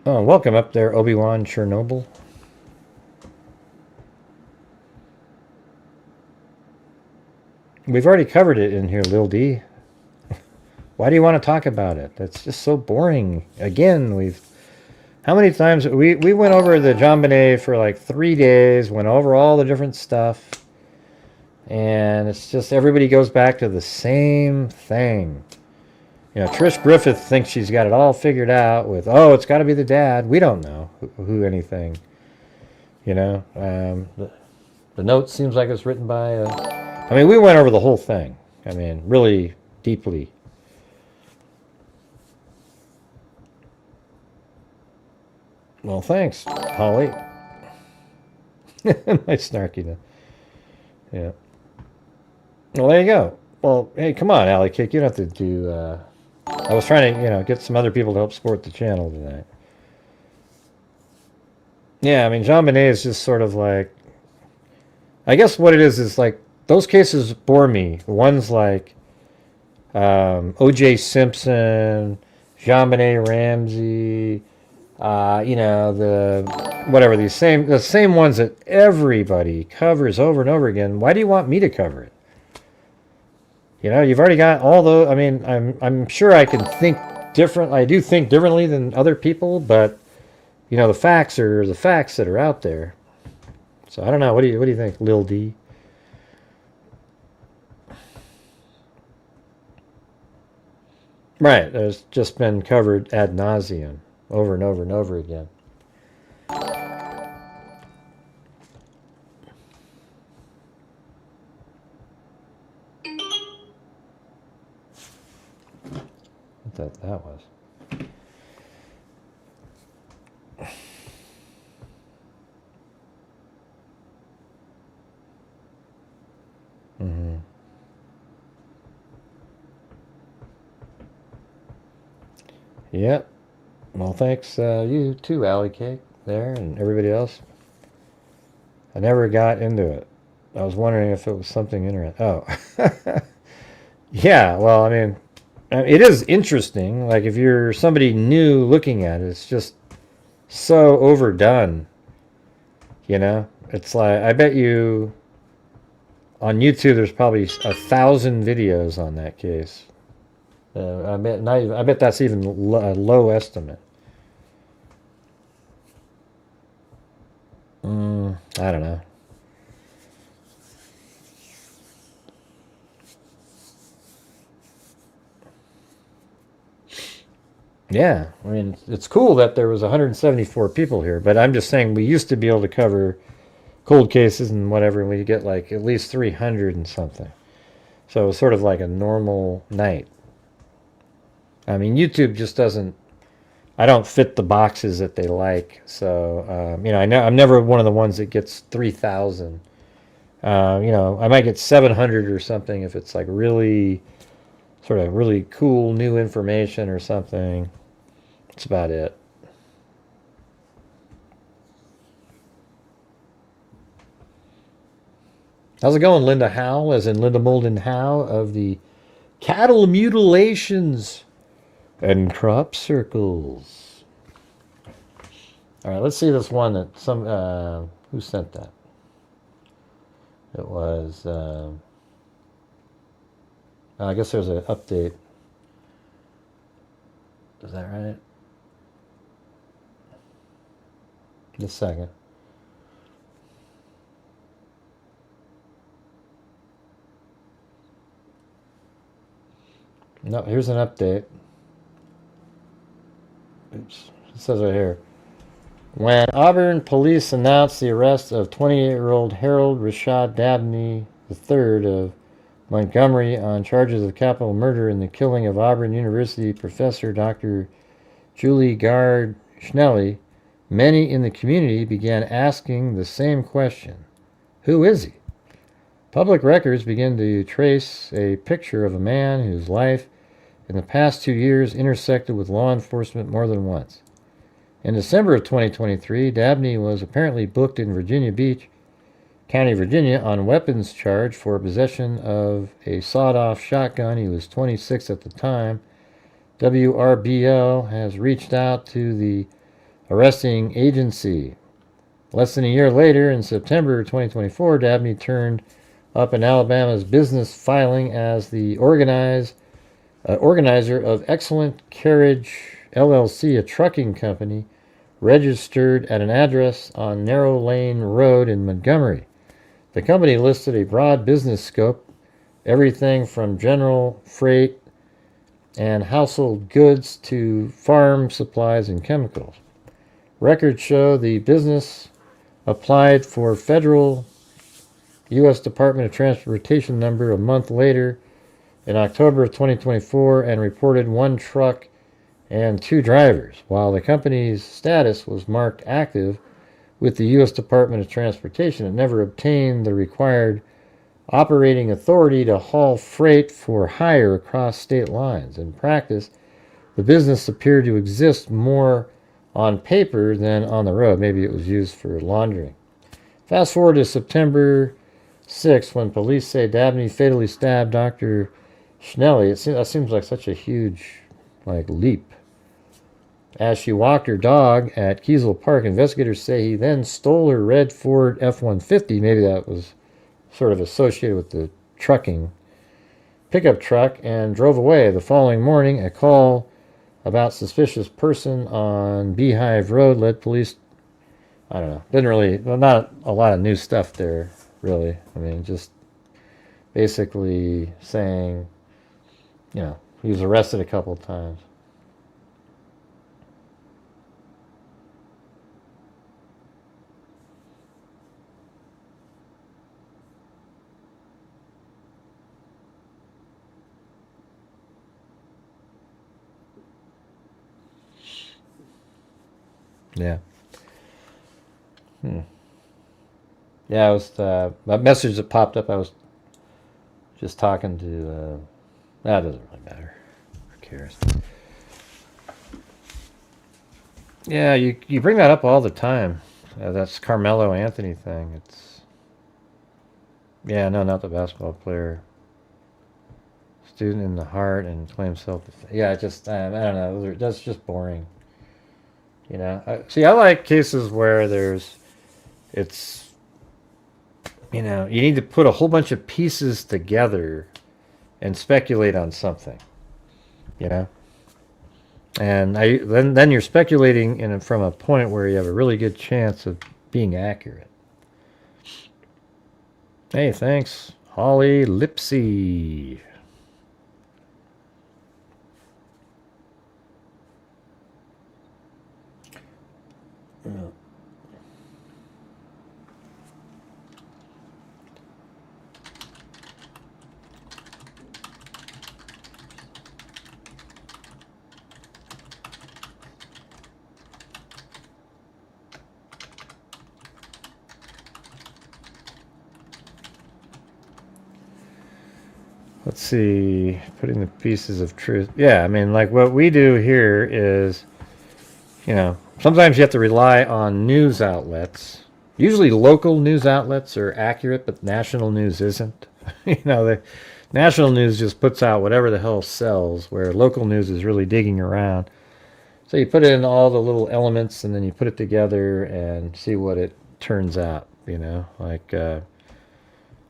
A: Oh, welcome up there, Obi-Wan Chernobyl. We've already covered it in here, Lil D. Why do you want to talk about it? That's just so boring. Again, how many times we went over the JonBenet for like 3 days, went over all the different stuff, and it's just everybody goes back to the same thing. You know, Trish Griffith thinks she's got it all figured out with, oh, it's got to be the dad. We don't know who anything. You know, the note seems like it's written by I mean, we went over the whole thing. I mean, really deeply. Well, thanks, Holly. My snarkiness. Yeah. Well, there you go. Well, hey, come on, Alley Kick. You don't have to do... I was trying to, get some other people to help support the channel tonight. Yeah, I mean, JonBenet is just sort of like... I guess what it is like, those cases bore me. The ones like O.J. Simpson, JonBenet Ramsey, the same ones that everybody covers over and over again. Why do you want me to cover it? You've already got all the. I mean, I'm sure I can think different. I do think differently than other people, but the facts are the facts that are out there. So I don't know. What do you think, Lil D? Right. There's just been covered ad nauseum over and over and over again. What that was. Yep. Well, thanks you too, Alley Cake, there, and everybody else. I never got into it. I was wondering if it was something interesting. Oh. Yeah, well, I mean, it is interesting. Like, if you're somebody new looking at it, it's just so overdone. You know? It's like, I bet you on YouTube there's probably 1,000 videos on that case. I bet that's even a low estimate. I don't know. Yeah, I mean, it's cool that there was 174 people here, but I'm just saying we used to be able to cover cold cases and whatever, and we get like at least 300 and something. So it was sort of like a normal night. I mean, YouTube just doesn't, I don't fit the boxes that they like. So, you know, I'm never one of the ones that gets 3,000. You know, I might get 700 or something if it's like really, sort of really cool new information or something. That's about it. How's it going, Linda Howe, as in Linda Molden Howe of the Cattle Mutilations and Crop Circles. All right, let's see this one that who sent that? It was, I guess there's an update. Is that right? Just a second. No, here's an update. Oops. It says right here. When Auburn police announced the arrest of 28-year-old Harold Rashad Dabney III of Montgomery on charges of capital murder in the killing of Auburn University professor Dr. Julie Gard Schnuelle, many in the community began asking the same question. Who is he? Public records begin to trace a picture of a man whose life in the past 2 years intersected with law enforcement more than once. In December of 2023, Dabney was apparently booked in Virginia Beach, County, Virginia, on weapons charge for possession of a sawed-off shotgun. He was 26 at the time. WRBL has reached out to the arresting agency. Less than a year later, in September 2024, Dabney turned up in Alabama's business filing as the organizer of Excellent Carriage LLC, a trucking company registered at an address on Narrow Lane Road in Montgomery. The company listed a broad business scope, everything from general freight and household goods to farm supplies and chemicals. Records show the business applied for federal U.S. Department of Transportation number a month later in October of 2024 and reported 1 truck and 2 drivers. While the company's status was marked active with the U.S. Department of Transportation, it never obtained the required operating authority to haul freight for hire across state lines. In practice, the business appeared to exist more on paper than on the road. Maybe it was used for laundering. Fast forward to September 6th, when police say Dabney fatally stabbed Dr. Schnuelle. That seems like such a huge leap. As she walked her dog at Kiesel Park, investigators say he then stole her red Ford F-150. Maybe that was sort of associated with the trucking pickup truck, and drove away. The following morning, a call about suspicious person on Beehive Road led police. I don't know. Didn't really, well, not a lot of new stuff there, really. I mean, just basically saying, you know, he was arrested a couple of times. Yeah. Yeah, I was that message that popped up. I was just talking to. That doesn't really matter. Who cares? Yeah, you bring that up all the time. That's Carmelo Anthony thing. It's yeah, no, not the basketball player. Student in the heart and claims self-defense. Yeah, just I don't know. That's just boring. You know. See, I like cases where it's you know, you need to put a whole bunch of pieces together and speculate on something. You know. And then you're speculating from a point where you have a really good chance of being accurate. Hey, thanks, Holly Lipsy. Let's see, putting the pieces of truth. Yeah, I mean, like what we do here is, you know, sometimes you have to rely on news outlets. Usually local news outlets are accurate, but national news isn't. You know, the national news just puts out whatever the hell sells, where local news is really digging around. So you put in all the little elements and then you put it together and see what it turns out, you know? Like, I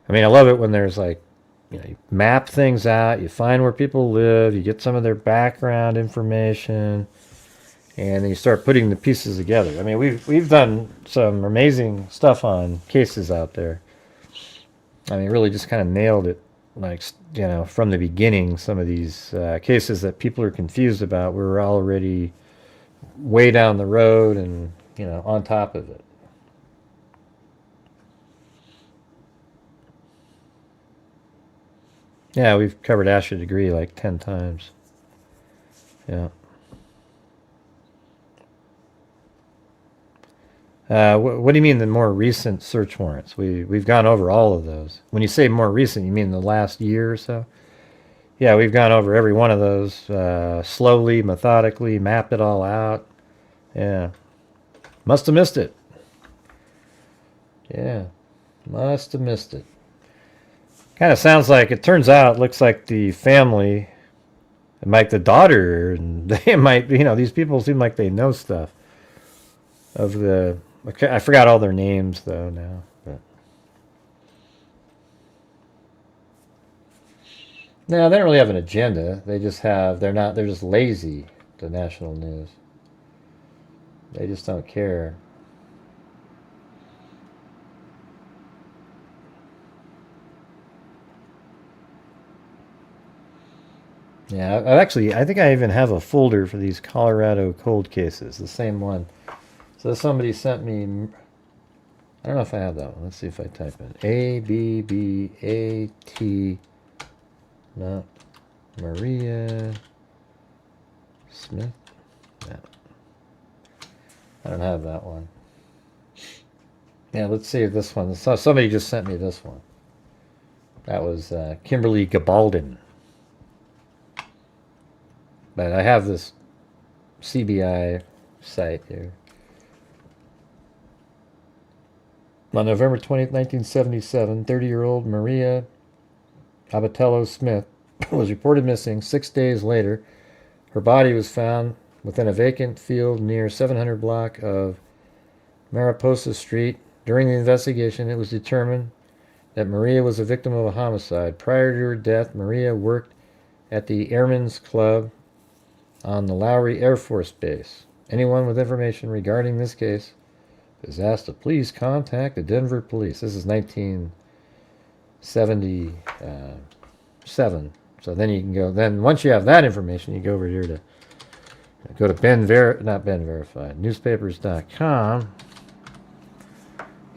A: mean, I love it when there's like, you know, you map things out, you find where people live, you get some of their background information, and then you start putting the pieces together. I mean, we've done some amazing stuff on cases out there. I mean, really just kind of nailed it, like, you know, from the beginning. Some of these cases that people are confused about, we're already way down the road and, you know, on top of it. Yeah, we've covered Asher Degree like 10 times. Yeah. What do you mean the more recent search warrants? We've gone over all of those. When you say more recent, you mean the last year or so? Yeah, we've gone over every one of those slowly, methodically, mapped it all out. Yeah. Must have missed it. Yeah. Must have missed it. Kind of sounds like, it turns out, looks like the family, like the daughter, and they might, you know, these people seem like they know stuff of the, okay, I forgot all their names though now, but no, they don't really have an agenda. They just have, they're just lazy, the national news. They just don't care. Yeah, I think I even have a folder for these Colorado cold cases, the same one. So somebody sent me, I don't know if I have that one. Let's see if I type in ABBAT, no, Maria Smith. No, I don't have that one. Yeah, let's see if this one, so somebody just sent me this one. That was Kimberly Gabaldon. But I have this CBI site here. On November 20th, 1977, 30-year-old Maria Abatello Smith was reported missing. 6 days later, her body was found within a vacant field near 700 block of Mariposa Street. During the investigation, it was determined that Maria was a victim of a homicide. Prior to her death, Maria worked at the Airmen's Club on the Lowry Air Force Base. Anyone with information regarding this case is asked to please contact the Denver police. This is 1977. So then you can go, then once you have that information, you go over here to go to newspapers.com,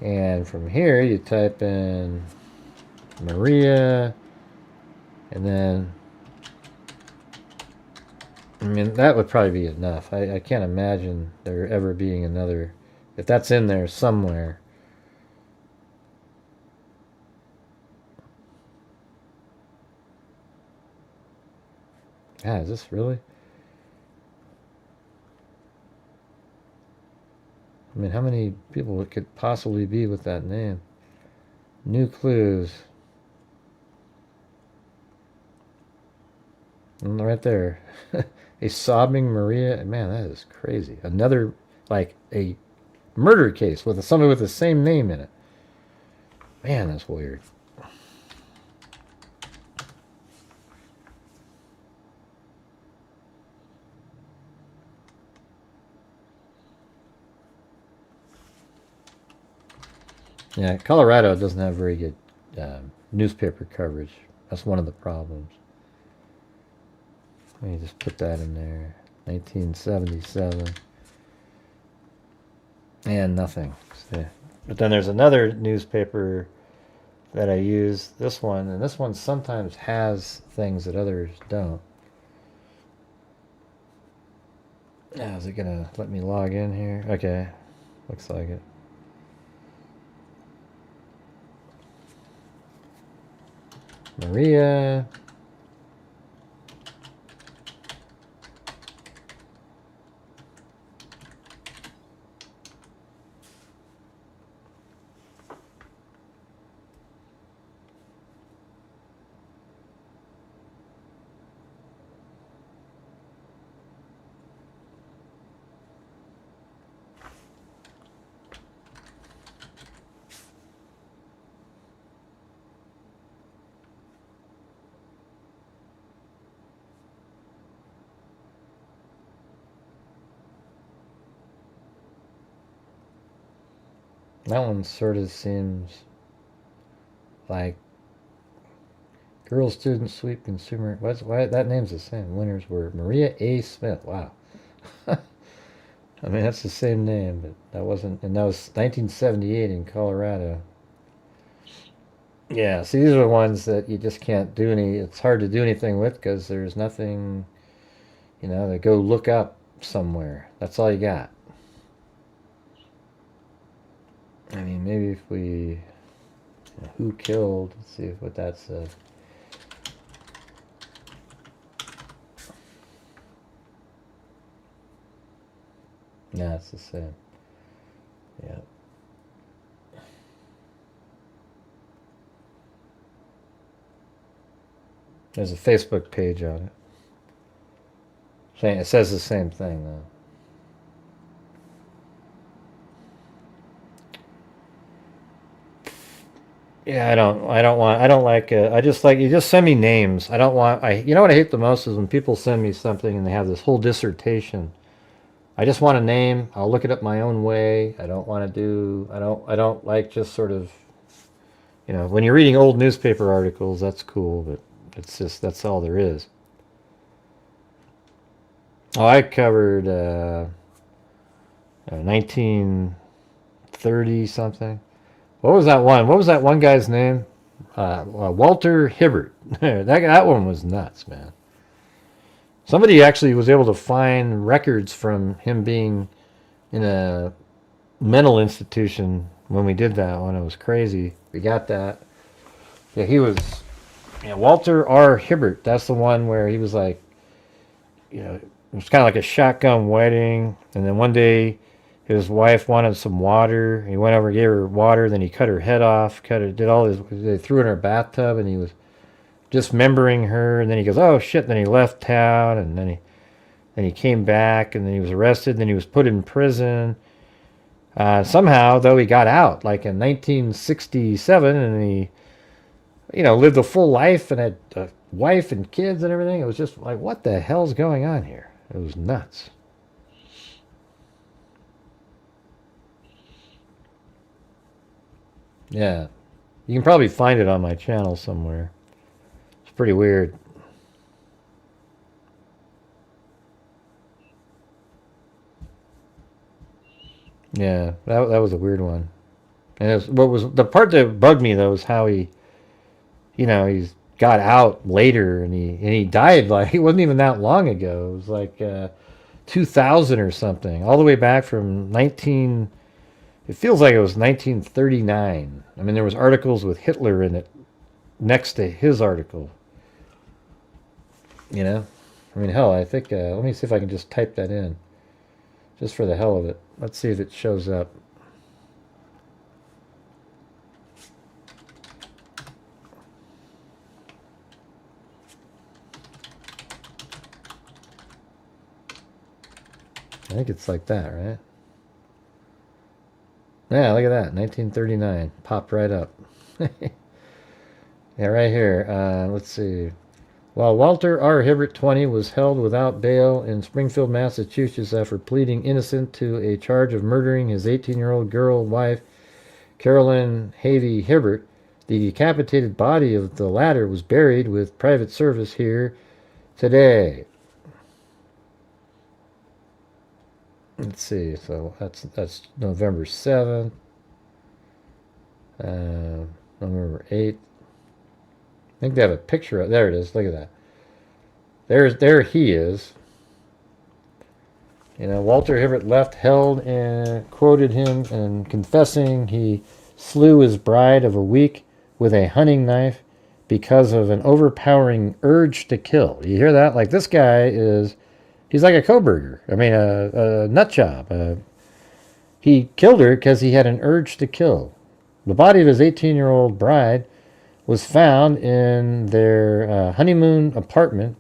A: and from here you type in Maria, and then, I mean, that would probably be enough. I can't imagine there ever being another, if that's in there somewhere. Ah, is this really? I mean, how many people it could possibly be with that name? New clues. And right there. A sobbing Maria. Man, that is crazy. Another, like, a murder case with somebody with the same name in it. Man, that's weird. Yeah, Colorado doesn't have very good newspaper coverage. That's one of the problems. Let me just put that in there. 1977. And nothing. But then there's another newspaper that I use, this one, and this one sometimes has things that others don't. Now, is it gonna let me log in here? Okay, looks like it. Maria. That one sort of seems like girl student sweep consumer. Why that name's the same. Winners were Maria A. Smith. Wow. I mean, that's the same name, but that wasn't, and that was 1978 in Colorado. Yeah, see, these are the ones that you just can't do it's hard to do anything with because there's nothing, to go look up somewhere. That's all you got. I mean, maybe if we, who killed, let's see what that says. Yeah, it's the same. Yeah. There's a Facebook page on it. It says the same thing, though. Yeah, I just like, you just send me names. I don't want, you know what I hate the most is when people send me something and they have this whole dissertation. I just want a name. I'll look it up my own way. I don't like just sort of, when you're reading old newspaper articles, that's cool, but it's just, that's all there is. Oh, I covered 1930 something. What was that one? What was that one guy's name? Walter Hibbert. that one was nuts, man. Somebody actually was able to find records from him being in a mental institution when we did that one. It was crazy. We got that. Yeah, he was, Walter R. Hibbert. That's the one where he was like, it was kind of like a shotgun wedding. And then one day his wife wanted some water. He went over, gave her water, then he cut her head off, did all this, they threw her in her bathtub, and he was dismembering her, and then he goes, oh shit, then he left town, and then he came back, and then he was arrested, and then he was put in prison. Somehow, though, he got out, like in 1967, and he, lived a full life and had a wife and kids and everything. It was just like, what the hell's going on here? It was nuts. Yeah. You can probably find it on my channel somewhere. It's pretty weird. Yeah, that was a weird one. And what was the part that bugged me though is how he, he's got out later and he died like it wasn't even that long ago. It was like 2000 or something, all the way back from 19. It feels like it was 1939. I mean, there was articles with Hitler in it next to his article. I mean, hell, I think, let me see if I can just type that in. Just for the hell of it. Let's see if it shows up. I think it's like that, right? Yeah, look at that. 1939. Popped right up. Yeah, right here. Let's see. While Walter R. Hibbert, 20, was held without bail in Springfield, Massachusetts after pleading innocent to a charge of murdering his 18-year-old girl wife, Carolyn Havey Hibbert, the decapitated body of the latter was buried with private service here today. Let's see. So that's November 7th. November 8th. I think they have a picture of, there it is, look at that. There he is. You know, Walter Hibbert left held and quoted him and confessing he slew his bride of a week with a hunting knife because of an overpowering urge to kill. You hear that? Like, this guy is, he's like a Koberger. I mean, a nut job. He killed her because he had an urge to kill. The body of his 18-year-old bride was found in their honeymoon apartment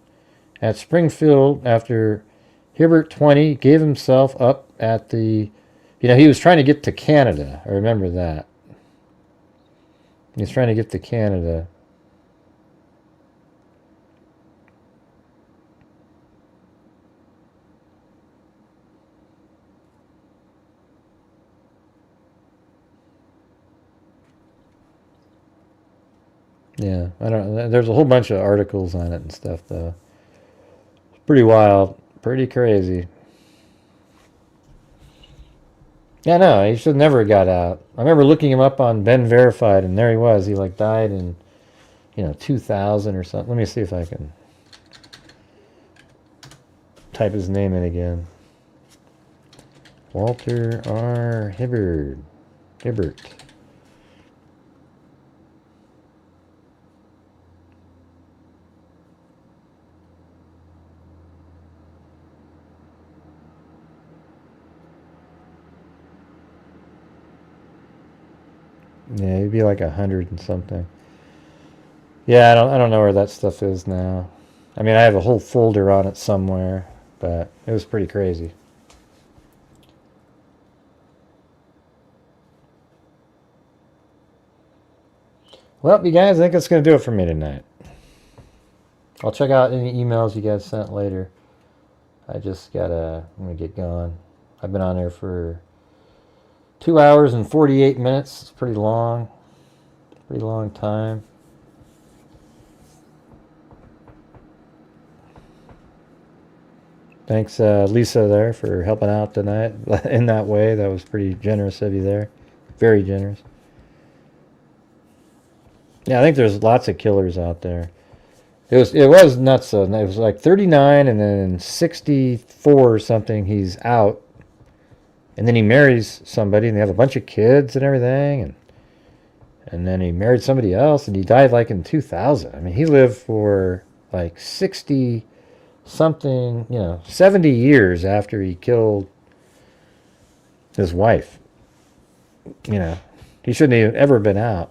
A: at Springfield after Hibbert, 20, gave himself up at the... You know, he was trying to get to Canada. I remember that. He was trying to get to Canada. Yeah, I don't know. There's a whole bunch of articles on it and stuff, though. It's pretty wild. Pretty crazy. Yeah, no, he should never have got out. I remember looking him up on Ben Verified, and there he was. He, like, died in, 2000 or something. Let me see if I can type his name in again. Walter R. Hibbert. Yeah, he'd be like 100 and something. Yeah, I don't know where that stuff is now. I mean, I have a whole folder on it somewhere, but it was pretty crazy. Well, you guys, I think that's going to do it for me tonight. I'll check out any emails you guys sent later. I'm going to get going. I've been on there for 2 hours and 48 minutes. It's pretty long. Pretty long time. Thanks, Lisa, there, for helping out tonight in that way. That was pretty generous of you there. Very generous. Yeah, I think there's lots of killers out there. It was nuts, though. It was like 39, and then 64 or something, he's out. And then he marries somebody, and they have a bunch of kids and everything. And then he married somebody else, and he died like in 2000. I mean, he lived for like 60 something, 70 years after he killed his wife. He shouldn't have ever been out.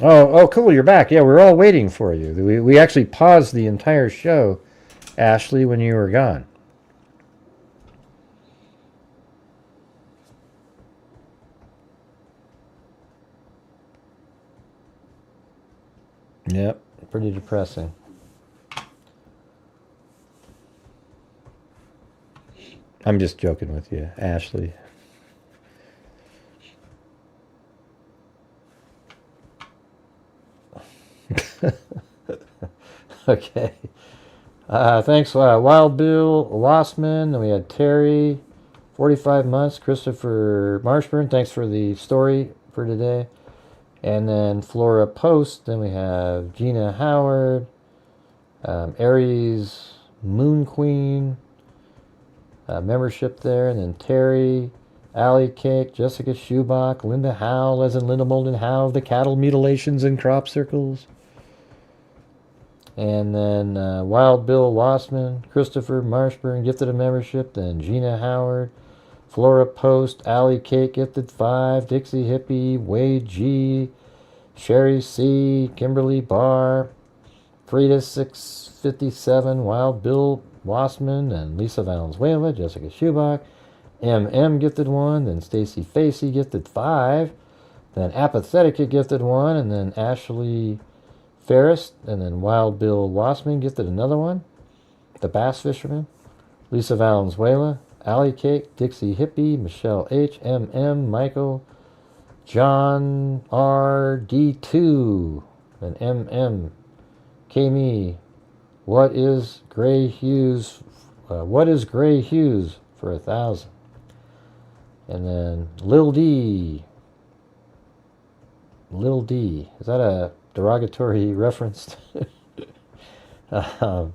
A: Oh, cool, you're back. Yeah, we're all waiting for you. We actually paused the entire show, Ashley, when you were gone. Yep, pretty depressing. I'm just joking with you, Ashley. Okay. Thanks, Wild Bill Lossman. Then we had Terry, 45 months. Christopher Marshburn, thanks for the story for today. And then Flora Post. Then we have Gina Howard, Aries Moon Queen, membership there. And then Terry, Allie Cake, Jessica Schubach, Linda Howe, as in Linda Molden Howe, the cattle mutilations and crop circles. And then Wild Bill Wassman, Christopher Marshburn gifted a membership. Then Gina Howard, Flora Post, Allie Kate gifted 5, Dixie Hippie, Wade G, Sherry C, Kimberly Barr, Frida 657, Wild Bill Wassman, and Lisa Valenzuela, Jessica Schubach, MM gifted 1, then Stacy Facey gifted 5, then Apathetic gifted 1, and then Ashley Ferris, and then Wild Bill Wassman gifted another one. The Bass Fisherman, Lisa Valenzuela, Allie Cake, Dixie Hippie, Michelle H, MM, Michael, John R, D2, and MM, Kami, What is Gray Hughes for 1,000? And then Lil D, is that a derogatory reference? And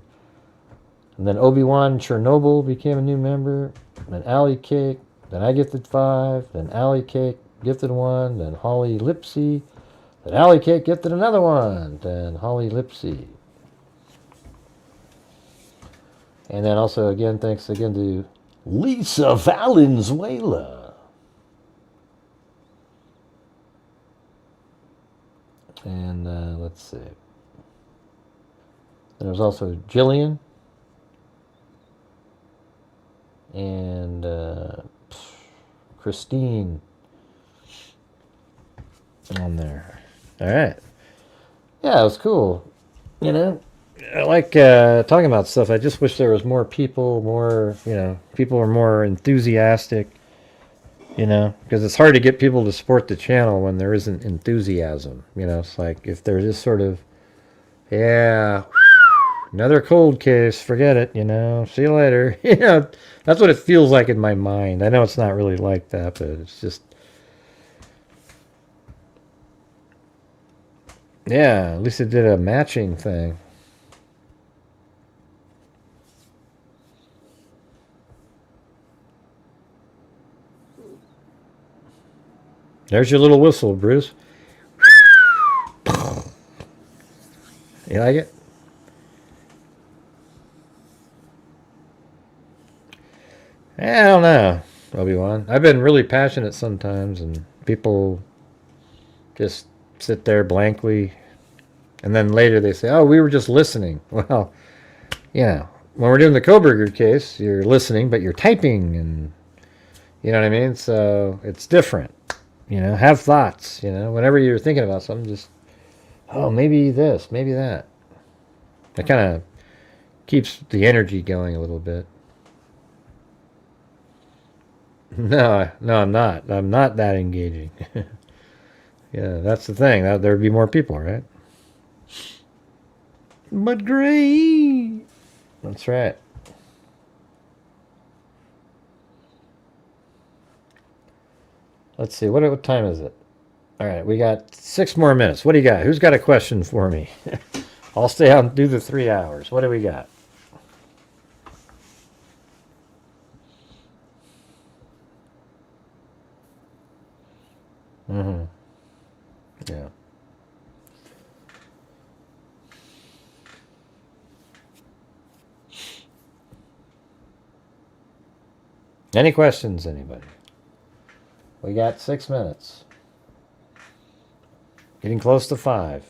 A: then Obi-Wan Chernobyl became a new member. Then Allie Cake. Then I gifted 5. Then Allie Cake gifted 1. Then Holly Lipsy. Then Allie Cake gifted another one. Then Holly Lipsy. And then also again, thanks again to Lisa Valenzuela. And let's see. There's also Jillian. And Christine on there. All right. Yeah, it was cool. You know, I like talking about stuff. I just wish there was more people, people are more enthusiastic, because it's hard to get people to support the channel when there isn't enthusiasm. It's like if they're just sort of, yeah, another cold case, forget it, see you later. That's what it feels like in my mind. I know it's not really like that, but it's just, yeah, at least it did a matching thing. There's your little whistle, Bruce. You like it? I don't know, Obi-Wan. I've been really passionate sometimes, and people just sit there blankly, and then later they say, oh, we were just listening. Well, when we're doing the Koberger case, you're listening, but you're typing, and you know what I mean? So it's different. Have thoughts, whenever you're thinking about something, just, oh, maybe this, maybe that. That kind of keeps the energy going a little bit. No, I'm not. I'm not that engaging. Yeah, that's the thing. There'd be more people, right? But great. That's right. Let's see. What time is it? All right, we got 6 more minutes. What do you got? Who's got a question for me? I'll stay out and do the 3 hours. What do we got? Mm-hmm. Yeah. Any questions, anybody? We got 6 minutes. Getting close to 5.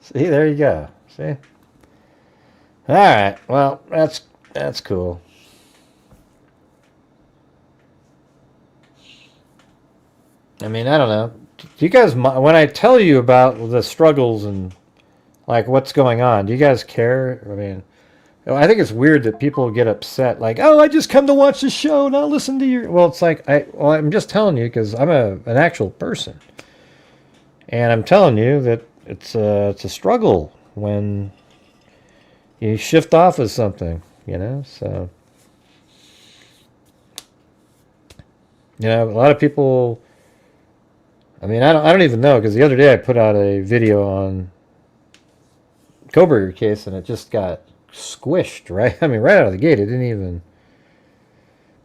A: See, there you go. See? All right. Well, that's cool. I mean, I don't know. Do you guys, when I tell you about the struggles and like what's going on, do you guys care? I mean, I think it's weird that people get upset. Like, oh, I just come to watch the show, not listen to your. Well, it's like I'm just telling you because I'm an actual person, and I'm telling you that it's a struggle when you shift off of something, So, a lot of people. I mean, I don't even know because the other day I put out a video on Koberger case and it just got squished, right? I mean, right out of the gate, it didn't even.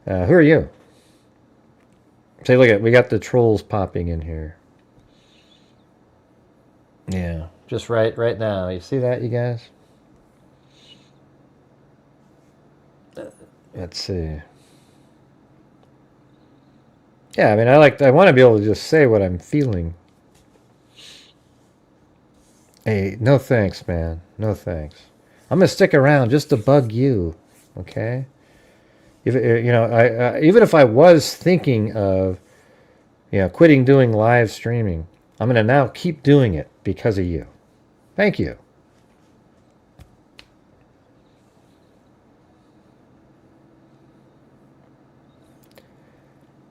A: Who are you? Say, look at, we got the trolls popping in here. Yeah, just right now. You see that, you guys? Let's see. Yeah, I mean, I want to be able to just say what I'm feeling. Hey, no thanks, man. No thanks. I'm gonna stick around just to bug you, okay? If you know, I even if I was thinking of, quitting doing live streaming, I'm gonna now keep doing it because of you. Thank you.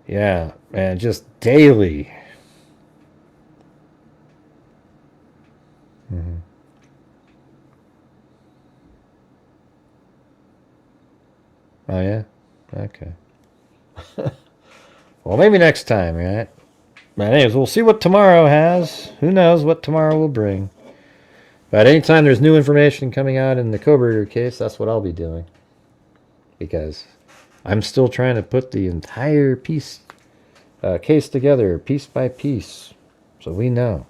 A: Yeah, man, just daily. Mm-hmm. Oh, yeah? Okay. Well, maybe next time, right? But anyways, we'll see what tomorrow has. Who knows what tomorrow will bring. But anytime there's new information coming out in the Coburger case, that's what I'll be doing. Because I'm still trying to put the entire case together, piece by piece, so we know.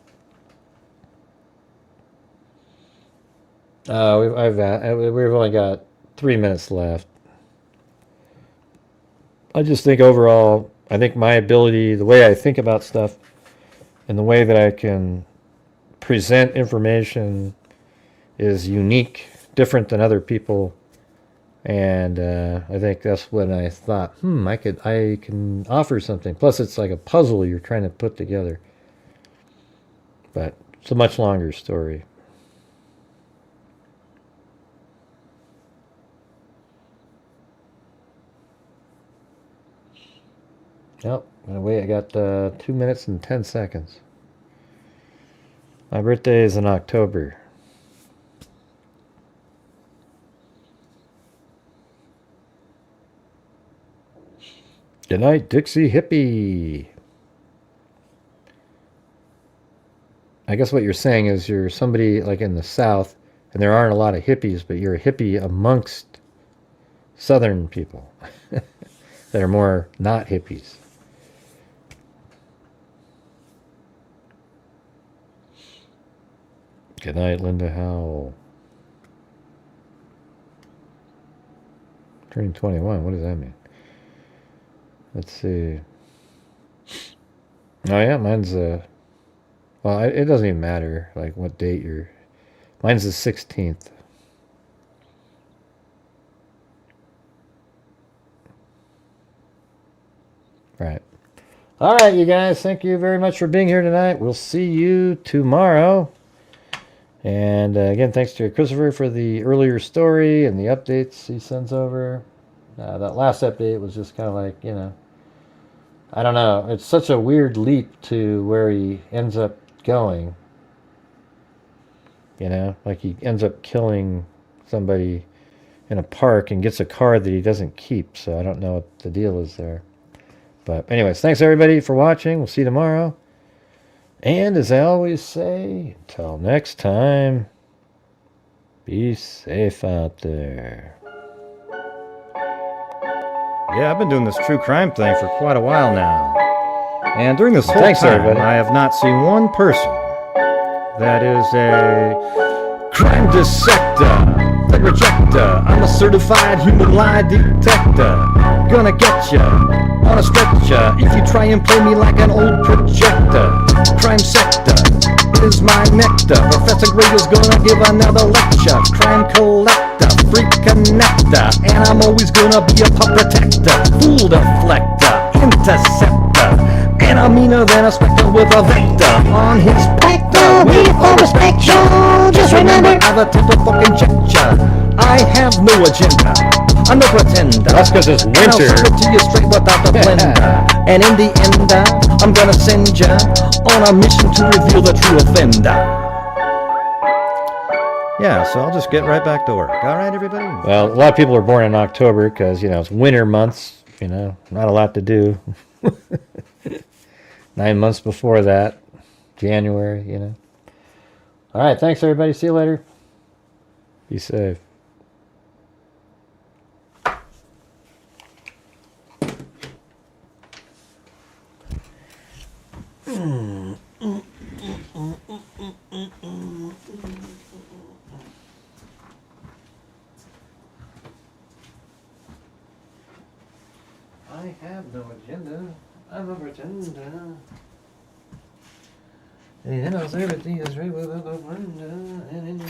A: We've only got 3 minutes left. I just think overall, I think my ability, the way I think about stuff, and the way that I can present information is unique, different than other people. And I think that's when I thought, I can offer something. Plus, it's like a puzzle you're trying to put together. But it's a much longer story. Yep. Wait, I got 2 minutes and 10 seconds. My birthday is in October. Good night, Dixie Hippie. I guess what you're saying is you're somebody like in the South, and there aren't a lot of hippies, but you're a hippie amongst Southern people that are more not hippies. Good night, Linda Howell. Turning 21, what does that mean? Let's see. Oh yeah, mine's well, it doesn't even matter like what date you're. Mine's the 16th. Right. All right, you guys. Thank you very much for being here tonight. We'll see you tomorrow. And again, thanks to Christopher for the earlier story and the updates he sends over. That last update was just kind of like, I don't know. It's such a weird leap to where he ends up going. Like he ends up killing somebody in a park and gets a car that he doesn't keep. So I don't know what the deal is there. But anyways, thanks everybody for watching. We'll see you tomorrow. And as I always say, until next time, be safe out there. Yeah, I've been doing this true crime thing for quite a while now. And during this whole time, everybody, I have not seen one person that is a crime dissector, a rejecter. I'm a certified human lie detector. Gonna get ya on a stretcher if you try and play me like an old projector. Crime sector is my nectar. Professor Gray is gonna give another lecture. Crime collector, freak connector, and I'm always gonna be a pup protector. Fool deflector, interceptor, and I'm meaner than a spectre with a vector on his spectre. With all respect, y'all, just remember I've a type of fucking check. I have no agenda. I'm no pretender. That's because it's winter. And I'll spit to you straight without the blender. And in the end, I'm gonna send ya on a mission to reveal the true offender. Yeah, so I'll just get right back to work. All right, everybody? Well, a lot of people are born in October because, it's winter months. Not a lot to do. 9 months before that, January, All right, thanks, everybody. See you later. Be safe. I have no agenda. I'm a pretender. And else everything is right with a wonder. And in the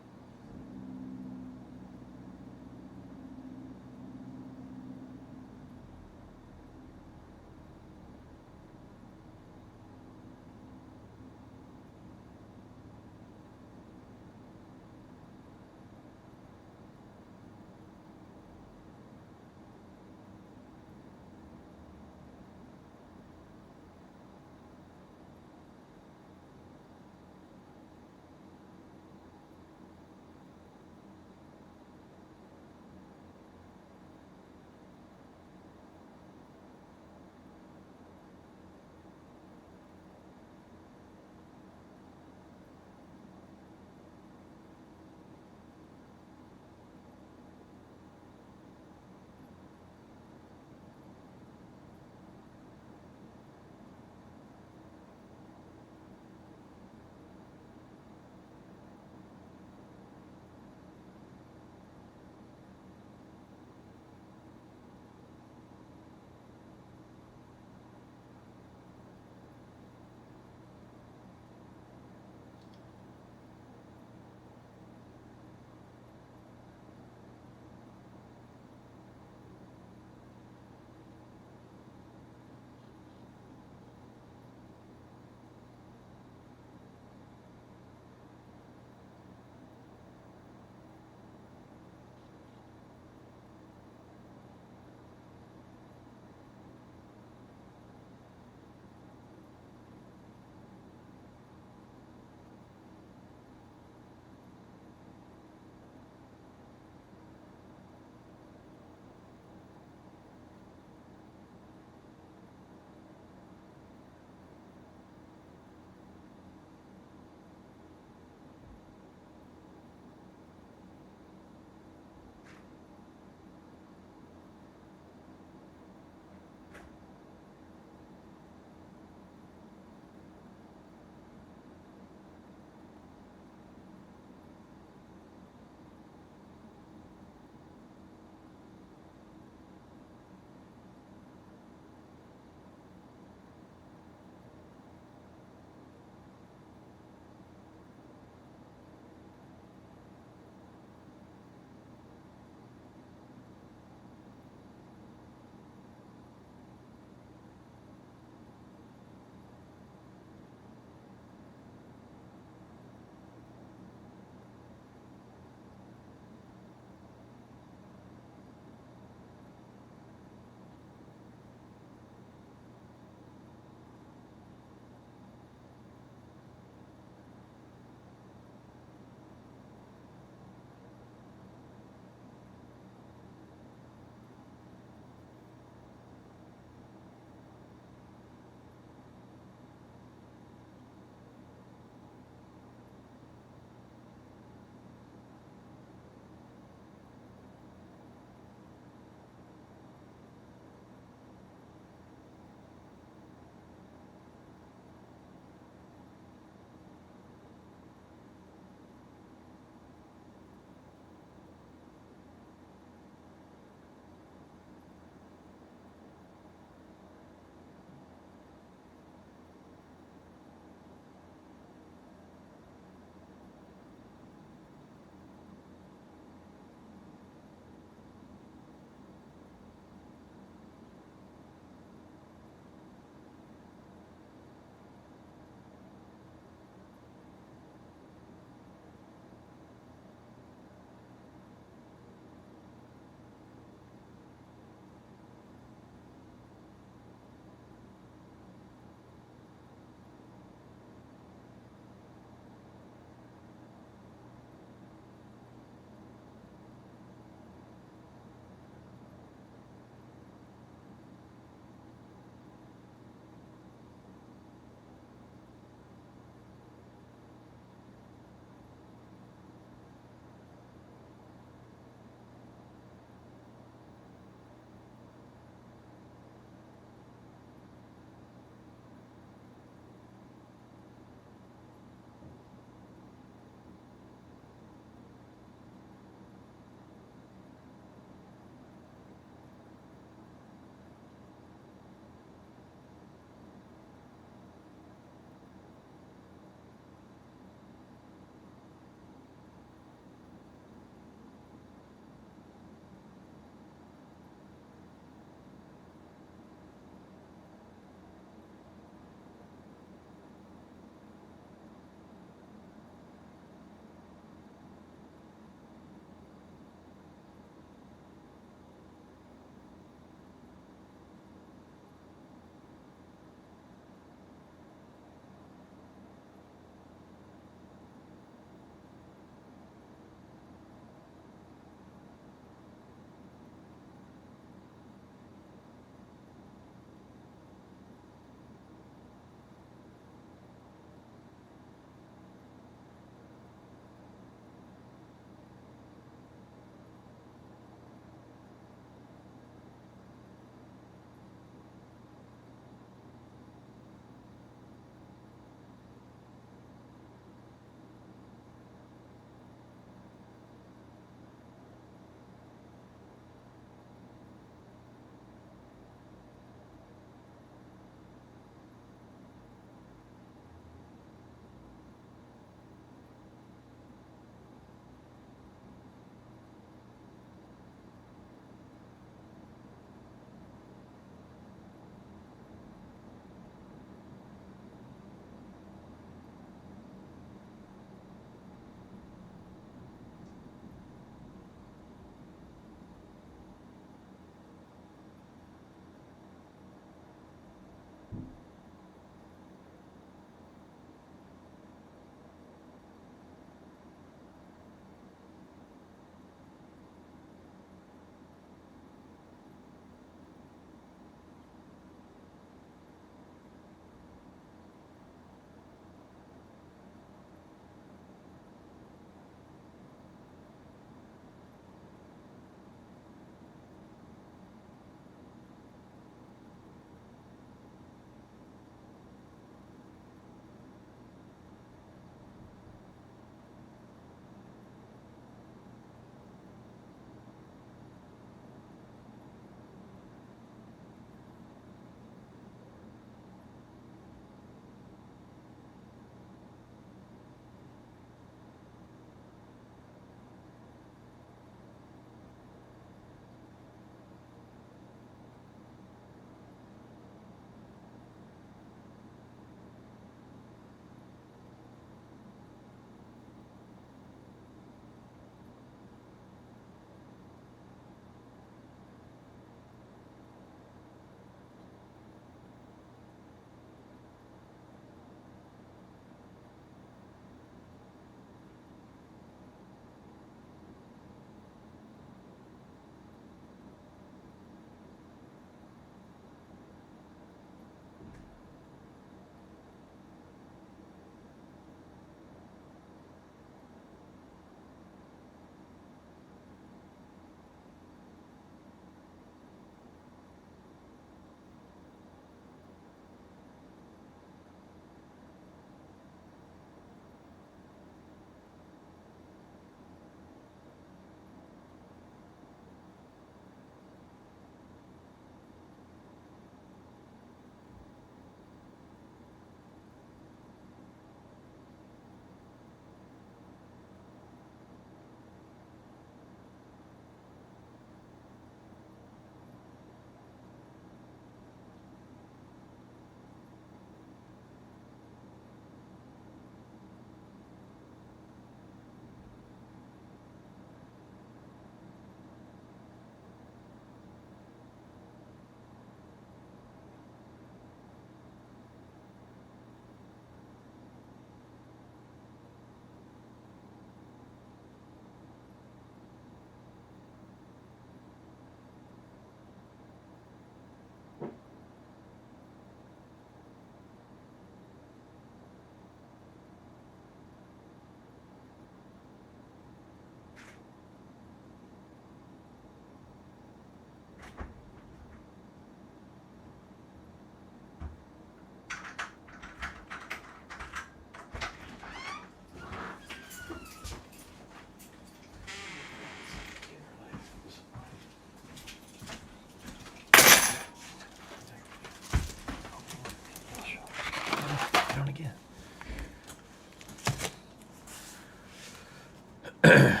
A: again.